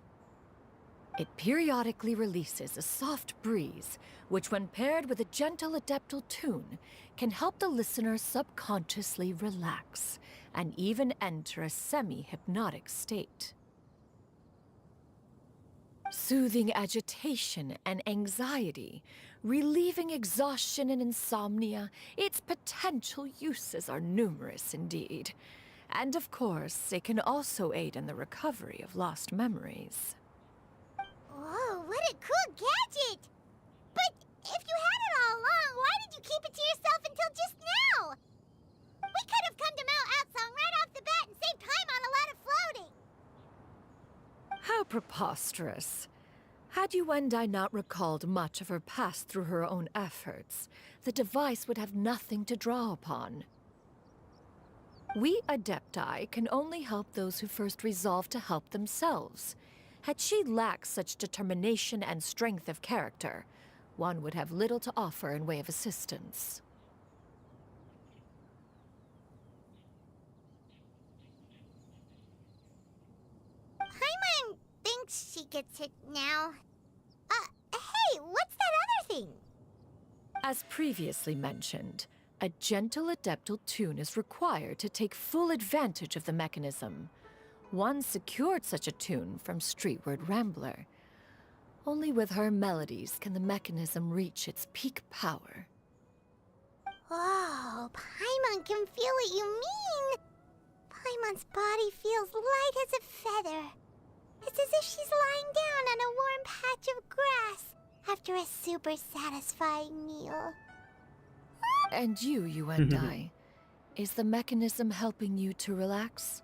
E: It periodically releases a soft breeze, which when paired with a gentle adeptal tune, can help the listener subconsciously relax and even enter a semi-hypnotic state. Soothing agitation and anxiety, relieving exhaustion and insomnia, its potential uses are numerous indeed. And of course, it can also aid in the recovery of lost memories.
B: Whoa, what a cool gadget! But if you had it all along, why did you keep it to yourself until just now? We could have come to Mount Outsong right off the bat and saved time on a lot of floating.
E: How preposterous. Had you and I not recalled much of her past through her own efforts, the device would have nothing to draw upon. We Adepti can only help those who first resolve to help themselves. Had she lacked such determination and strength of character, one would have little to offer in way of assistance.
B: Paimon thinks she gets it now. Hey, what's that other thing?
E: As previously mentioned, a gentle adeptal tune is required to take full advantage of the mechanism. One secured such a tune from Streetward Rambler. Only with her melodies can the mechanism reach its peak power.
B: Whoa, Paimon can feel what you mean. Paimon's body feels light as a feather. It's as if she's lying down on a warm patch of grass after a super satisfying meal.
E: And you and I, is the mechanism helping you to relax?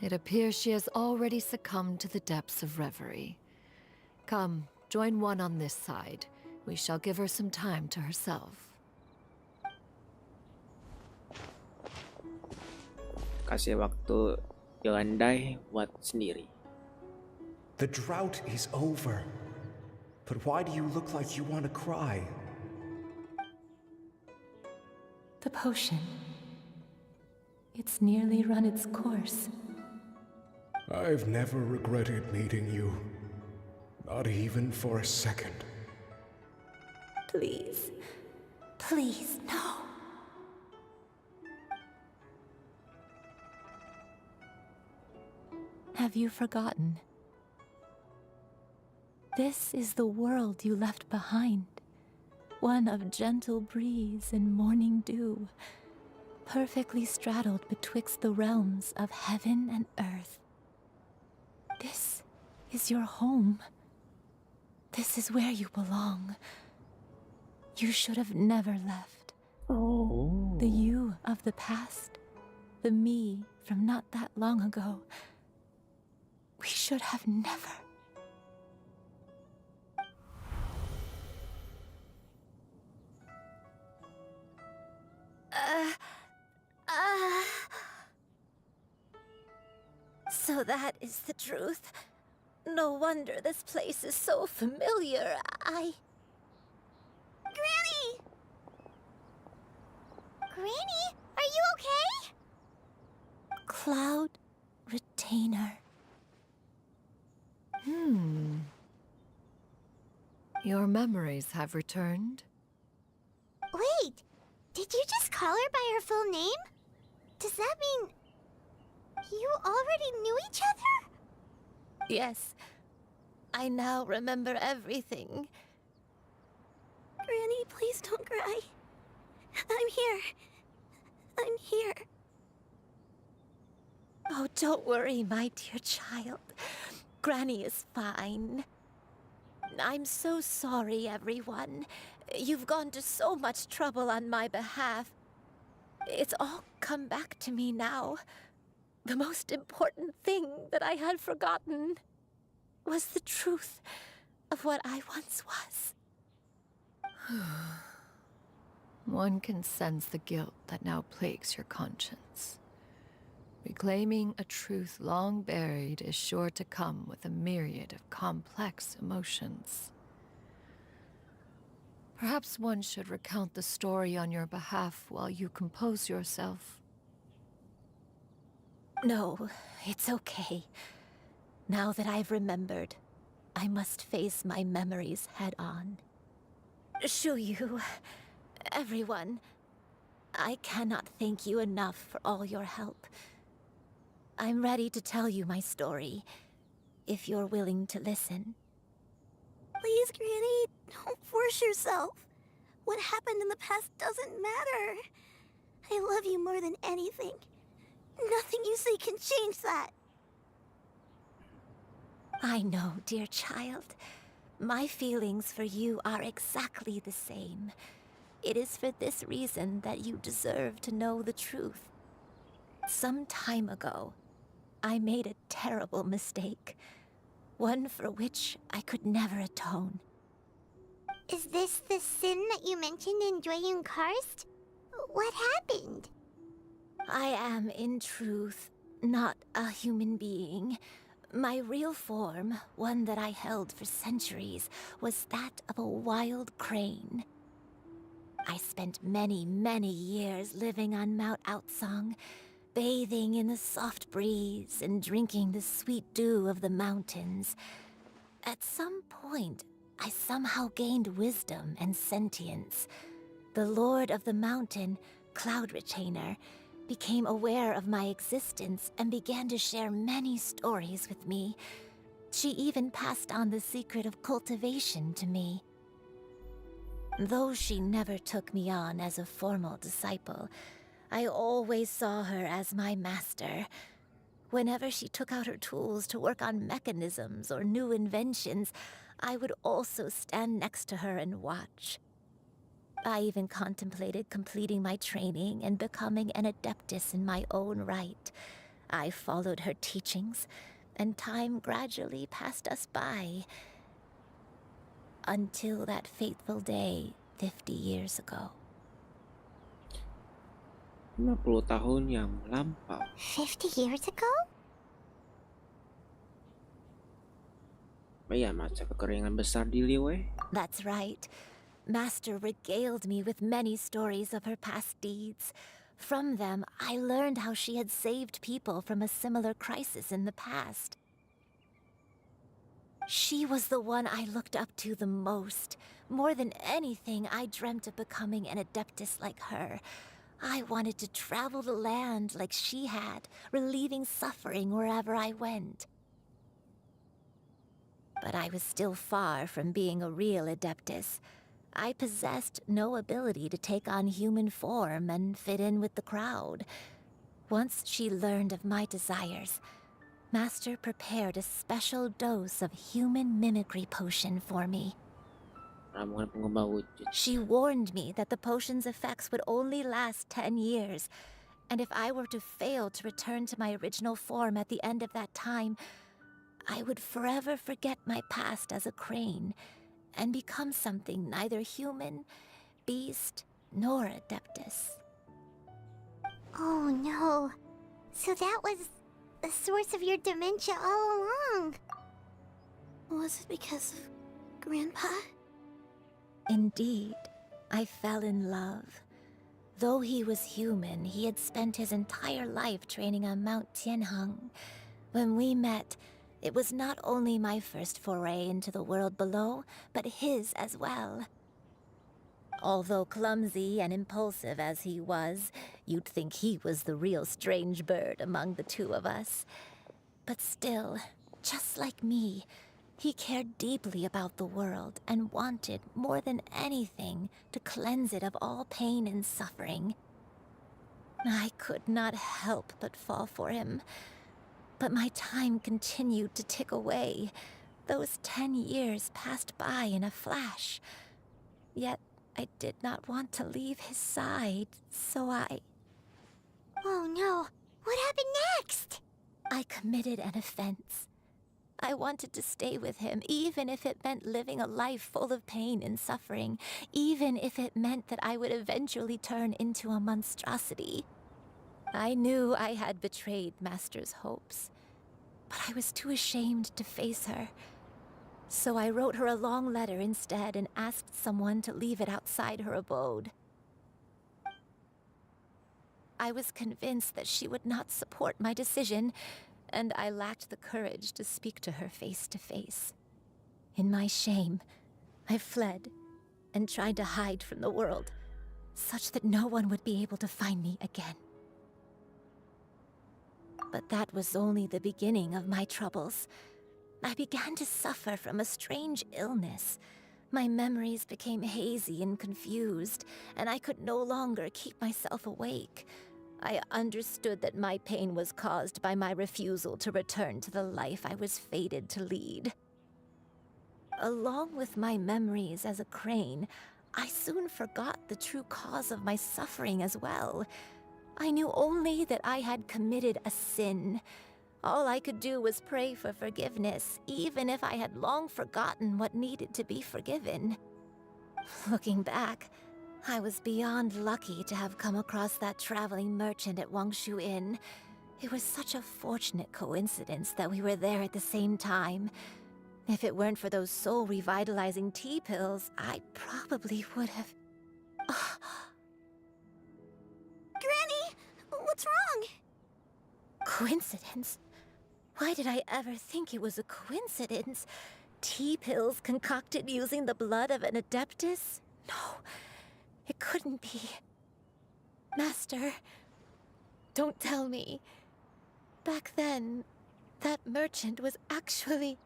E: It appears she has already succumbed to the depths of reverie. Come, join one on this side. We shall give her some time to herself.
A: Kasih waktu Yolandai buat sendiri.
R: The drought is over. But why do you look like you want to cry?
S: The potion. It's nearly run its course.
R: I've never regretted meeting you. Not even for a second.
S: Please. Please, no. Have you forgotten? This is the world you left behind. One of gentle breeze and morning dew, perfectly straddled betwixt the realms of heaven and earth. This is your home. This is where you belong. You should have never left.
A: Oh.
S: The you of the past, the me from not that long ago. We should have never.
L: So that is the truth. No wonder this place is so familiar.
B: Granny! Granny, are you okay?
L: Cloud Retainer.
E: Your memories have returned?
B: Wait, did you just call her by her full name? Does that mean you already knew each other?
L: Yes. I now remember everything.
M: Granny, please don't cry. I'm here. I'm here.
L: Oh, don't worry, my dear child. Granny is fine. I'm so sorry, everyone. You've gone to so much trouble on my behalf. It's all come back to me now. The most important thing that I had forgotten was the truth of what I once was.
E: One can sense the guilt that now plagues your conscience. Reclaiming a truth long buried is sure to come with a myriad of complex emotions. Perhaps one should recount the story on your behalf while you compose yourself.
L: No, it's okay. Now that I've remembered, I must face my memories head on. Shuyu, everyone, I cannot thank you enough for all your help. I'm ready to tell you my story, if you're willing to listen.
M: Please, Granny, don't force yourself. What happened in the past doesn't matter. I love you more than anything. Nothing you say can change that.
L: I know, dear child. My feelings for you are exactly the same. It is for this reason that you deserve to know the truth. Some time ago, I made a terrible mistake. One for which I could never atone.
B: Is this the sin that you mentioned in Joyun Karst? What happened?
L: I am, in truth, not a human being. My real form, one that I held for centuries, was that of a wild crane. I spent many, many years living on Mount Outsong, bathing in the soft breeze and drinking the sweet dew of the mountains. At some point, I somehow gained wisdom and sentience. The Lord of the Mountain, Cloud Retainer, became aware of my existence and began to share many stories with me. She even passed on the secret of cultivation to me. Though she never took me on as a formal disciple, I always saw her as my master. Whenever she took out her tools to work on mechanisms or new inventions, I would also stand next to her and watch. I even contemplated completing my training and becoming an adeptus in my own right. I followed her teachings, and time gradually passed us by. Until that fateful day 50 years ago.
A: 50 tahun yang lampau.
B: 50 years ago?
A: Iya, masa kekeringan besar di Liwe.
L: That's right. Master regaled me with many stories of her past deeds. From them, I learned how she had saved people from a similar crisis in the past. She was the one I looked up to the most. More than anything, I dreamt of becoming an adeptus like her. I wanted to travel the land like she had, relieving suffering wherever I went. But I was still far from being a real Adeptus. I possessed no ability to take on human form and fit in with the crowd. Once she learned of my desires, Master prepared a special dose of human mimicry potion for me.
A: Ramuan pengubah wujud.
L: She warned me that the potion's effects would only last 10 years, and if I were to fail to return to my original form at the end of that time, I would forever forget my past as a crane and become something neither human, beast, nor Adeptus.
B: Oh no. So that was the source of your dementia all along. Was it because of Grandpa?
L: Indeed, I fell in love. Though he was human, he had spent his entire life training on Mount Tianheng. When we met, it was not only my first foray into the world below, but his as well. Although clumsy and impulsive as he was, you'd think he was the real strange bird among the two of us. But still, just like me, he cared deeply about the world and wanted, more than anything, to cleanse it of all pain and suffering. I could not help but fall for him. But my time continued to tick away. Those 10 years passed by in a flash. Yet I did not want to leave his side, so I...
B: Oh no, what happened next?
L: I committed an offense. I wanted to stay with him, even if it meant living a life full of pain and suffering, even if it meant that I would eventually turn into a monstrosity. I knew I had betrayed Master's hopes, but I was too ashamed to face her. So I wrote her a long letter instead and asked someone to leave it outside her abode. I was convinced that she would not support my decision, and I lacked the courage to speak to her face to face. In my shame, I fled and tried to hide from the world, such that no one would be able to find me again. But that was only the beginning of my troubles. I began to suffer from a strange illness. My memories became hazy and confused, and I could no longer keep myself awake. I understood that my pain was caused by my refusal to return to the life I was fated to lead. Along with my memories as a crane, I soon forgot the true cause of my suffering as well. I knew only that I had committed a sin. All I could do was pray for forgiveness, even if I had long forgotten what needed to be forgiven. Looking back, I was beyond lucky to have come across that traveling merchant at Wangshu Inn. It was such a fortunate coincidence that we were there at the same time. If it weren't for those soul-revitalizing tea pills, I probably would have...
B: Granny, what's wrong?
L: Coincidence? Why did I ever think it was a coincidence? Tea pills concocted using the blood of an Adeptus? No, it couldn't be. Master, don't tell me. Back then, that merchant was actually...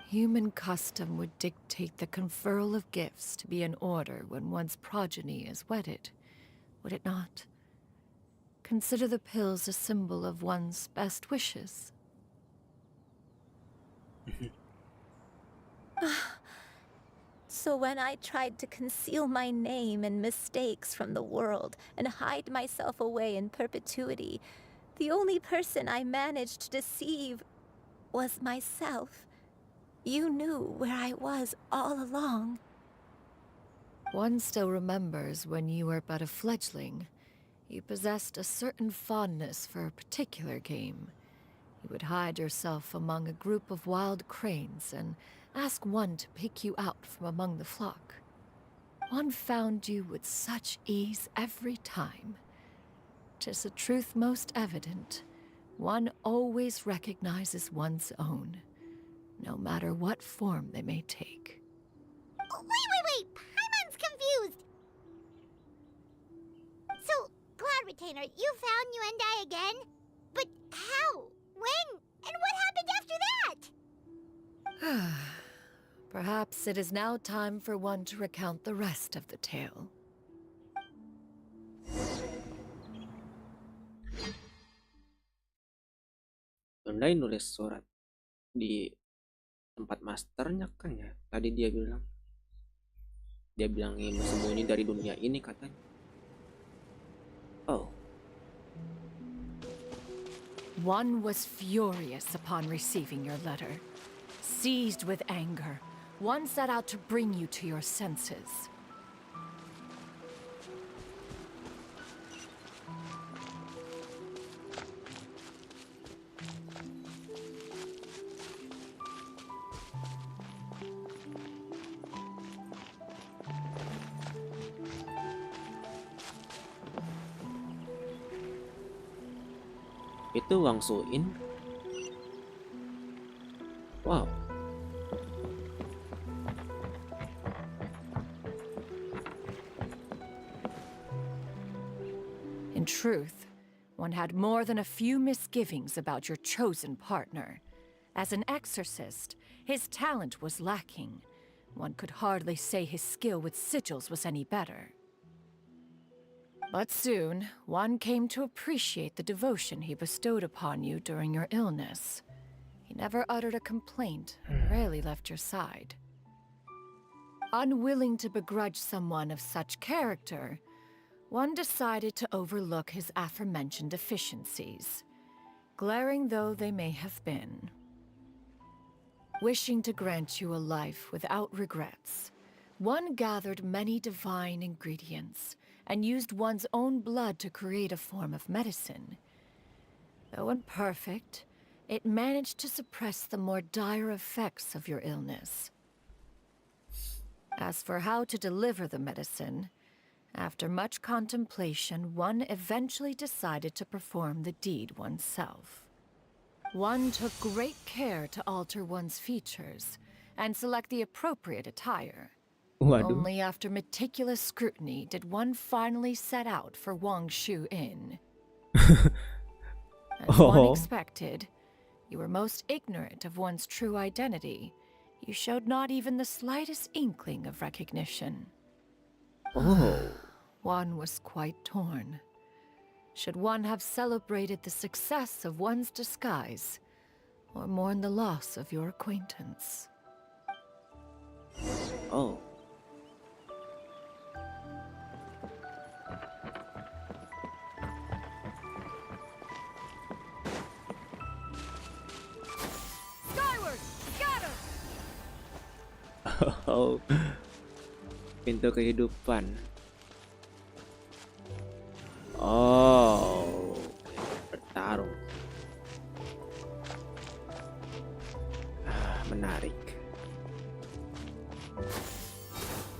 E: Human custom would dictate the conferral of gifts to be in order when one's progeny is wedded, would it not? Consider the pills a symbol of one's best wishes.
L: So when I tried to conceal my name and mistakes from the world and hide myself away in perpetuity, the only person I managed to deceive was myself. You knew where I was all along.
E: One still remembers when you were but a fledgling. You possessed a certain fondness for a particular game. You would hide yourself among a group of wild cranes and ask one to pick you out from among the flock. One found you with such ease every time. 'Tis a truth most evident. One always recognizes one's own, no matter what form they may take.
B: Oh, wait! Paimon's confused! So, Cloud Retainer, you found Yuendai again? But how? When? And what happened after that?
E: Perhaps it is now time for one to recount the rest of the tale.
A: Pandai nulis surat di tempat masternya kan ya. Tadi dia bilang ingin bersembunyi dari dunia ini katanya. Oh.
E: One was furious upon receiving your letter. Seized with anger, one set out to bring you to your senses.
A: Itu Wang Suin. Wow.
E: In truth, one had more than a few misgivings about your chosen partner. As an exorcist, his talent was lacking. One could hardly say his skill with sigils was any better. But soon, one came to appreciate the devotion he bestowed upon you during your illness. He never uttered a complaint and rarely left your side. Unwilling to begrudge someone of such character, one decided to overlook his aforementioned deficiencies, glaring though they may have been. Wishing to grant you a life without regrets, one gathered many divine ingredients and used one's own blood to create a form of medicine. Though imperfect, it managed to suppress the more dire effects of your illness. As for how to deliver the medicine, after much contemplation, one eventually decided to perform the deed oneself. One took great care to alter one's features and select the appropriate attire.
A: Waduh.
E: Only after meticulous scrutiny did one finally set out for Wangshu Inn. As one expected, you were most ignorant of one's true identity. You showed not even the slightest inkling of recognition.
A: Oh.
E: One was quite torn. Should one have celebrated the success of one's disguise, or mourn the loss of your acquaintance?
A: Oh.
E: Skyward! Scatter!
A: Oh. Pintu kehidupan. Oh. Bertarung. Menarik.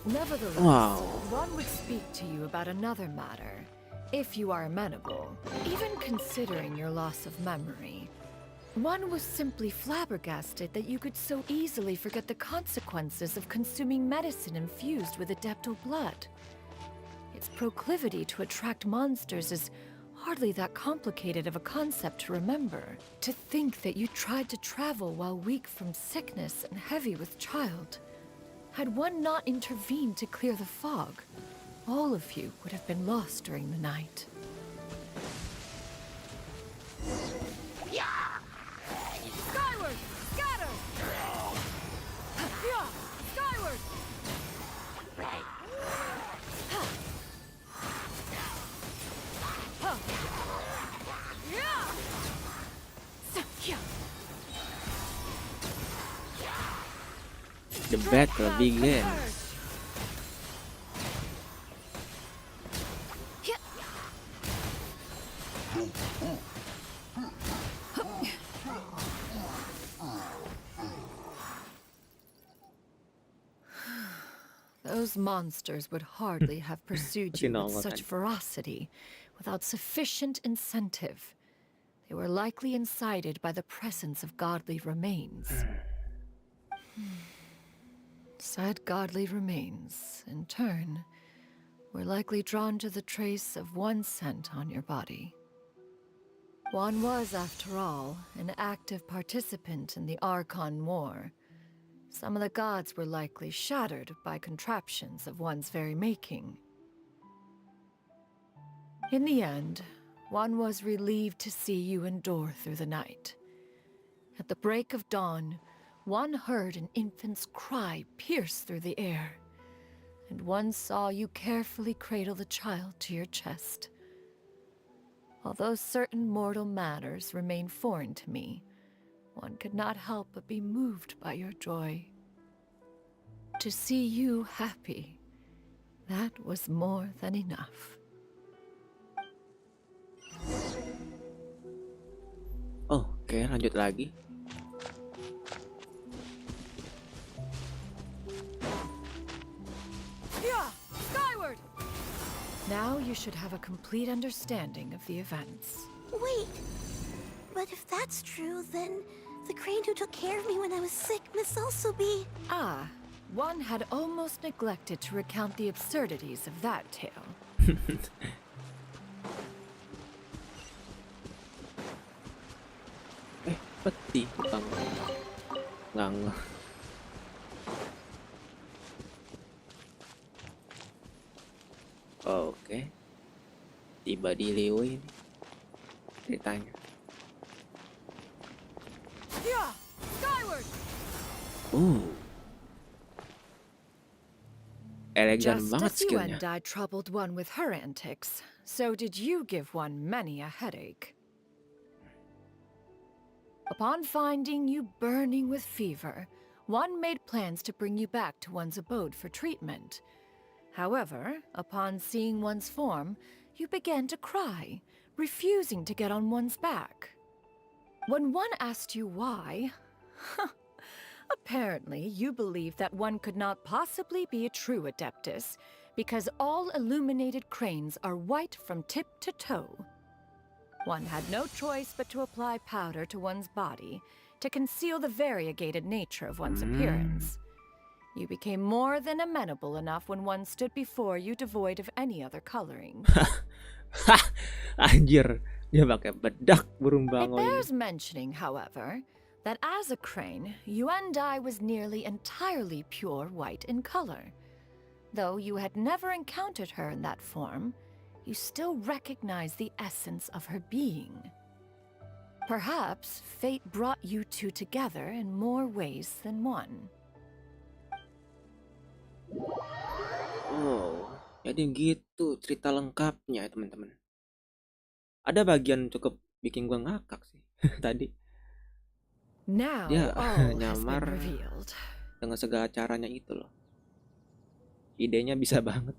E: Nevertheless,
A: Wow.
E: one would speak to you about another matter, if you are amenable, even considering your loss of memory. One was simply flabbergasted that you could so easily forget the consequences of consuming medicine infused with adeptal blood. Its proclivity to attract monsters is hardly that complicated of a concept to remember. To think that you tried to travel while weak from sickness and heavy with child. Had one not intervened to clear the fog, all of you would have been lost during the night.
T: Skyward! Scatter! Skyward!
A: The battle begins.
E: Those monsters would hardly have pursued you with such ferocity without sufficient incentive. They were likely incited by the presence of godly remains. Said godly remains, in turn, were likely drawn to the trace of one scent on your body. One was, after all, an active participant in the Archon War. Some of the gods were likely shattered by contraptions of one's very making. In the end, one was relieved to see you endure through the night. At the break of dawn, one heard an infant's cry pierce through the air, and one saw you carefully cradle the child to your chest. Although certain mortal matters remain foreign to me, one could not help but be moved by your joy. To see you happy, that was more than enough.
A: Oke, lanjut lagi.
E: Yeah, skyward! Now you should have a complete understanding of the events.
M: Wait, but if that's true, then the crane who took care of me when I was sick must also be...
E: Ah, one had almost neglected to recount the absurdities of that tale.
A: Peti nggak. Oke, tiba di Liwi ini ceritanya.
E: Yeah, skyward!
A: Elegan
E: Just
A: banget
E: as you
A: skillnya.
E: and I troubled one with her antics, so did you give one many a headache. Upon finding you burning with fever, one made plans to bring you back to one's abode for treatment. However, upon seeing one's form, you began to cry, refusing to get on one's back. When one asked you why, apparently you believed that one could not possibly be a true Adeptus, because all illuminated cranes are white from tip to toe. One had no choice but to apply powder to one's body to conceal the variegated nature of one's appearance. You became more than amenable enough when one stood before you devoid of any other coloring.
A: Anjir, dia pakai bedak burung
E: It
A: bangau ini.
E: bears mentioning, however, that as a crane, Yuandai was nearly entirely pure white in color. Though you had never encountered her in that form, you still recognize the essence of her being. Perhaps fate brought you two together in more ways than one.
A: Oh, jadi gitu cerita lengkapnya ya teman-teman. Ada bagian cukup bikin gua ngakak sih tadi.
E: Now
A: Dia
E: all has been
A: nyamar
E: revealed.
A: dengan segala caranya itu loh. Idenya bisa banget.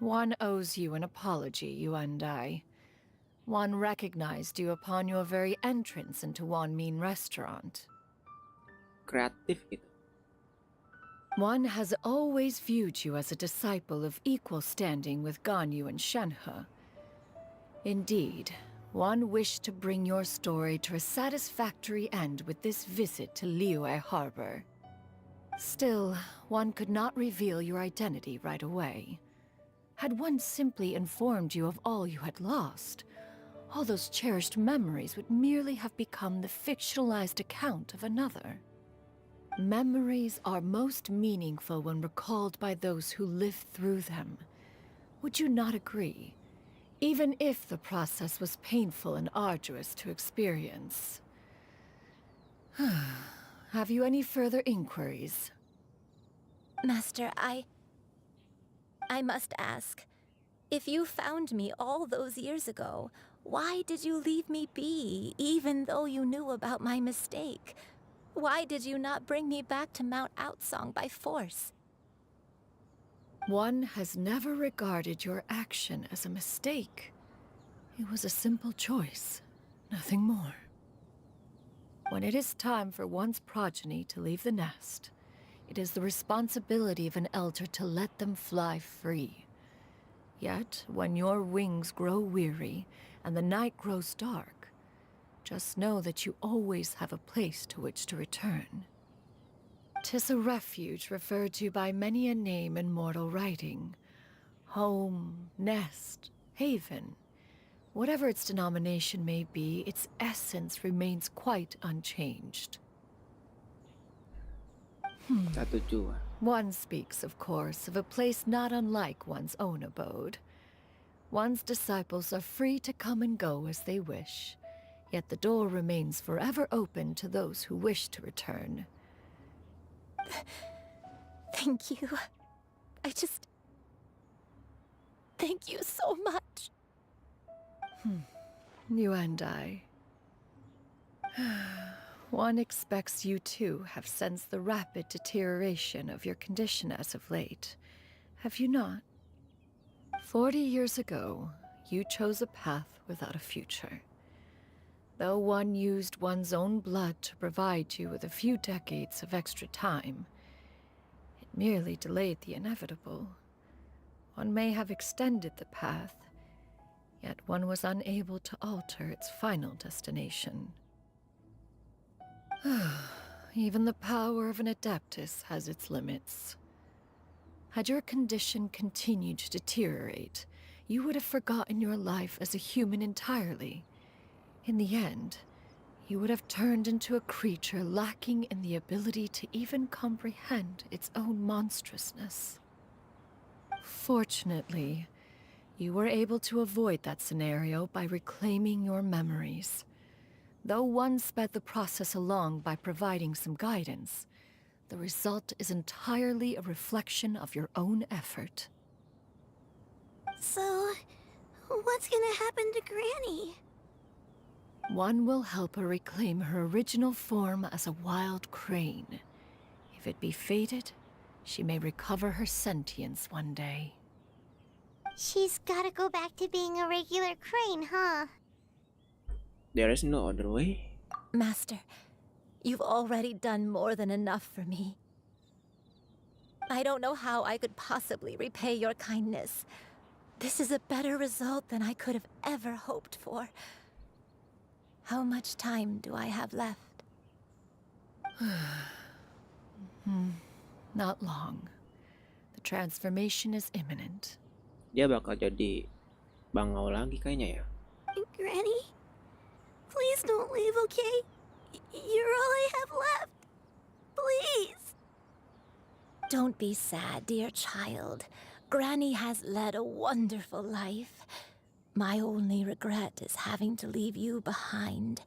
E: One owes you an apology, Yuandai. One recognized you upon your very entrance into one mean restaurant.
A: Kreatif gitu.
E: One has always viewed you as a disciple of equal standing with Ganyu and Shenhe. Indeed, one wished to bring your story to a satisfactory end with this visit to Liyue Harbor. Still, one could not reveal your identity right away. Had one simply informed you of all you had lost, all those cherished memories would merely have become the fictionalized account of another. Memories are most meaningful when recalled by those who lived through them. Would you not agree? Even if the process was painful and arduous to experience. Have you any further inquiries?
L: Master, I must ask. If you found me all those years ago, why did you leave me be, even though you knew about my mistake? Why did you not bring me back to Mount Outsong by force?
E: One has never regarded your action as a mistake. It was a simple choice, nothing more. When it is time for one's progeny to leave the nest, it is the responsibility of an elder to let them fly free. Yet, when your wings grow weary and the night grows dark, just know that you always have a place to which to return. 'Tis a refuge referred to by many a name in mortal writing. Home, nest, haven. Whatever its denomination may be, its essence remains quite unchanged. One speaks, of course, of a place not unlike one's own abode. One's disciples are free to come and go as they wish, yet the door remains forever open to those who wish to return.
S: Thank you. Thank you so much.
E: You and I. One expects you too have sensed the rapid deterioration of your condition as of late. Have you not? 40 years ago, you chose a path without a future. Though one used one's own blood to provide you with a few decades of extra time, it merely delayed the inevitable. One may have extended the path, yet one was unable to alter its final destination. Even the power of an adeptus has its limits. Had your condition continued to deteriorate, you would have forgotten your life as a human entirely. In the end, you would have turned into a creature lacking in the ability to even comprehend its own monstrousness. Fortunately, you were able to avoid that scenario by reclaiming your memories. Though one sped the process along by providing some guidance, the result is entirely a reflection of your own effort.
M: So, what's gonna happen to Granny?
E: One will help her reclaim her original form as a wild crane. If it be fated, she may recover her sentience one day.
B: She's gotta go back to being a regular crane, huh?
A: There is no other way.
Q: Master, you've already done more than enough for me. I don't know how I could possibly repay your kindness. This is a better result than I could have ever hoped for. How much time do I have left?
E: Not long. The transformation is imminent.
A: Dia bakal jadi Bangau lagi kayaknya ya.
M: Granny? Please don't leave, okay? You're all I have left. Please.
L: Don't be sad, dear child. Granny has led a wonderful life. My only regret is having to leave you behind.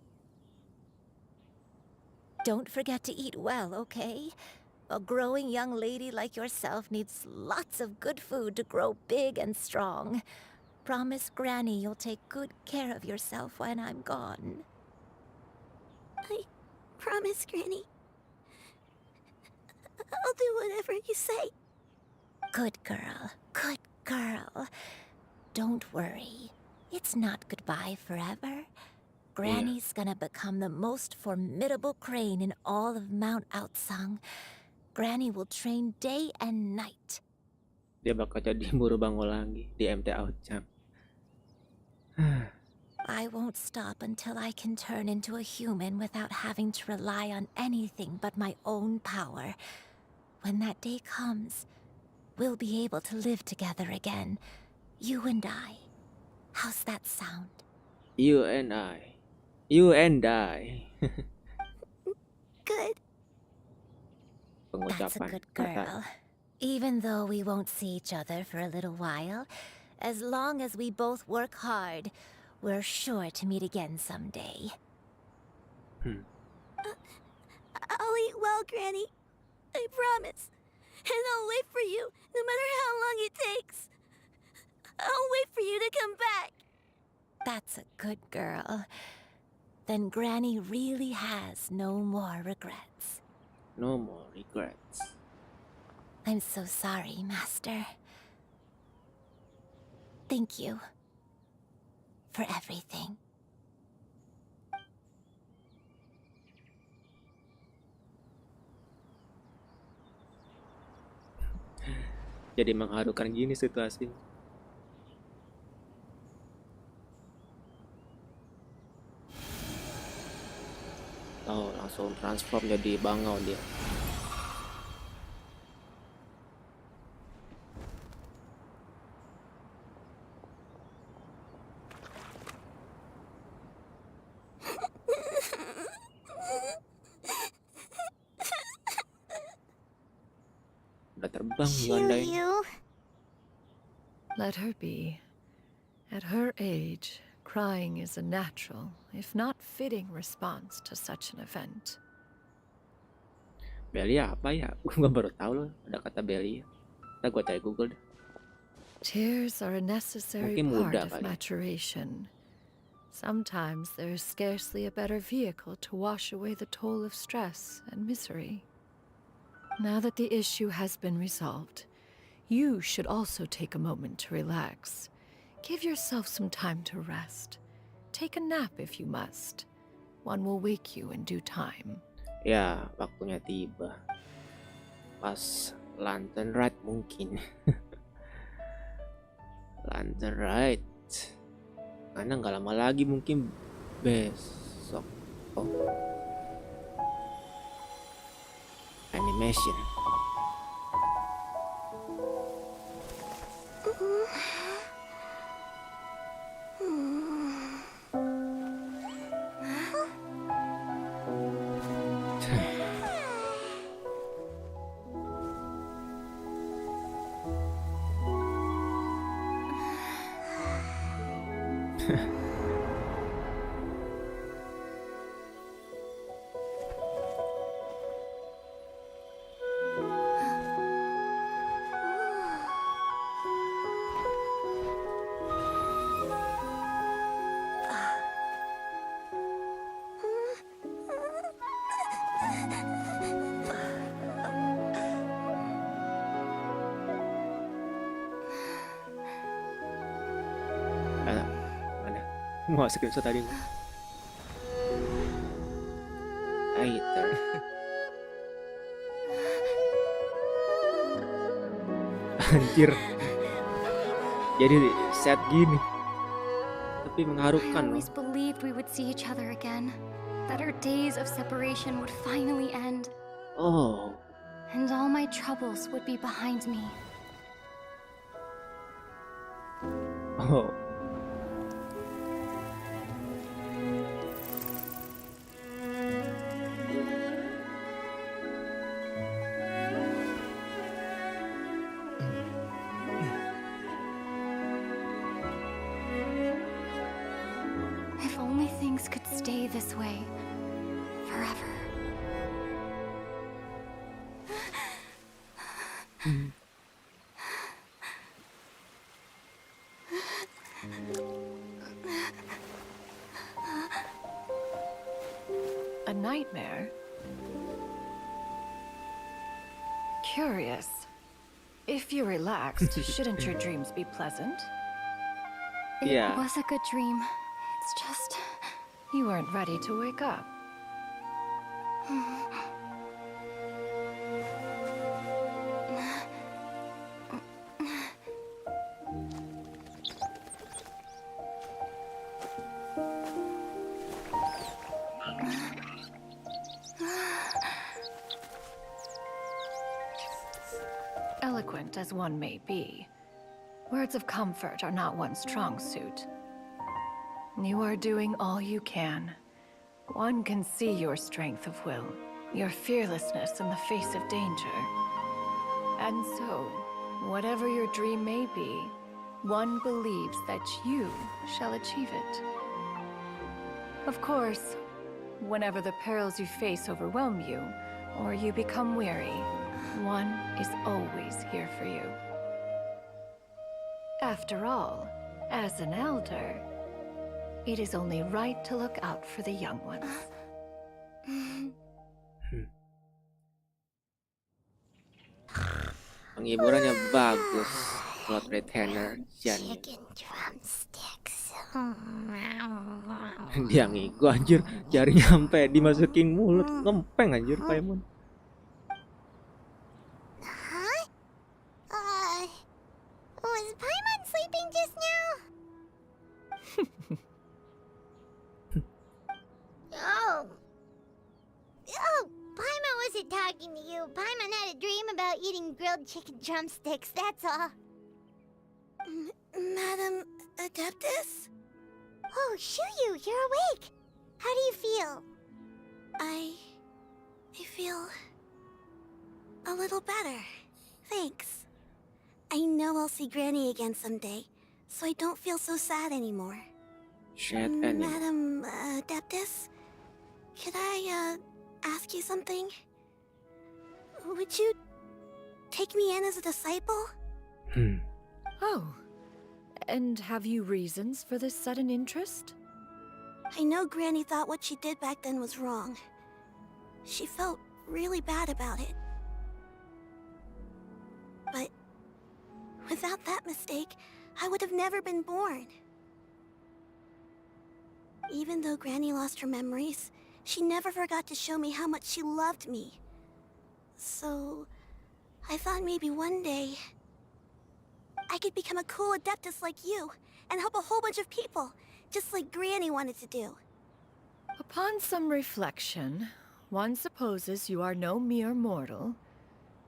L: Don't forget to eat well, okay? A growing young lady like yourself needs lots of good food to grow big and strong. Promise Granny you'll take good care of yourself when I'm gone.
M: I promise, Granny. I'll do whatever you say.
L: Good girl, good girl. Don't worry. It's not goodbye forever. Granny's gonna become the most formidable crane in all of Mount Outsang. Granny will train day and night.
A: Dia bakal jadi buru Bangau lagi di MT Outsang.
L: I won't stop until I can turn into a human without having to rely on anything but my own power. When that day comes, we'll be able to live together again. You and I. How's that sound?
A: You and I. You and I.
M: Good.
L: That's a good girl. Even though we won't see each other for a little while, as long as we both work hard, we're sure to meet again someday.
M: I'll eat well, Granny. I promise. And I'll wait for you, no matter how long it takes. I'll wait for you to come back.
L: That's a good girl. Then Granny really has no more regrets.
A: No more regrets.
L: I'm so sorry, Master. Thank you for everything.
A: Jadi mengharukan gini situasi. Oh, langsung transform jadi Bangau dia. Udah terbang Yuanda ini.
E: Let her be. At her age, crying is a natural, if not fitting response to such an event.
A: Belia apa ya? Gua baru tahu loh ada kata Belia. Ntar gua cari Google deh.
E: Tears are a necessary
A: Mungkin
E: part
A: muda
E: of
A: kali.
E: maturation. Sometimes there is scarcely a better vehicle to wash away the toll of stress and misery. Now that the issue has been resolved, you should also take a moment to relax. Give yourself some time to rest. Take a nap if you must. One will wake you in due time.
A: Ya, waktunya tiba. Pas lantern right mungkin. Lantern right. Karena nggak lama lagi mungkin besok. Oh. Animation. Mau screenshot tadi. Aiter. Anjir. Jadi set gini. Tapi mengharukan loh.
K: I always believed we would see each other again. That our days of separation would finally end.
A: Oh.
K: And all my troubles would be behind me.
A: Oh.
K: If only things could stay this way forever.
E: A nightmare? Curious. If you're relaxed, shouldn't your dreams be pleasant?
K: It was a good dream. It's just...
E: You weren't ready to wake up. Eloquent as one may be, words of comfort are not one's strong suit. You are doing all you can. One can see your strength of will, your fearlessness in the face of danger. And so, whatever your dream may be, one believes that you shall achieve it. Of course, whenever the perils you face overwhelm you, or you become weary, one is always here for you. After all, as an elder, it is only right to look out for the young ones.
A: Penghiburannya bagus. Plot retainer
B: Chicken drumsticks.
A: Dia ngigo anjir, jarinya sampai dimasukin mulut, ngempeng anjir Paimon.
B: Was Paimon sleeping just now? Oh, Paimon wasn't talking to you. Paimon had a dream about eating grilled chicken drumsticks, that's all. Madam Adeptus? Oh, Shuyu, you're awake. How do you feel? I feel a little better.
M: Thanks. I know I'll see Granny again someday, so I don't feel so sad anymore.
A: Shit, anymore.
M: Madam Adeptus, could I ask you something? Would you take me in as a disciple?
E: Oh, and have you reasons for this sudden interest?
M: I know Granny thought what she did back then was wrong. She felt really bad about it. But without that mistake, I would have never been born. Even though Granny lost her memories, she never forgot to show me how much she loved me. So, I thought maybe one day I could become a cool Adeptus like you and help a whole bunch of people, just like Granny wanted to do.
E: Upon some reflection, one supposes you are no mere mortal.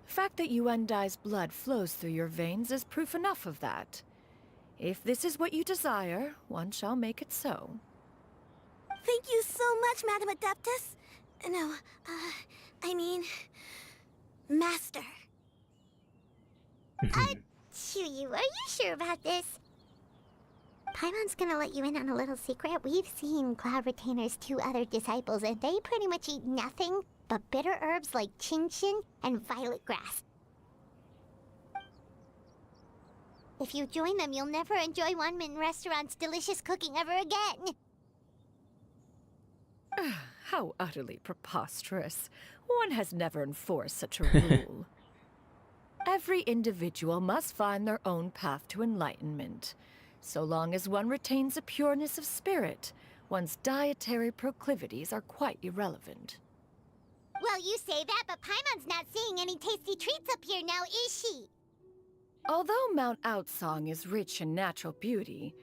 E: The fact that Yuendai's blood flows through your veins is proof enough of that. If this is what you desire, one shall make it so.
M: Thank you so much, Madam Adeptus. No, I mean, Master.
B: Chuyu, are you sure about this? Paimon's gonna let you in on a little secret. We've seen Cloud Retainer's 2 other disciples, and they pretty much eat nothing but bitter herbs like chinchin and violet grass. If you join them, you'll never enjoy Wanmin Restaurant's delicious cooking ever again.
E: How utterly preposterous. One has never enforced such a rule. Every individual must find their own path to enlightenment. So long as one retains a pureness of spirit, one's dietary proclivities are quite irrelevant.
B: Well, you say that, but Paimon's not seeing any tasty treats up here now, is she?
E: Although Mount Outsong is rich in natural beauty,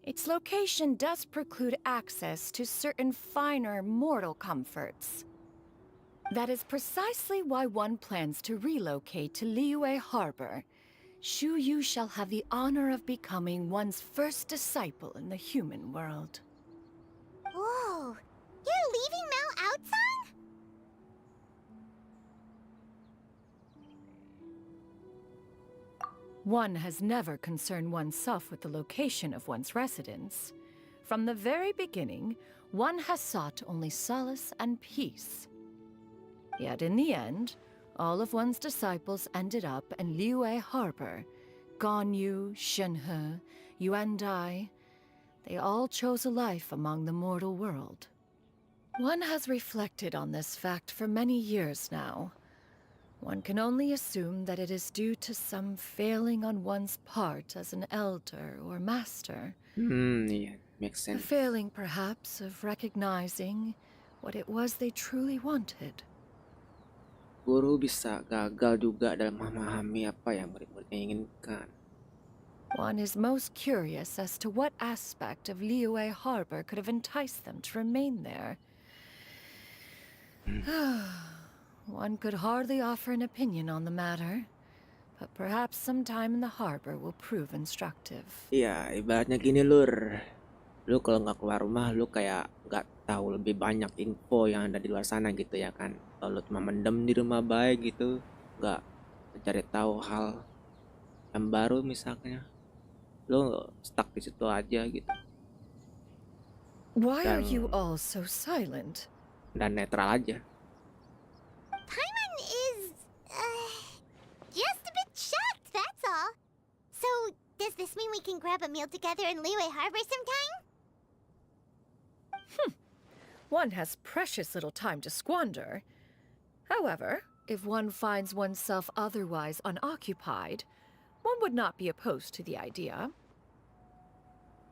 E: its location does preclude access to certain finer mortal comforts. That is precisely why one plans to relocate to Liyue Harbor. Shu Yu shall have the honor of becoming one's first disciple in the human world.
B: Whoa, you're leaving Mount Outsong?
E: One has never concerned oneself with the location of one's residence. From the very beginning, one has sought only solace and peace. Yet in the end, all of one's disciples ended up in Liyue Harbor. Ganyu, Shenhe, Yuendai, they all chose a life among the mortal world. One has reflected on this fact for many years now. One can only assume that it is due to some failing on one's part as an elder or master.
A: Yeah, makes
E: A
A: sense.
E: failing, perhaps, of recognizing what it was they truly wanted.
A: Guru bisa gagal juga dalam memahami apa yang murid-muridnya inginkan.
E: One is most curious as to what aspect of Liyue Harbor could have enticed them to remain there. One could hardly offer an opinion on the matter, but perhaps some time in the harbor will prove instructive.
A: Iya, ibaratnya gini lur. Lu kalau nggak keluar rumah, lu kayak nggak tahu lebih banyak info yang ada di luar sana gitu ya kan. Kalau lu cuma mendem di rumah baik gitu, nggak mencari tahu hal yang baru misalnya, lu stuck di situ aja gitu.
E: Why are you all so silent?
A: Dan netral aja.
B: Paimon is, just a bit shocked, that's all. So, does this mean we can grab a meal together in Liyue Harbor sometime?
E: One has precious little time to squander. However, if one finds oneself otherwise unoccupied, one would not be opposed to the idea.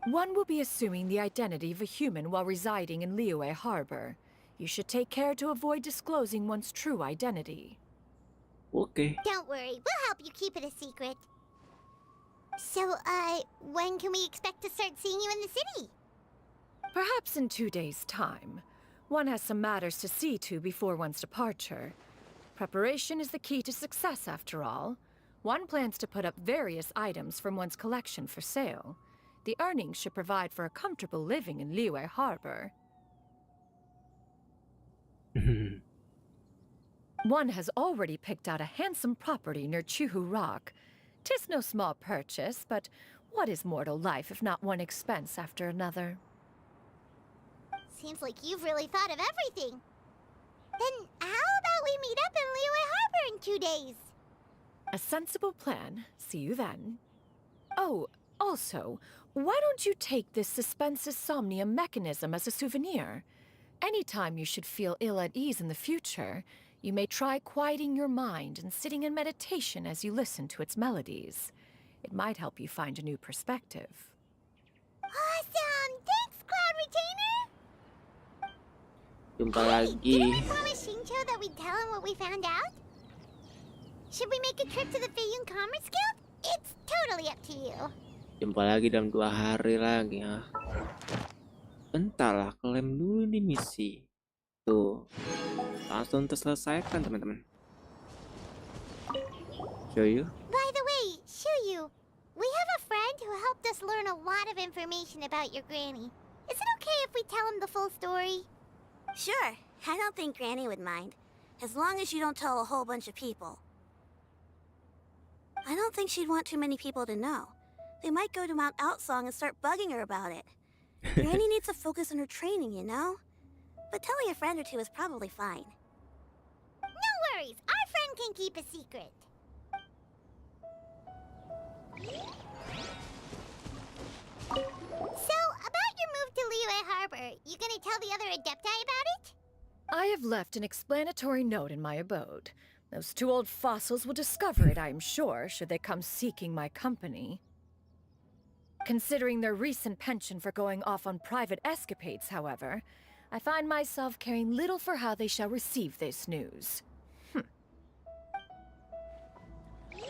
E: One will be assuming the identity of a human while residing in Liyue Harbor. You should take care to avoid disclosing one's true identity.
A: Okay.
B: Don't worry, we'll help you keep it a secret. So, when can we expect to start seeing you in the city?
E: Perhaps in 2 days' time. One has some matters to see to before one's departure. Preparation is the key to success, after all. One plans to put up various items from one's collection for sale. The earnings should provide for a comfortable living in Liyue Harbor. One has already picked out a handsome property near Chuhu Rock. 'Tis no small purchase, but what is mortal life if not one expense after another?
B: Seems like you've really thought of everything. Then how about we meet up in Liyue Harbor in 2 days?
E: A sensible plan. See you then. Oh, also, why don't you take this suspense somnium mechanism as a souvenir? Anytime you should feel ill at ease in the future, you may try quieting your mind and sitting in meditation as you listen to its melodies. It might help you find a new perspective.
B: Awesome! Thanks, Cloud Retainer!
A: Jumpa
B: Hey,
A: lagi.
B: didn't we promise Shincho that we'd tell him what we found out? Should we make a trip to the Feiyun Commerce Guild? It's totally up to you.
A: Jumpa lagi dalam 2 hari lagi ya. Bentar lah, klaim dulu nih misi. Tuh, langsung terselesaikan teman-teman. Show you.
B: By the way, Shuyu, we have a friend who helped us learn a lot of information about your granny. Is it okay if we tell him the full story?
M: Sure, I don't think Granny would mind. As long as you don't tell a whole bunch of people. I don't think she'd want too many people to know. They might go to Mount Outsong and start bugging her about it. Granny needs to focus on her training, you know? But telling a friend or two is probably fine.
B: No worries, our friend can keep a secret. So, about your move to Liyue Harbor, you gonna tell the other Adepti about it?
E: I have left an explanatory note in my abode. Those 2 old fossils will discover it, I am sure, should they come seeking my company. Considering their recent penchant for going off on private escapades, however, I find myself caring little for how they shall receive this news.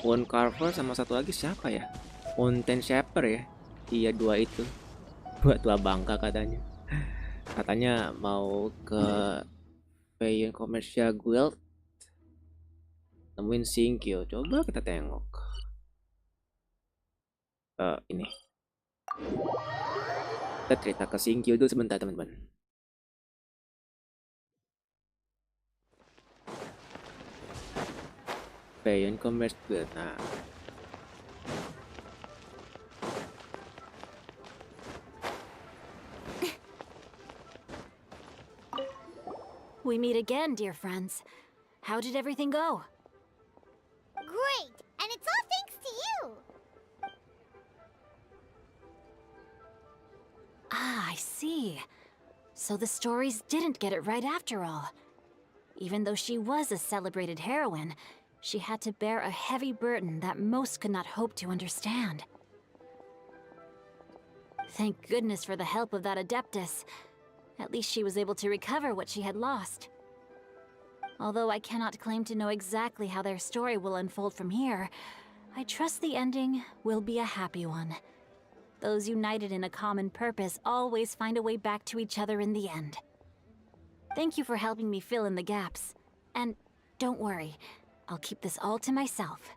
A: One Carver sama satu lagi siapa ya? Mountain Shaper ya? Iya, 2 itu. 2 tua bangka katanya. Katanya mau ke Feiyun Commercial Guild nemuin Shinkyo. Coba kita tengok. Ini. Kita cerita ke Shinkyo dulu sebentar teman-teman. Feiyun Commercial Guild. Nah.
N: We meet again, dear friends. How did everything go?
B: Great, and it's all thanks to you.
N: Ah, I see. So the stories didn't get it right after all. Even though she was a celebrated heroine, she had to bear a heavy burden that most could not hope to understand. Thank goodness for the help of that Adeptus. At least she was able to recover what she had lost. Although I cannot claim to know exactly how their story will unfold from here, I trust the ending will be a happy one. Those united in a common purpose always find a way back to each other in the end. Thank you for helping me fill in the gaps. And don't worry, I'll keep this all to myself.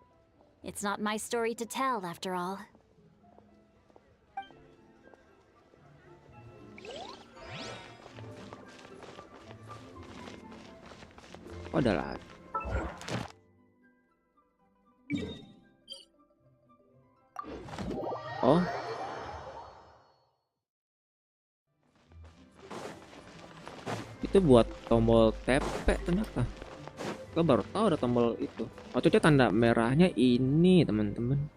N: It's not my story to tell, after all.
A: Oh, udah lah. Oh. Itu buat tombol TP ternyata. Gue baru tahu ada tombol itu. Maksudnya tanda merahnya ini, teman-teman.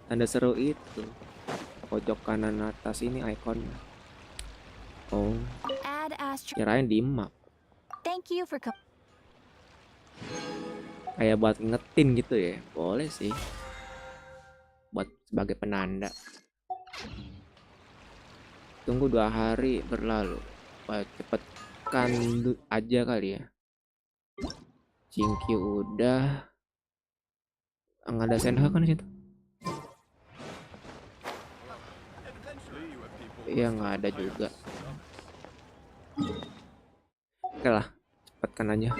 A: Tanda seru itu. Pojok kanan atas ini ikonnya. Oh. Kirain di map.
N: Thank you for
A: Kayak buat ngetin gitu ya. Boleh sih. Buat sebagai penanda. Tunggu 2 hari berlalu. Cepetkan aja kali ya. Jinky udah. Nggak ada Senha kan di situ? Iya, nggak ada juga. Oke lah, cepetkan aja.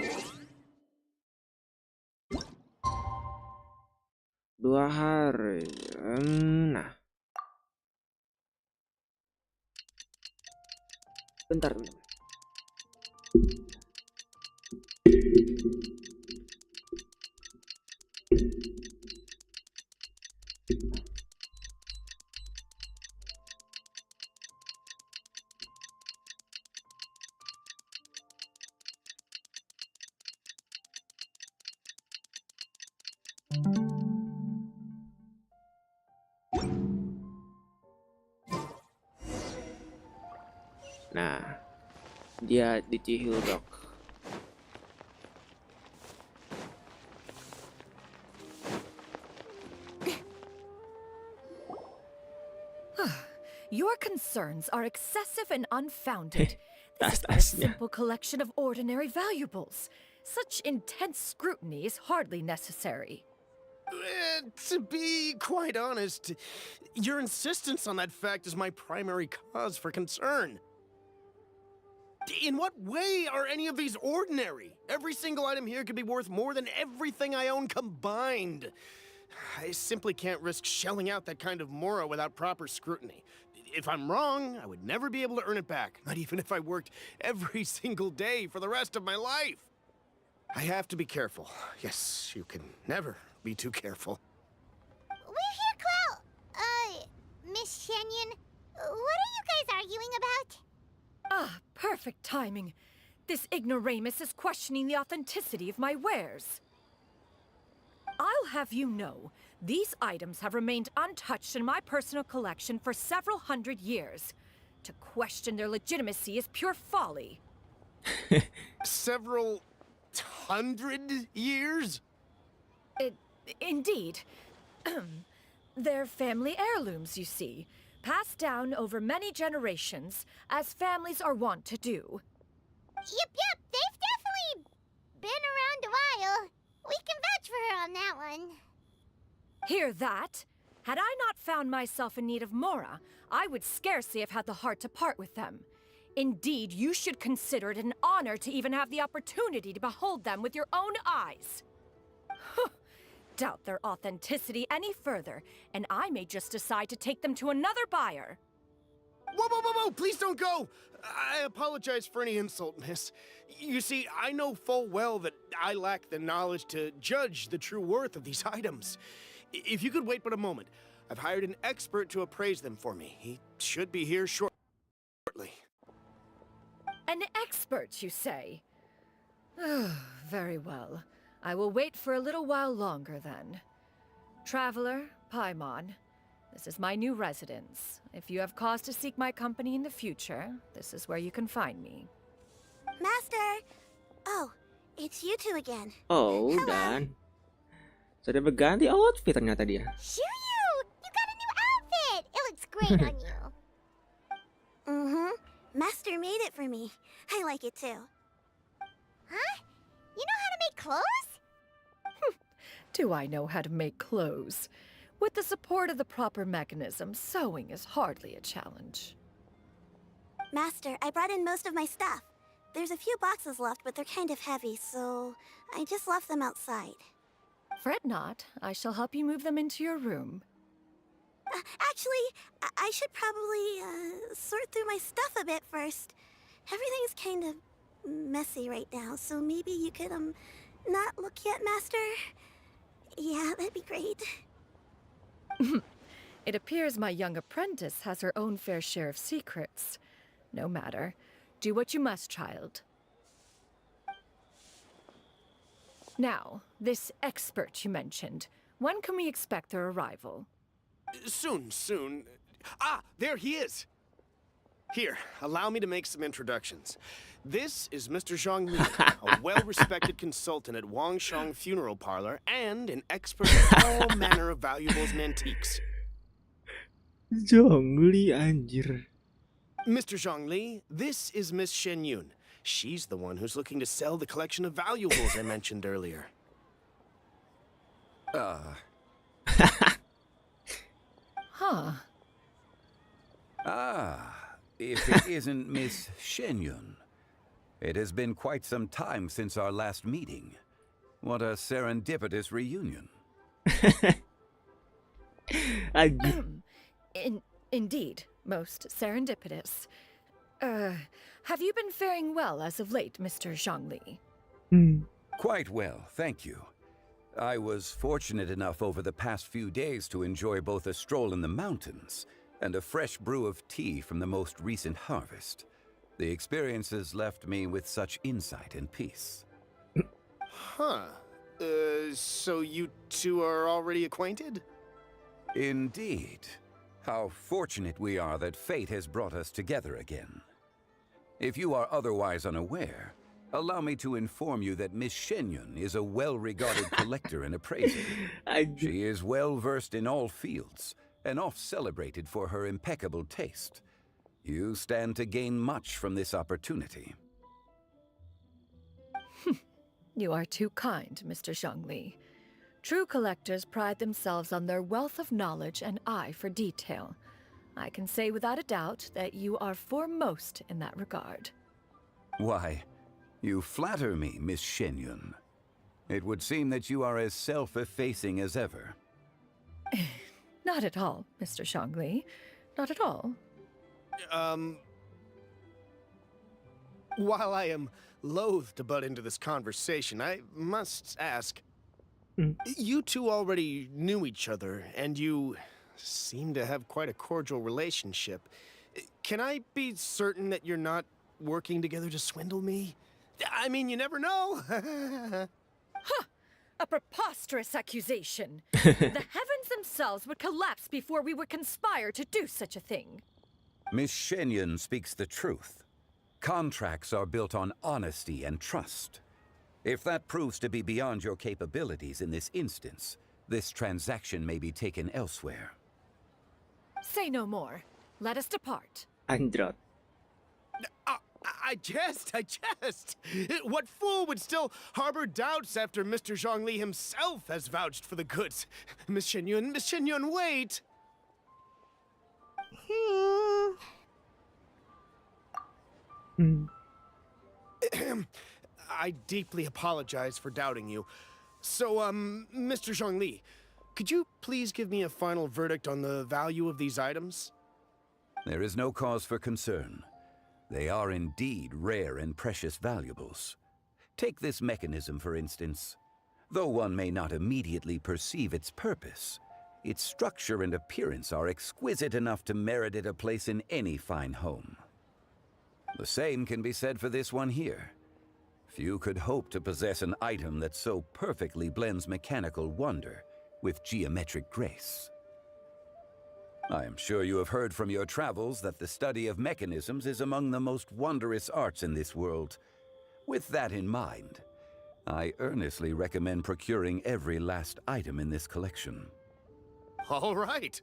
A: 2 hari. Nah. Bentar. Dia di Cihurok.
E: Your concerns are excessive and unfounded.
A: Tas
E: This is but a
A: tasnya.
E: simple collection of ordinary valuables. Such intense scrutiny is hardly necessary.
J: To be quite honest, your insistence on that fact is my primary cause for concern. In what way are any of these ordinary? Every single item here could be worth more than everything I own combined. I simply can't risk shelling out that kind of mora without proper scrutiny. If I'm wrong, I would never be able to earn it back, not even if I worked every single day for the rest of my life. I have to be careful. Yes, you can never be too careful.
B: We're here, Clow. Miss Shenyan, what are you guys arguing about?
E: Ah, perfect timing. This ignoramus is questioning the authenticity of my wares. I'll have you know, these items have remained untouched in my personal collection for several hundred years. To question their legitimacy is pure folly.
J: Several hundred years?
E: Indeed. They're family heirlooms, you see, passed down over many generations, as families are wont to do.
B: Yep, they've definitely been around a while. We can vouch for her on that one.
E: Hear that? Had I not found myself in need of mora, I would scarcely have had the heart to part with them. Indeed, you should consider it an honor to even have the opportunity to behold them with your own eyes. Doubt their authenticity any further, and I may just decide to take them to another buyer.
J: Whoa, please don't go! I apologize for any insult, miss. You see, I know full well that I lack the knowledge to judge the true worth of these items. If you could wait but a moment, I've hired an expert to appraise them for me. He should be here shortly.
E: An expert, you say? Very well. I will wait for a little while longer, then. Traveler, Paimon, this is my new residence. If you have cause to seek my company in the future, this is where you can find me.
M: Master! Oh, it's you two again.
A: Oh, dan sudah berganti outfit ternyata dia.
B: Shuyu! You got a new outfit! It looks great on you.
M: Master made it for me. I like it too.
B: Huh? You know how to make clothes?
E: Do I know how to make clothes? With the support of the proper mechanism, sewing is hardly a challenge.
M: Master, I brought in most of my stuff. There's a few boxes left, but they're kind of heavy, so I just left them outside.
E: Fret not. I shall help you move them into your room.
M: Actually, I should probably sort through my stuff a bit first. Everything's kind of messy right now, so maybe you could, not look yet, Master? Yeah, that'd be great.
E: It appears my young apprentice has her own fair share of secrets. No matter. Do what you must, child. Now, this expert you mentioned, when can we expect their arrival?
J: Soon. Ah, there he is! Here, allow me to make some introductions. This is Mr. Zhang Li, a well-respected consultant at Wangshang Funeral Parlor and an expert in all manner of valuables and antiques.
A: Zhang Li anjir.
J: Mr. Zhang Li, this is Miss Shen Yun. She's the one who's looking to sell the collection of valuables I mentioned earlier.
E: Huh.
U: If it isn't Miss Shenyun. It has been quite some time since our last meeting. What a serendipitous reunion.
E: Indeed, most serendipitous. Have you been faring well as of late, Mr. Zhangli?
U: Quite well, thank you. I was fortunate enough over the past few days to enjoy both a stroll in the mountains and a fresh brew of tea from the most recent harvest. The experiences left me with such insight and peace.
J: So you two are already acquainted?
U: Indeed. How fortunate we are that fate has brought us together again. If you are otherwise unaware, allow me to inform you that Miss Shenyun is a well-regarded collector and appraiser. She is well-versed in all fields, and oft-celebrated for her impeccable taste. You stand to gain much from this opportunity.
E: You are too kind, Mr. Zhongli. True collectors pride themselves on their wealth of knowledge and eye for detail. I can say without a doubt that you are foremost in that regard.
U: Why, you flatter me, Miss Shenyun. It would seem that you are as self-effacing as ever.
E: Not at all, Mr. Zhongli. Not at all.
J: While I am loath to butt into this conversation, I must ask, you two already knew each other, and you seem to have quite a cordial relationship. Can I be certain that you're not working together to swindle me? I mean, you never know.
E: Huh! A preposterous accusation. The heavens themselves would collapse before we would conspire to do such a thing.
U: Miss Shenyun speaks the truth. Contracts are built on honesty and trust. If that proves to be beyond your capabilities in this instance, this transaction may be taken elsewhere.
E: Say no more. Let us depart.
A: Anjrot.
J: I jest. What fool would still harbor doubts after Mr. Zhongli himself has vouched for the goods? Miss Shenyun, wait! I deeply apologize for doubting you. So, Mr. Zhongli, could you please give me a final verdict on the value of these items?
U: There is no cause for concern. They are indeed rare and precious valuables. Take this mechanism, for instance. Though one may not immediately perceive its purpose, its structure and appearance are exquisite enough to merit it a place in any fine home. The same can be said for this one here. Few could hope to possess an item that so perfectly blends mechanical wonder with geometric grace. I am sure you have heard from your travels that the study of mechanisms is among the most wondrous arts in this world. With that in mind, I earnestly recommend procuring every last item in this collection.
J: All right.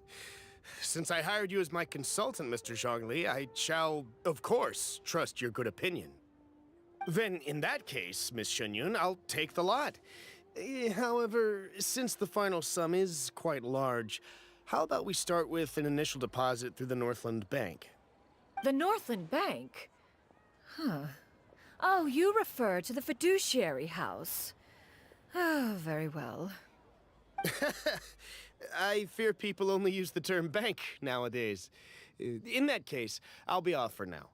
J: Since I hired you as my consultant, Mr. Zhongli, I shall, of course, trust your good opinion. Then, in that case, Miss Shenyun, I'll take the lot. However, since the final sum is quite large, how about we start with an initial deposit through the Northland Bank?
E: The Northland Bank? Huh. Oh, you refer to the fiduciary house. Oh, very well.
J: I fear people only use the term bank nowadays. In that case, I'll be off for now.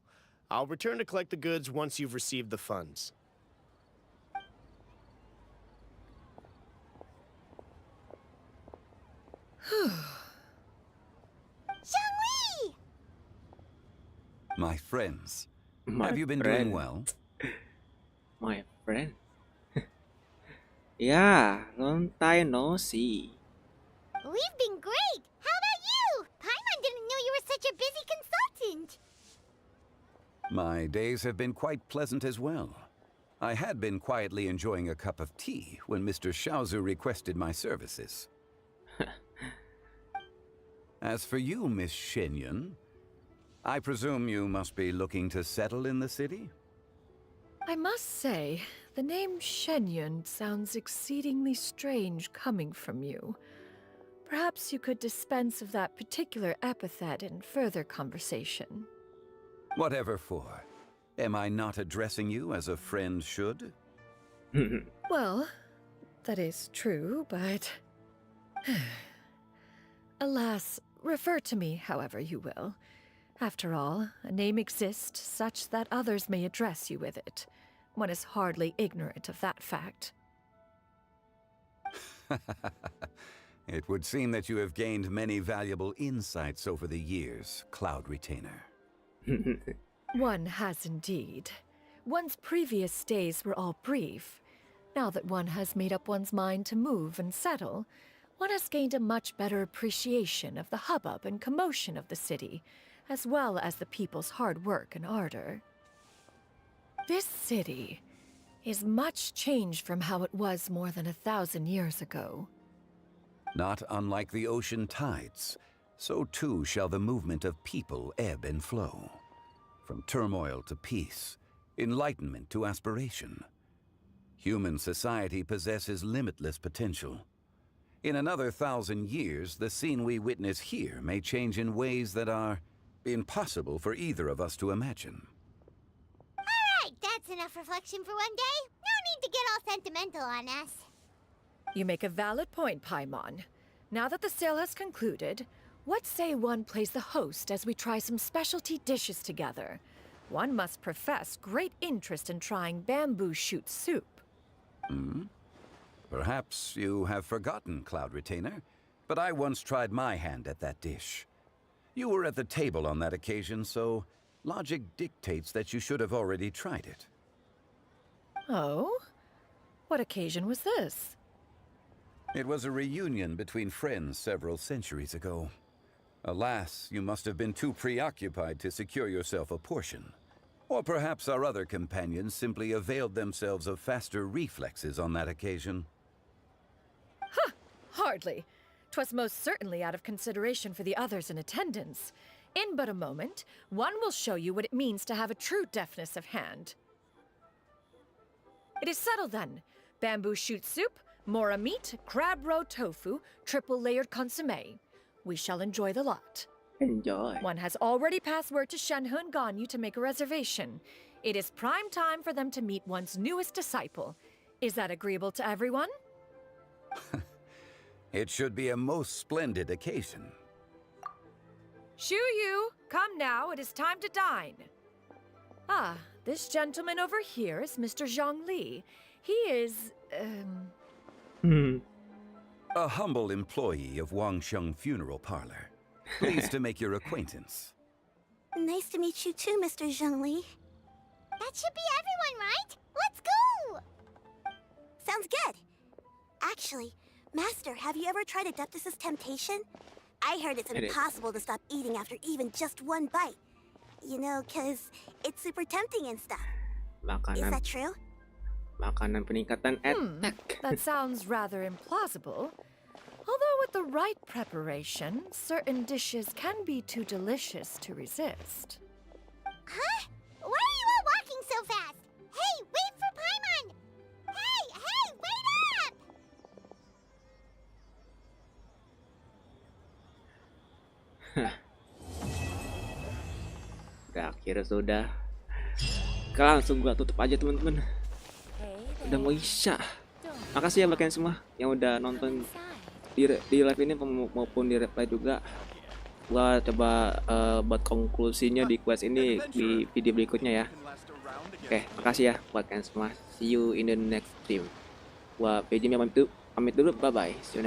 J: I'll return to collect the goods once you've received the funds.
B: Zhongli!
U: My friends,
A: My
U: have you been
A: friend.
U: doing well?
A: My friend. Yeah, long time no see.
B: We've been great! How about you? Paimon didn't know you were such a busy consultant!
U: My days have been quite pleasant as well. I had been quietly enjoying a cup of tea when Mr. Xiaozu requested my services. As for you, Miss Shenyun, I presume you must be looking to settle in the city?
E: I must say, the name Shenyun sounds exceedingly strange coming from you. Perhaps you could dispense of that particular epithet in further conversation.
U: Whatever for. Am I not addressing you as a friend should?
E: Well, that is true, but... Alas, refer to me however you will. After all, a name exists such that others may address you with it. One is hardly ignorant of that fact.
U: It would seem that you have gained many valuable insights over the years, Cloud Retainer.
E: One has indeed. One's previous stays were all brief. Now that one has made up one's mind to move and settle, one has gained a much better appreciation of the hubbub and commotion of the city, as well as the people's hard work and ardor. This city is much changed from how it was more than 1,000 years ago.
U: Not unlike the ocean tides, so too shall the movement of people ebb and flow. From turmoil to peace, enlightenment to aspiration. Human society possesses limitless potential. In another 1,000 years, the scene we witness here may change in ways that are impossible for either of us to imagine.
B: Alright, that's enough reflection for one day. No need to get all sentimental on us.
E: You make a valid point, Paimon. Now that the sale has concluded, what say one plays the host as we try some specialty dishes together? One must profess great interest in trying bamboo shoot soup.
U: Perhaps you have forgotten, Cloud Retainer, but I once tried my hand at that dish. You were at the table on that occasion, so logic dictates that you should have already tried it.
E: Oh? What occasion was this?
U: It was a reunion between friends several centuries ago. Alas, you must have been too preoccupied to secure yourself a portion. Or perhaps our other companions simply availed themselves of faster reflexes on that occasion.
E: Huh! Hardly. 'Twas most certainly out of consideration for the others in attendance. In but a moment, one will show you what it means to have a true deftness of hand. It is settled then. Bamboo shoot soup, mora meat, crab roe tofu, triple-layered consommé. We shall enjoy the lot.
A: Enjoy.
E: One has already passed word to Shenhe and Ganyu to make a reservation. It is prime time for them to meet one's newest disciple. Is that agreeable to everyone?
U: It should be a most splendid occasion.
E: Shu Yu, come now, it is time to dine. Ah, this gentleman over here is Mr. Zhang Li. He is,
U: A humble employee of Wangsheng Funeral Parlor. Pleased to make your acquaintance.
M: Nice to meet you too, Mr. Zhengli.
B: That should be everyone, right? Let's go!
M: Sounds good. Actually, Master, have you ever tried Adeptus' temptation? I heard it's impossible to stop eating after even just one bite. You know, 'cause it's super tempting and stuff. Is that true?
A: Makanan peningkatan attack.
E: That sounds rather implausible. Although with the right preparation, certain dishes can be too delicious to resist.
B: Huh? Why are you all walking so fast? Hey, wait for Paimon! Hey, wait up!
A: Akhirnya sudah. Langsung gua tutup aja teman-teman. Udah mau isya. Makasih ya buat kalian semua yang udah nonton di live ini maupun di replay juga. Gua coba buat konklusinya di quest ini di video berikutnya ya. Oke, makasih ya buat kalian semua. See you in the next stream. Gua PJ pamit dulu. Bye bye. See you next